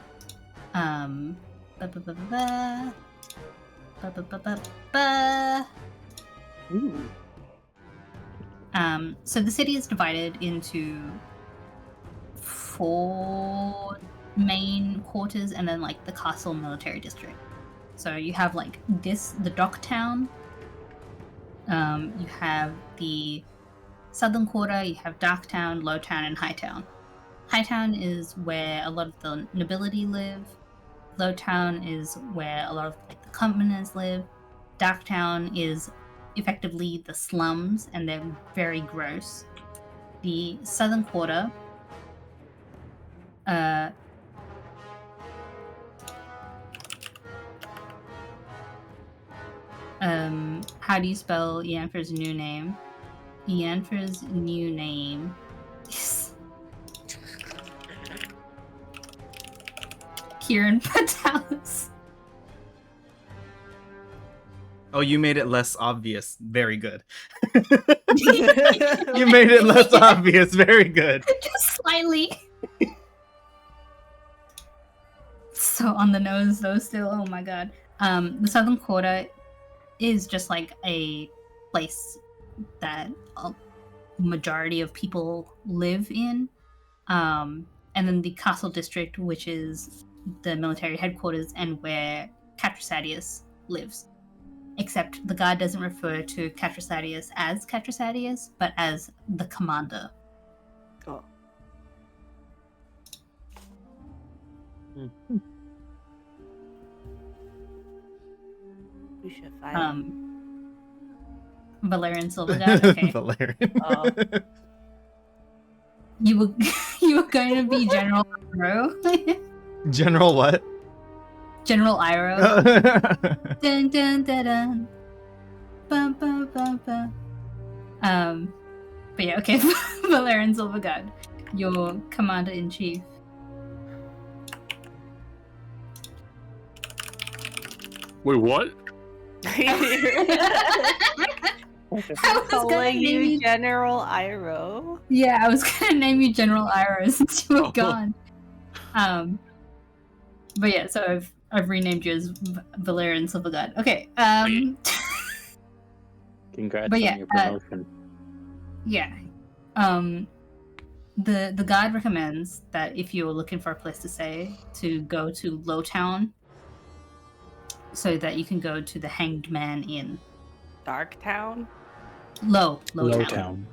So the city is divided into 4 main quarters and then like the castle military district. So you have like the dock town, you have the southern quarter, you have dark town, low town, and high town. High town is where a lot of the nobility live. Low town is where a lot of like the commoners live. Dark town is effectively the slums, and they're very gross. The southern quarter, how do you spell Yennefer's new name? Yennefer's new name is Kieran Pedalis. Oh, you made it less obvious. Very good. You made it less obvious. Very good. Just slightly. So on the nose, though, still. Oh my god. The southern quarter is just like a place that a majority of people live in. And then the castle district, which is the military headquarters and where Catrasadius lives. Except the guard doesn't refer to Catrasadius as Catrasadius, but as the commander. Oh. We should find Valerian Silverguard. Okay. Valerian. Oh. You were going to be General Iroh. General what? General Iroh. Dun, dun, dun, dun. But yeah, okay, Valerian Silverguard, your commander in chief. Wait, what? I was gonna Calling name you you. General Iroh. Yeah, I was gonna name you General Iroh since you were Oh. gone. But yeah, so I've renamed you as Valerian Silverguard. Okay. Congrats But yeah, on your promotion. Yeah. The guide recommends that if you're looking for a place to stay, to go to Lowtown, so that you can go to the Hanged Man Inn. Dark Town. Lowtown.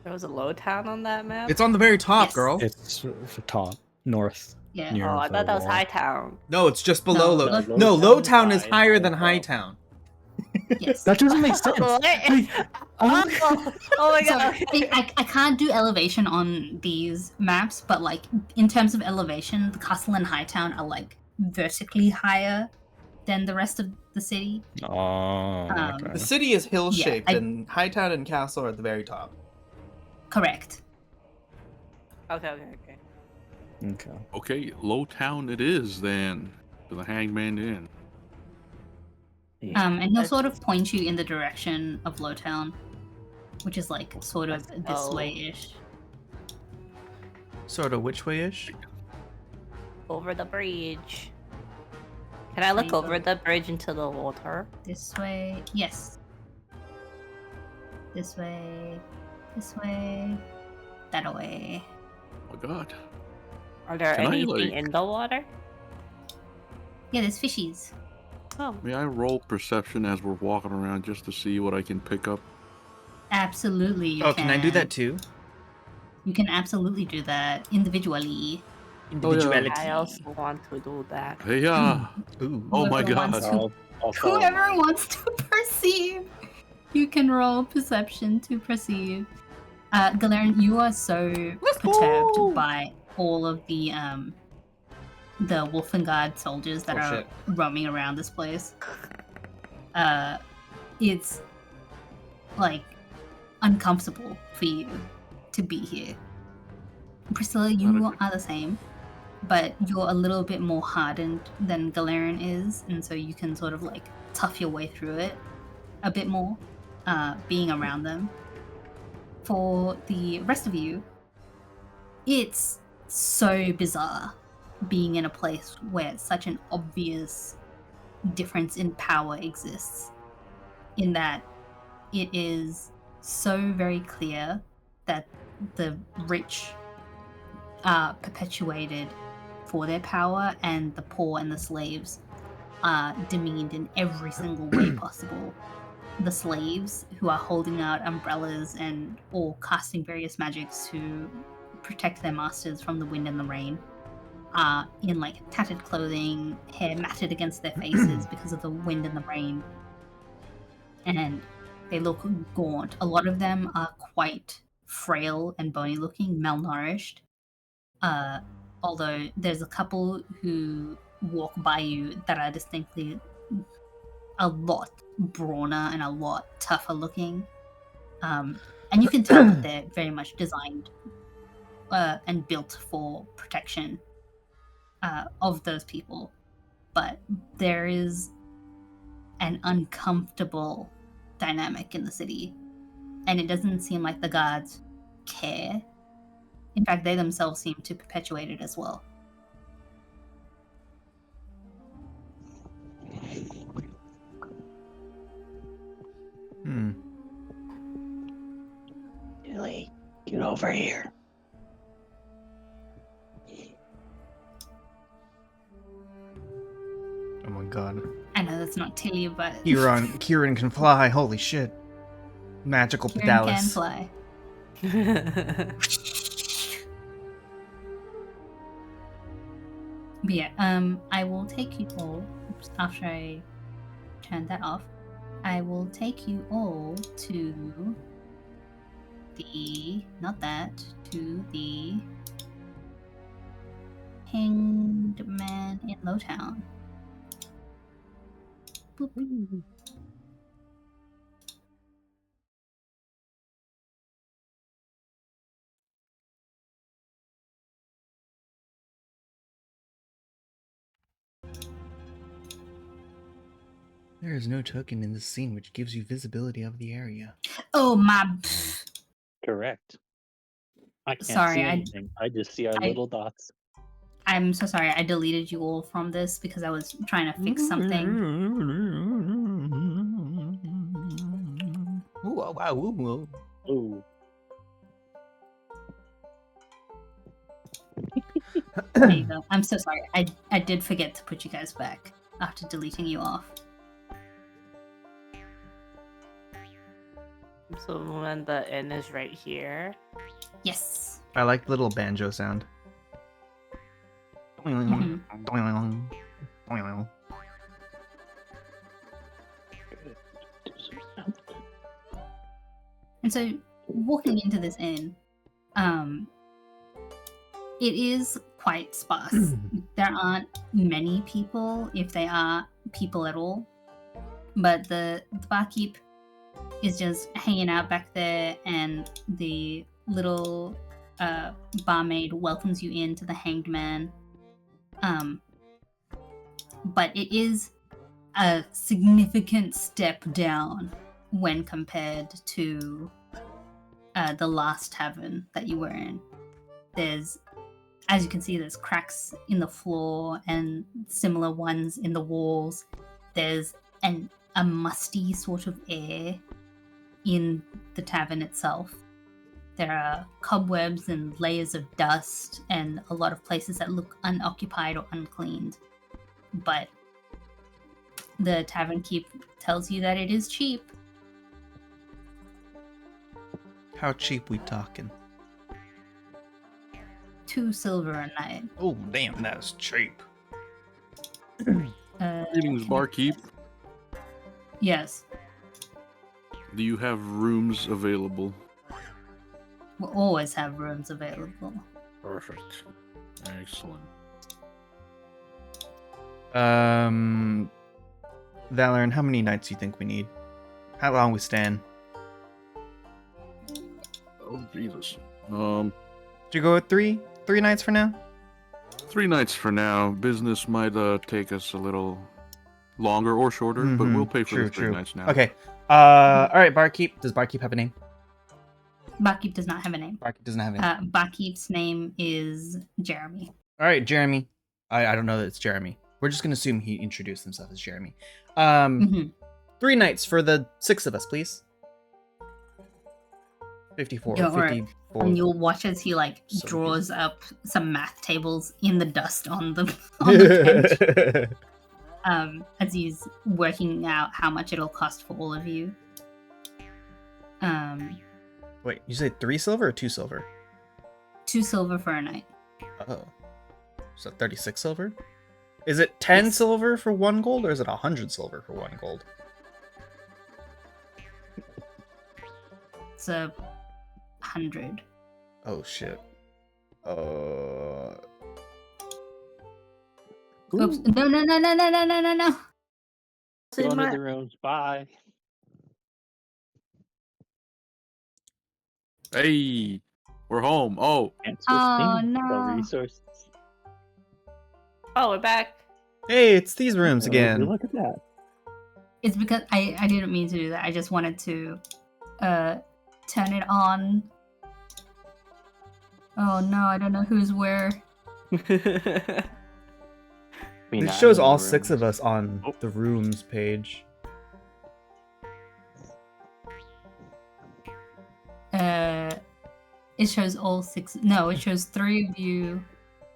There was a low town on that map. It's on the very top, Yes. girl. It's the top north. Yeah. Near Oh, I the thought that was wall. High Town. No, it's just below No, Low. Low- No, Lowtown Lowtown is high, higher than High Hightown. Yes. That doesn't make sense. What? Wait, Oh my So god. I can't do elevation on these maps, but like in terms of elevation, the castle and Hightown are like vertically higher than the rest of the city. Oh, Um, okay. The city is hill-shaped, Yeah, I- and Hightown and Castle are at the very top. Correct. Okay. Okay. Okay, Lowtown it is then. To the Hangman Inn. And he'll That's- sort of point you in the direction of Lowtown, which is like sort of Let's this go. way-ish. Sort of which way-ish? Over the bridge. Can I look There you over go. the bridge into the water? This way, yes. This way, this way, that way. Oh my god. Are there Can I, anything like- in the water? Yeah, there's fishies. Oh. May I roll perception as we're walking around just to see what I can pick up? Absolutely, you Oh, can I do that too? You can absolutely do that individually. Individuality. I also want to do that. Hey, Ooh. Oh my Whoever wants god. to- Whoever wants to perceive, you can roll perception to perceive. Galarian, you are so perturbed go! by all of the Wolfengard soldiers that Oh, are shit. roaming around this place. It's like uncomfortable for you to be here. Priscilla, you are the same, but you're a little bit more hardened than Galarian is, and so you can sort of like tough your way through it a bit more, being around them. For the rest of you, it's so bizarre being in a place where such an obvious difference in power exists, in that it is so very clear that the rich are perpetuated for their power and the poor and the slaves are demeaned in every single way possible. The slaves, who are holding out umbrellas and or casting various magics to protect their masters from the wind and the rain, are in like tattered clothing, hair matted against their faces because of the wind and the rain, and they look gaunt. A lot of them are quite frail and bony looking, malnourished. Although there's a couple who walk by you that are distinctly a lot brawner and a lot tougher looking. And you can tell that they're very much designed and built for protection of those people. But there is an uncomfortable dynamic in the city, and it doesn't seem like the guards care. In fact, they themselves seem to perpetuate it as well. Tilly, get over here. Oh my god. I know that's not Tilly, but Kieran can fly. Holy shit. Magical Kieran can pedalis. fly. But yeah, I will take you all, after I turn that off, I will take you all to the, not that, to the Hanged Man in Lowtown. Boop. There is no token in this scene which gives you visibility of the area. Oh my! Correct. I can't Sorry, see anything. I just see our little dots. I'm so sorry. I deleted you all from this because I was trying to fix something. Ooh. There you go. I'm so sorry. I did forget to put you guys back after deleting you off. So when the N is right here. Yes. I like the little banjo sound. Mhm. And so, walking into this inn, it is quite sparse. There aren't many people, if they are people at all. But the barkeep is just hanging out back there, and the little barmaid welcomes you into the Hanged Man. But it is a significant step down when compared to the last tavern that you were in. There's, as you can see, there's cracks in the floor and similar ones in the walls. There's a musty sort of air in the tavern itself. There are cobwebs and layers of dust and a lot of places that look unoccupied or uncleaned. But the tavern keep tells you that it is cheap. How cheap we talking? 2 silver a night. Oh, damn, that's cheap. Greetings, barkeep. Yes. Do you have rooms available? We'll always have rooms available. Perfect. Excellent. Valoran, how many nights do you think we need? How long we stand? Oh, Jesus. Did you go with 3? 3 nights for now? 3 nights for now. Business might take us a little longer or shorter, but we'll pay for the 3 nights now. Okay. Alright, barkeep. Does barkeep have a name? Barkeep does not have a name. Barkeep doesn't have a name. Barkeep's name is Jeremy. Alright, Jeremy. I don't know that it's Jeremy. We're just gonna assume he introduced himself as Jeremy. 3 nights for the 6 of us, please. 54. Yeah, alright. 54. And you'll watch as he So draws up some math tables in the dust on the bench. As he's working out how much it'll cost for all of you. Wait, you said 3 silver or 2 silver? 2 silver for a night. Oh. So 36 silver? Is it 10 Yes. silver for 1 gold, or is it 100 silver for 1 gold? It's 100. Oh, shit. Oops. No. Go into the rooms. Bye. Hey, we're home. Oh, Can't Oh, switch teams. no. Resources. Oh, we're back. Hey, it's these rooms again. Look at that. It's because I didn't mean to do that. I just wanted to turn it on. Oh no, I don't know who's where. This shows all 6 of us on the rooms page. It shows all 6. No, it shows 3 of you.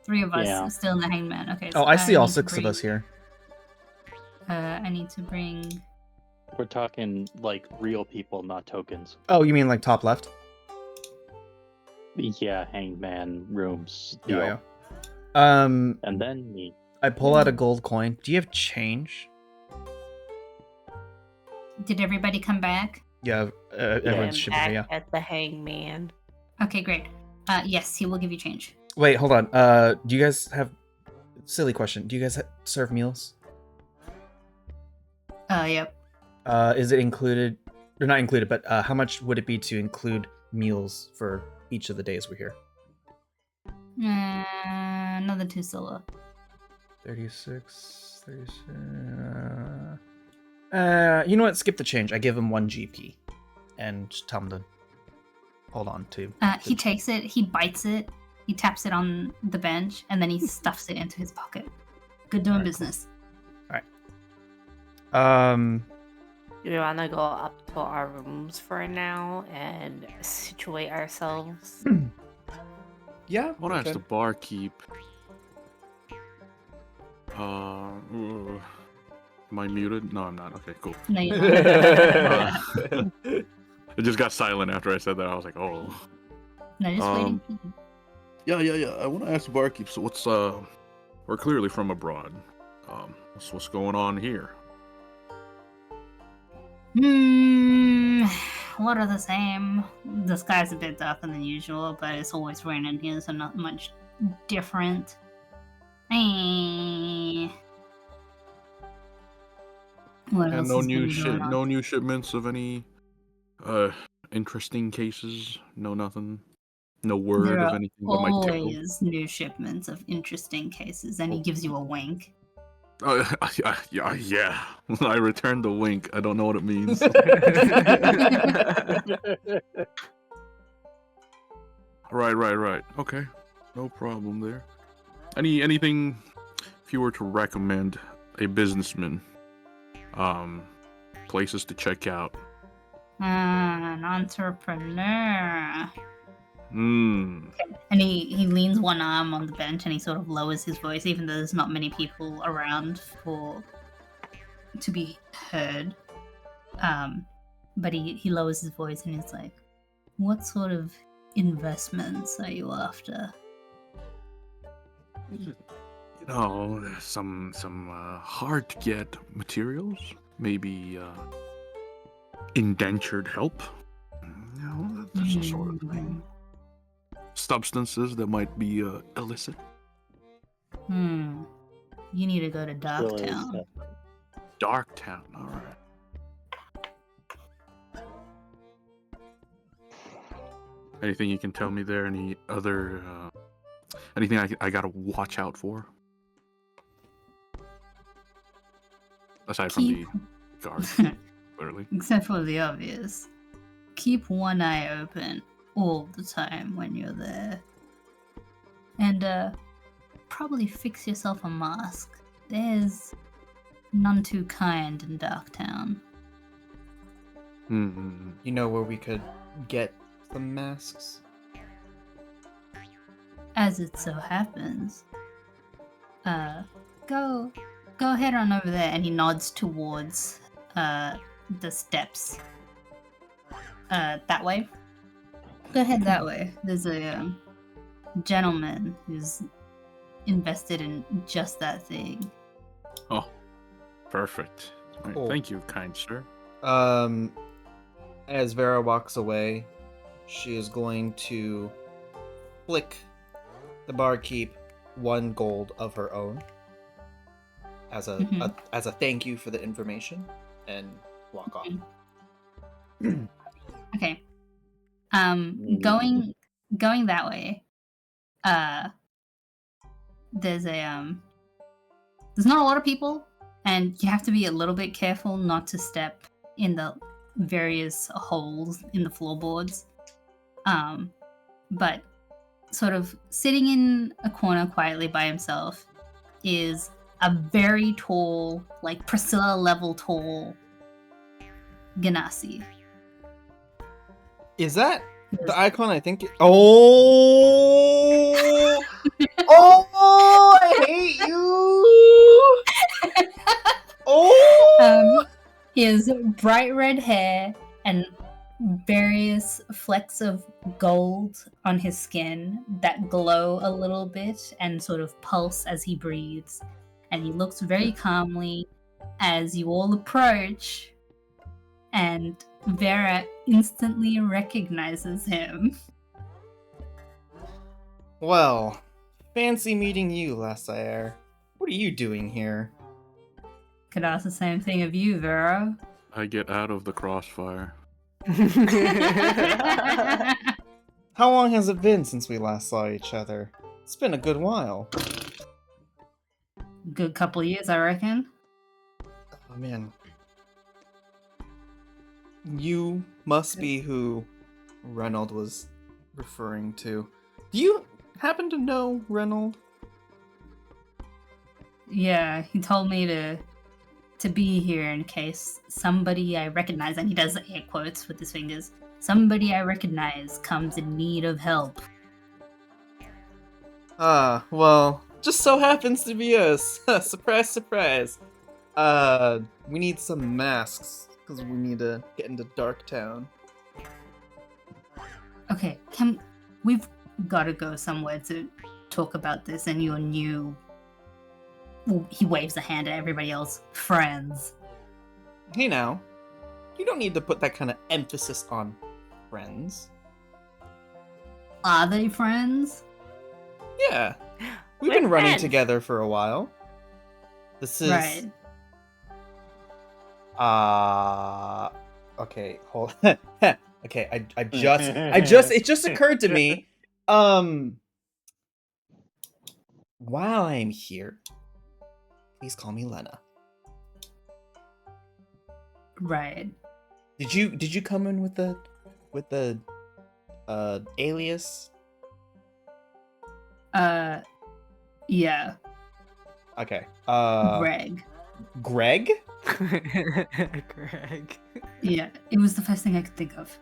3 of us Yeah. still in the Hangman. Okay. Oh, I see all need to 6 of bring- us here. I need to bring. We're talking like real people, not tokens. Oh, you mean like top left? Yeah, hangman rooms. Yeah, deal. yeah. And then me. I pull out a gold coin. Do you have change? Did everybody come back? Yeah, everyone I'm should back be, yeah. at the Hangman. Okay, great. Yes, he will give you change. Wait, hold on. Do you guys have... Silly question. Do you guys serve meals? Yep. Is it included... Or not included, but how much would it be to include meals for each of the days we're here? Another 2 silver. 36... You know what? Skip the change. I give him 1 GP, and just tell him to hold on to. He takes it, he bites it, he taps it on the bench, and then he stuffs it into his pocket. Good doing Alright, business. Cool. All right. Do we want to go up to our rooms for now and situate ourselves? Yeah. I want to okay. ask the barkeep. Am I muted? No, I'm not. Okay, cool. No, you're not. It just got silent after I said that. I was like, oh. No, just waiting for you. Yeah. I want to ask the barkeep. So what's we're clearly from abroad. What's going on here? A lot of the same. The sky's a bit darker than usual, but it's always raining here, so not much different. What And else no has new been going on? no new shipments of any interesting cases. No nothing. No word There of are anything that might tickle. always new shipments of interesting cases, and he gives you a wink. Yeah. I returned the wink. I don't know what it means. Right. Okay. No problem there. Anything if you were to recommend a businessman places to check out? An entrepreneur. Hmm. And he leans one arm on the bench and he sort of lowers his voice, even though there's not many people around to be heard. But he lowers his voice and he's like, "What sort of investments are you after?" Some hard to get materials, maybe indentured help. That's the sort of thing. Substances that might be illicit. You need to go to Still is, Darktown. Darktown, all right. Anything you can tell me there? Any other anything I gotta watch out for? Aside from the guard, literally. Except for the obvious. Keep one eye open all the time when you're there. And probably fix yourself a mask. There's none too kind in Darktown. Mm-hmm. You know where we could get some masks? As it so happens. Go head on over there, and he nods towards the steps. That way. Go ahead that way. There's a gentleman who's invested in just that thing. Oh, perfect. Right, Cool. thank you, kind sir. As Vera walks away, she is going to flick the barkeep 1 gold of her own as a thank you for the information, and walk off. Okay. Going that way. There's not a lot of people, and you have to be a little bit careful not to step in the various holes in the floorboards. But sort of sitting in a corner quietly by himself is a very tall, like Priscilla level tall Ganassi. Is that the icon? I think. Oh! Oh! I hate you! Oh! He has bright red hair and various flecks of gold on his skin that glow a little bit and sort of pulse as he breathes. And he looks very calmly as you all approach, and Vera instantly recognizes him. Well, fancy meeting you, Lassaire. What are you doing here? Could ask the same thing of you, Vera. I get out of the crossfire. How long has it been since we last saw each other? It's been a good while. Good couple years, I reckon. Oh man, You must be who Reynold was referring to. Do you happen to know Reynold? Yeah, he told me to be here in case somebody I recognize, and he does air quotes with his fingers, somebody I recognize comes in need of help. Ah, well, just so happens to be us. Surprise, surprise. We need some masks, because we need to get into Darktown. Okay, we've gotta go somewhere to talk about this and your new... Well, he waves a hand at everybody else. Friends. Hey now, you don't need to put that kind of emphasis on friends. Are they friends? Yeah, we've We're been running friends. together for a while. This is... Right. Okay, hold. Okay, it just occurred to me. While I'm here, please call me Lena. Right. Did you come in with the alias? Yeah. Okay. Greg. Greg? Greg. Yeah, it was the first thing I could think of.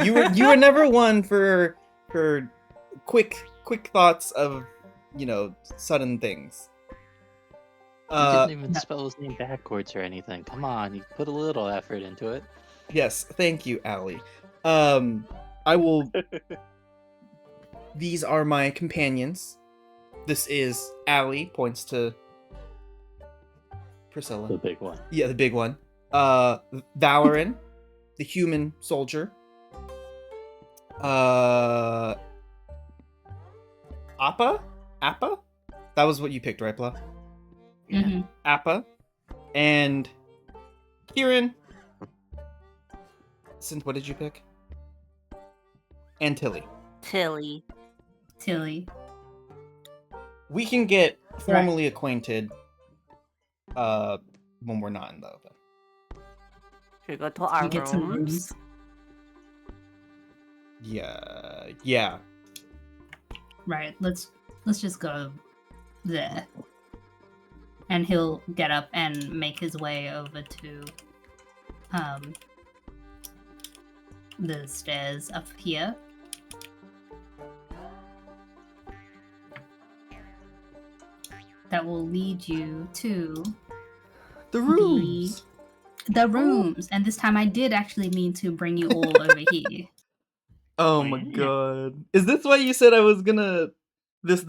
You were never one for quick thoughts of, sudden things. You didn't even no. spell his name backwards or anything. Come on, you put a little effort into it. Yes, thank you, Allie. I will. These are my companions. This is Allie, points to Priscilla. The big one. Yeah, the big one. Valoran, the human soldier. Appa? Appa? That was what you picked, right, Blah? Yeah. Mhm. Appa. And Kieran. Since what did you pick? And Tilly. Tilly. Tilly. We can get formally acquainted when we're not in the open. Should we go to our You get some rooms? rooms. Yeah. Right. Let's just go there. And he'll get up and make his way over to the stairs up here. That will lead you to The rooms. the rooms. And this time I did actually mean to bring you all over here. Oh my Yeah. god. Is this why you said I was gonna this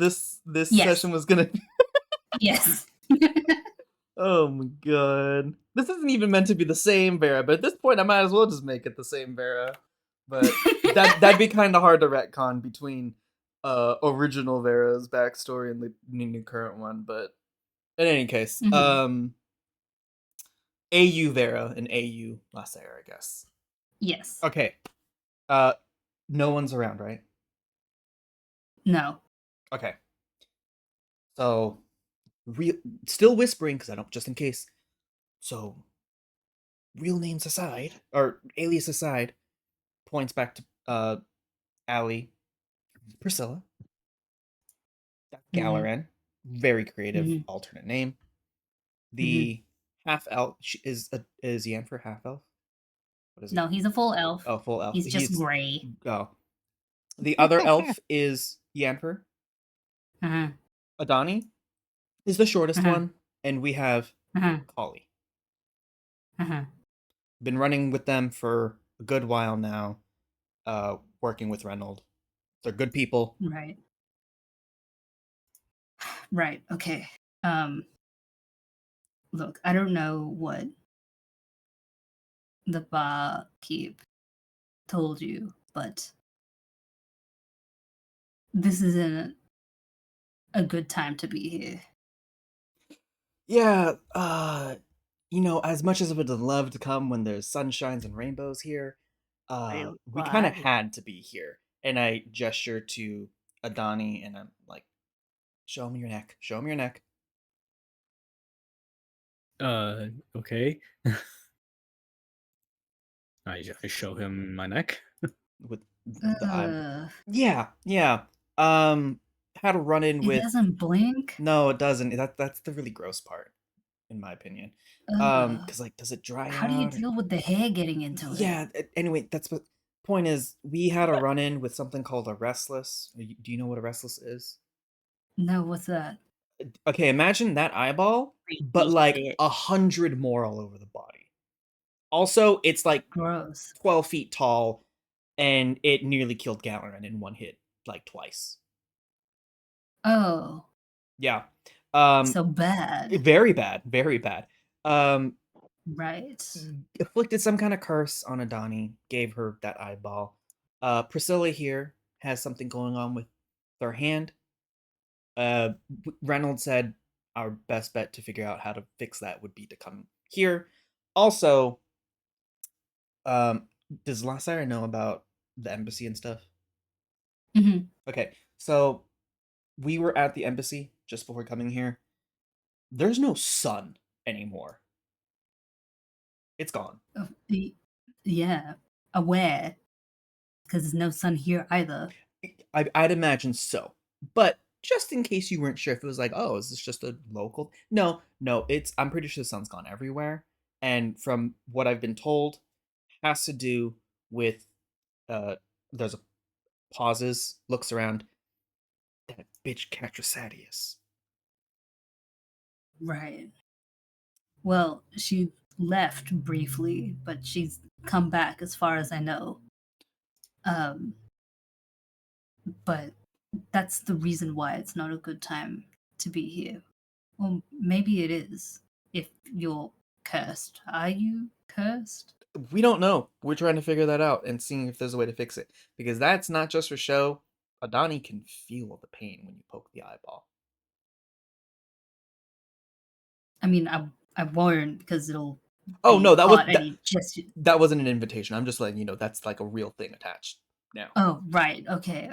Yes. session was gonna Yes. Oh my god. This isn't even meant to be the same Vera, but at this point I might as well just make it the same Vera. But that'd be kind of hard to retcon between original Vera's backstory and the new current one, but in any case, Mhm. AU Vera and AU Lasser, I guess. Yes. Okay. No one's around, right? No. Okay. So, still whispering because I don't, just in case. So, real names aside, or alias aside, points back to Allie, Priscilla, Galleran, very creative alternate name. The half elf is Yennefer half elf. What is he? No, he's a full elf. Oh, full elf. He's just gray. Oh, the other elf is Yennefer. Uh-huh. Adani is the shortest one, and we have Collie. Been running with them for a good while now, working with Reynold. They're good people. Right. Right. Okay. Look, I don't know what the barkeep told you, but this isn't a good time to be here. Yeah, as much as I would love to come when there's sunshines and rainbows here, we kind of had to be here. And I gesture to Adani, and I'm like, show him your neck. Show him your neck. Okay. I show him my neck. with the eye. Uh, Yeah. Had a run in it with. doesn't blink. No, it doesn't. That's the really gross part, in my opinion. Uh, Because like, does it dry how do you out? deal with the hair getting into it? Yeah. Anyway, that's what. Point is, we had a run in with something called a restless. Do you know what a restless is? No, what's that? Okay, imagine that eyeball, but Creepy like shit. 100 more all over the body. Also, it's like Gross. 12 feet tall, and it nearly killed Galerin in one hit, like twice. Oh, Yeah. so bad. Very bad, very bad. Right. Afflicted some kind of curse on Adani, gave her that eyeball. Priscilla here has something going on with her hand. Reynolds said our best bet to figure out how to fix that would be to come here. Also, does Lassire know about the embassy and stuff? hmm Okay, so we were at the embassy just before coming here. There's no sun anymore. It's gone. Yeah. Aware. Because there's no sun here either. I'd imagine so. But just in case you weren't sure if it was like, oh, is this just a local? No, I'm pretty sure the sun's gone everywhere. And from what I've been told, has to do with there's a pauses, looks around. That bitch Catrasadius. Right. Well, she left briefly, but she's come back as far as I know. But that's the reason why it's not a good time to be here. Well, maybe it is if you're cursed. Are you cursed? We don't know. We're trying to figure that out and seeing if there's a way to fix it. Because that's not just for show. Adani can feel the pain when you poke the eyeball. I mean, I won't because it'll. Oh be no, that hot was and that wasn't an invitation. I'm just letting you know that's like a real thing attached now. Oh, right. Okay.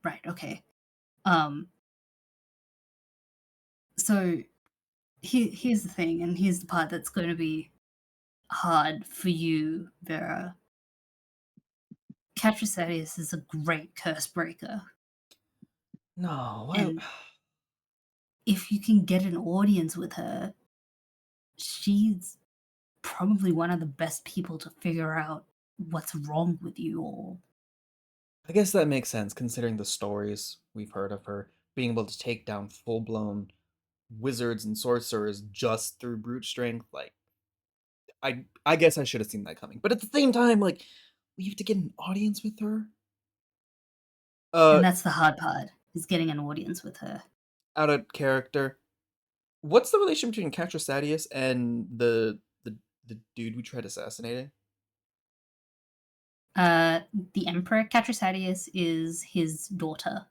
Right. Okay. Um. So here's the thing, and here's the part that's going to be hard for you, Vera. Catrasadius is a great curse breaker, No, what? and if you can get an audience with her, she's probably one of the best people to figure out what's wrong with you all. I guess that makes sense considering the stories we've heard of her being able to take down full-blown wizards and sorcerers just through brute strength. Like, I guess I should have seen that coming. But at the same time, like, we have to get an audience with her. And that's the hard part, is getting an audience with her. Out of character. What's the relation between Catrasadius and the dude we tried assassinating? The Emperor Catrasadius is his daughter.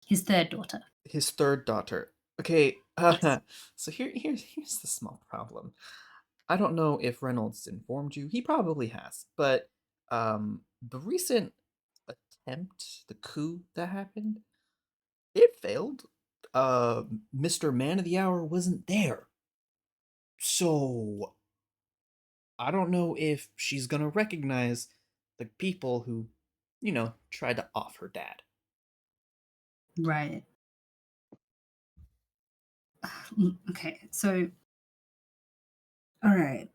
His third daughter. His third daughter. Okay, Yes. so here's the small problem. I don't know if Reynolds informed you. He probably has, but the recent attempt, the coup that happened, it failed. Mr. Man of the Hour wasn't there. So I don't know if she's gonna recognize the people who, tried to off her dad. Right. Okay, so all right.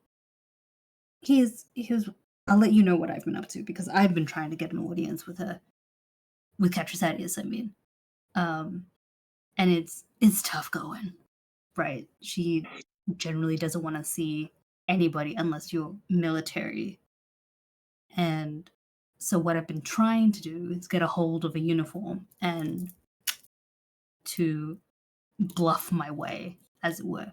Here's I'll let you know what I've been up to because I've been trying to get an audience with her. With Catrasadius, I mean. And it's tough going. Right. She generally doesn't want to see anybody unless you're military. And so what I've been trying to do is get a hold of a uniform and to bluff my way, as it were,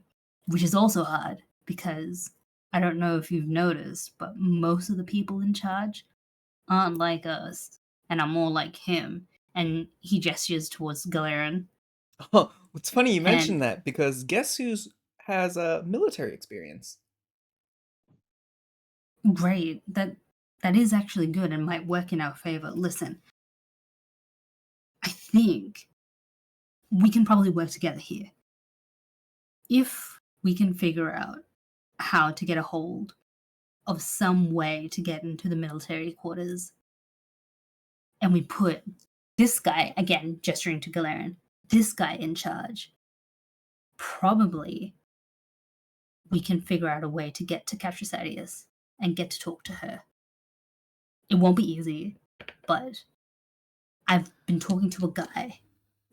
which is also hard because I don't know if you've noticed, but most of the people in charge aren't like us and are more like him. And he gestures towards Galeran. Oh, it's funny you And mentioned that because guess who's has a military experience? great, that is actually good and might work in our favor. Listen, I think we can probably work together here. If we can figure out how to get a hold of some way to get into the military quarters. And we put this guy, again, gesturing to Kilheron, this guy in charge. Probably we can figure out a way to get to capture Sadius and get to talk to her. It won't be easy, but I've been talking to a guy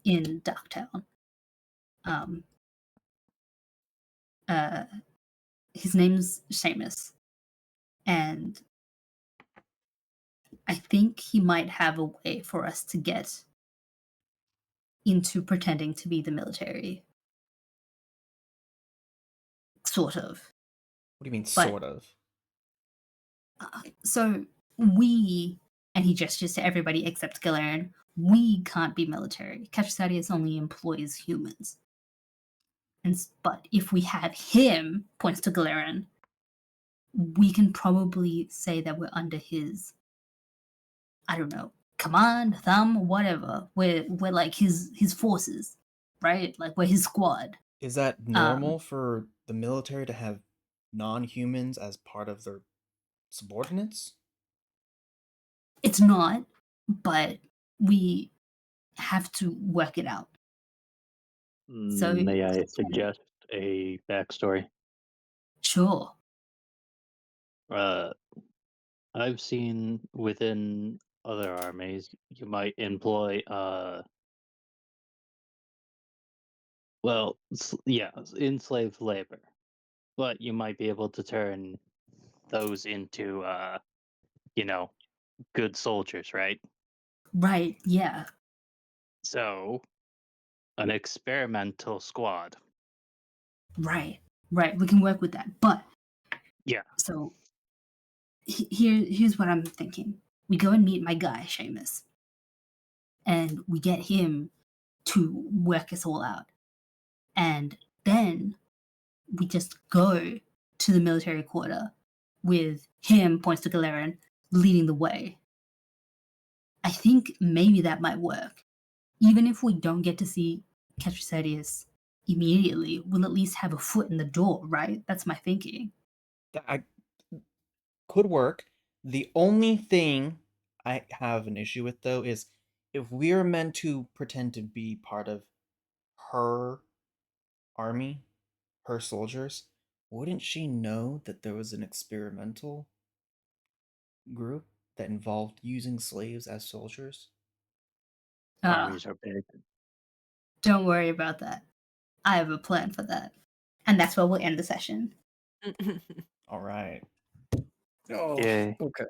in Darktown. His name's Seamus, and I think he might have a way for us to get into pretending to be the military. Sort of. What do you mean, But- sort of? So we, and he gestures to everybody except Kilheron, we can't be military. Sadius only employs humans. But if we have him, points to Kilheron, we can probably say that we're under his, I don't know, command, thumb, whatever. We're like his forces, right? Like we're his squad. Is that normal for the military to have non-humans as part of their subordinates? It's not, but we have to work it out. So- May I suggest a backstory? Sure. I've seen within other armies you might employ enslaved labor, but you might be able to turn those into good soldiers, right? Right, yeah. So an experimental squad. Right. We can work with that. But Yeah. So here's what I'm thinking. We go and meet my guy, Seamus, and we get him to work us all out. And then we just go to the military quarter with him, points to Kilheron, leading the way. I think maybe that might work. Even if we don't get to see Sadius immediately, we'll at least have a foot in the door, right? That's my thinking. That could work. The only thing I have an issue with, though, is if we're meant to pretend to be part of her army, her soldiers, wouldn't she know that there was an experimental group that involved using slaves as soldiers? Armies are big. Don't worry about that. I have a plan for that. And that's where we'll end the session. All right. Oh, Yay. okay.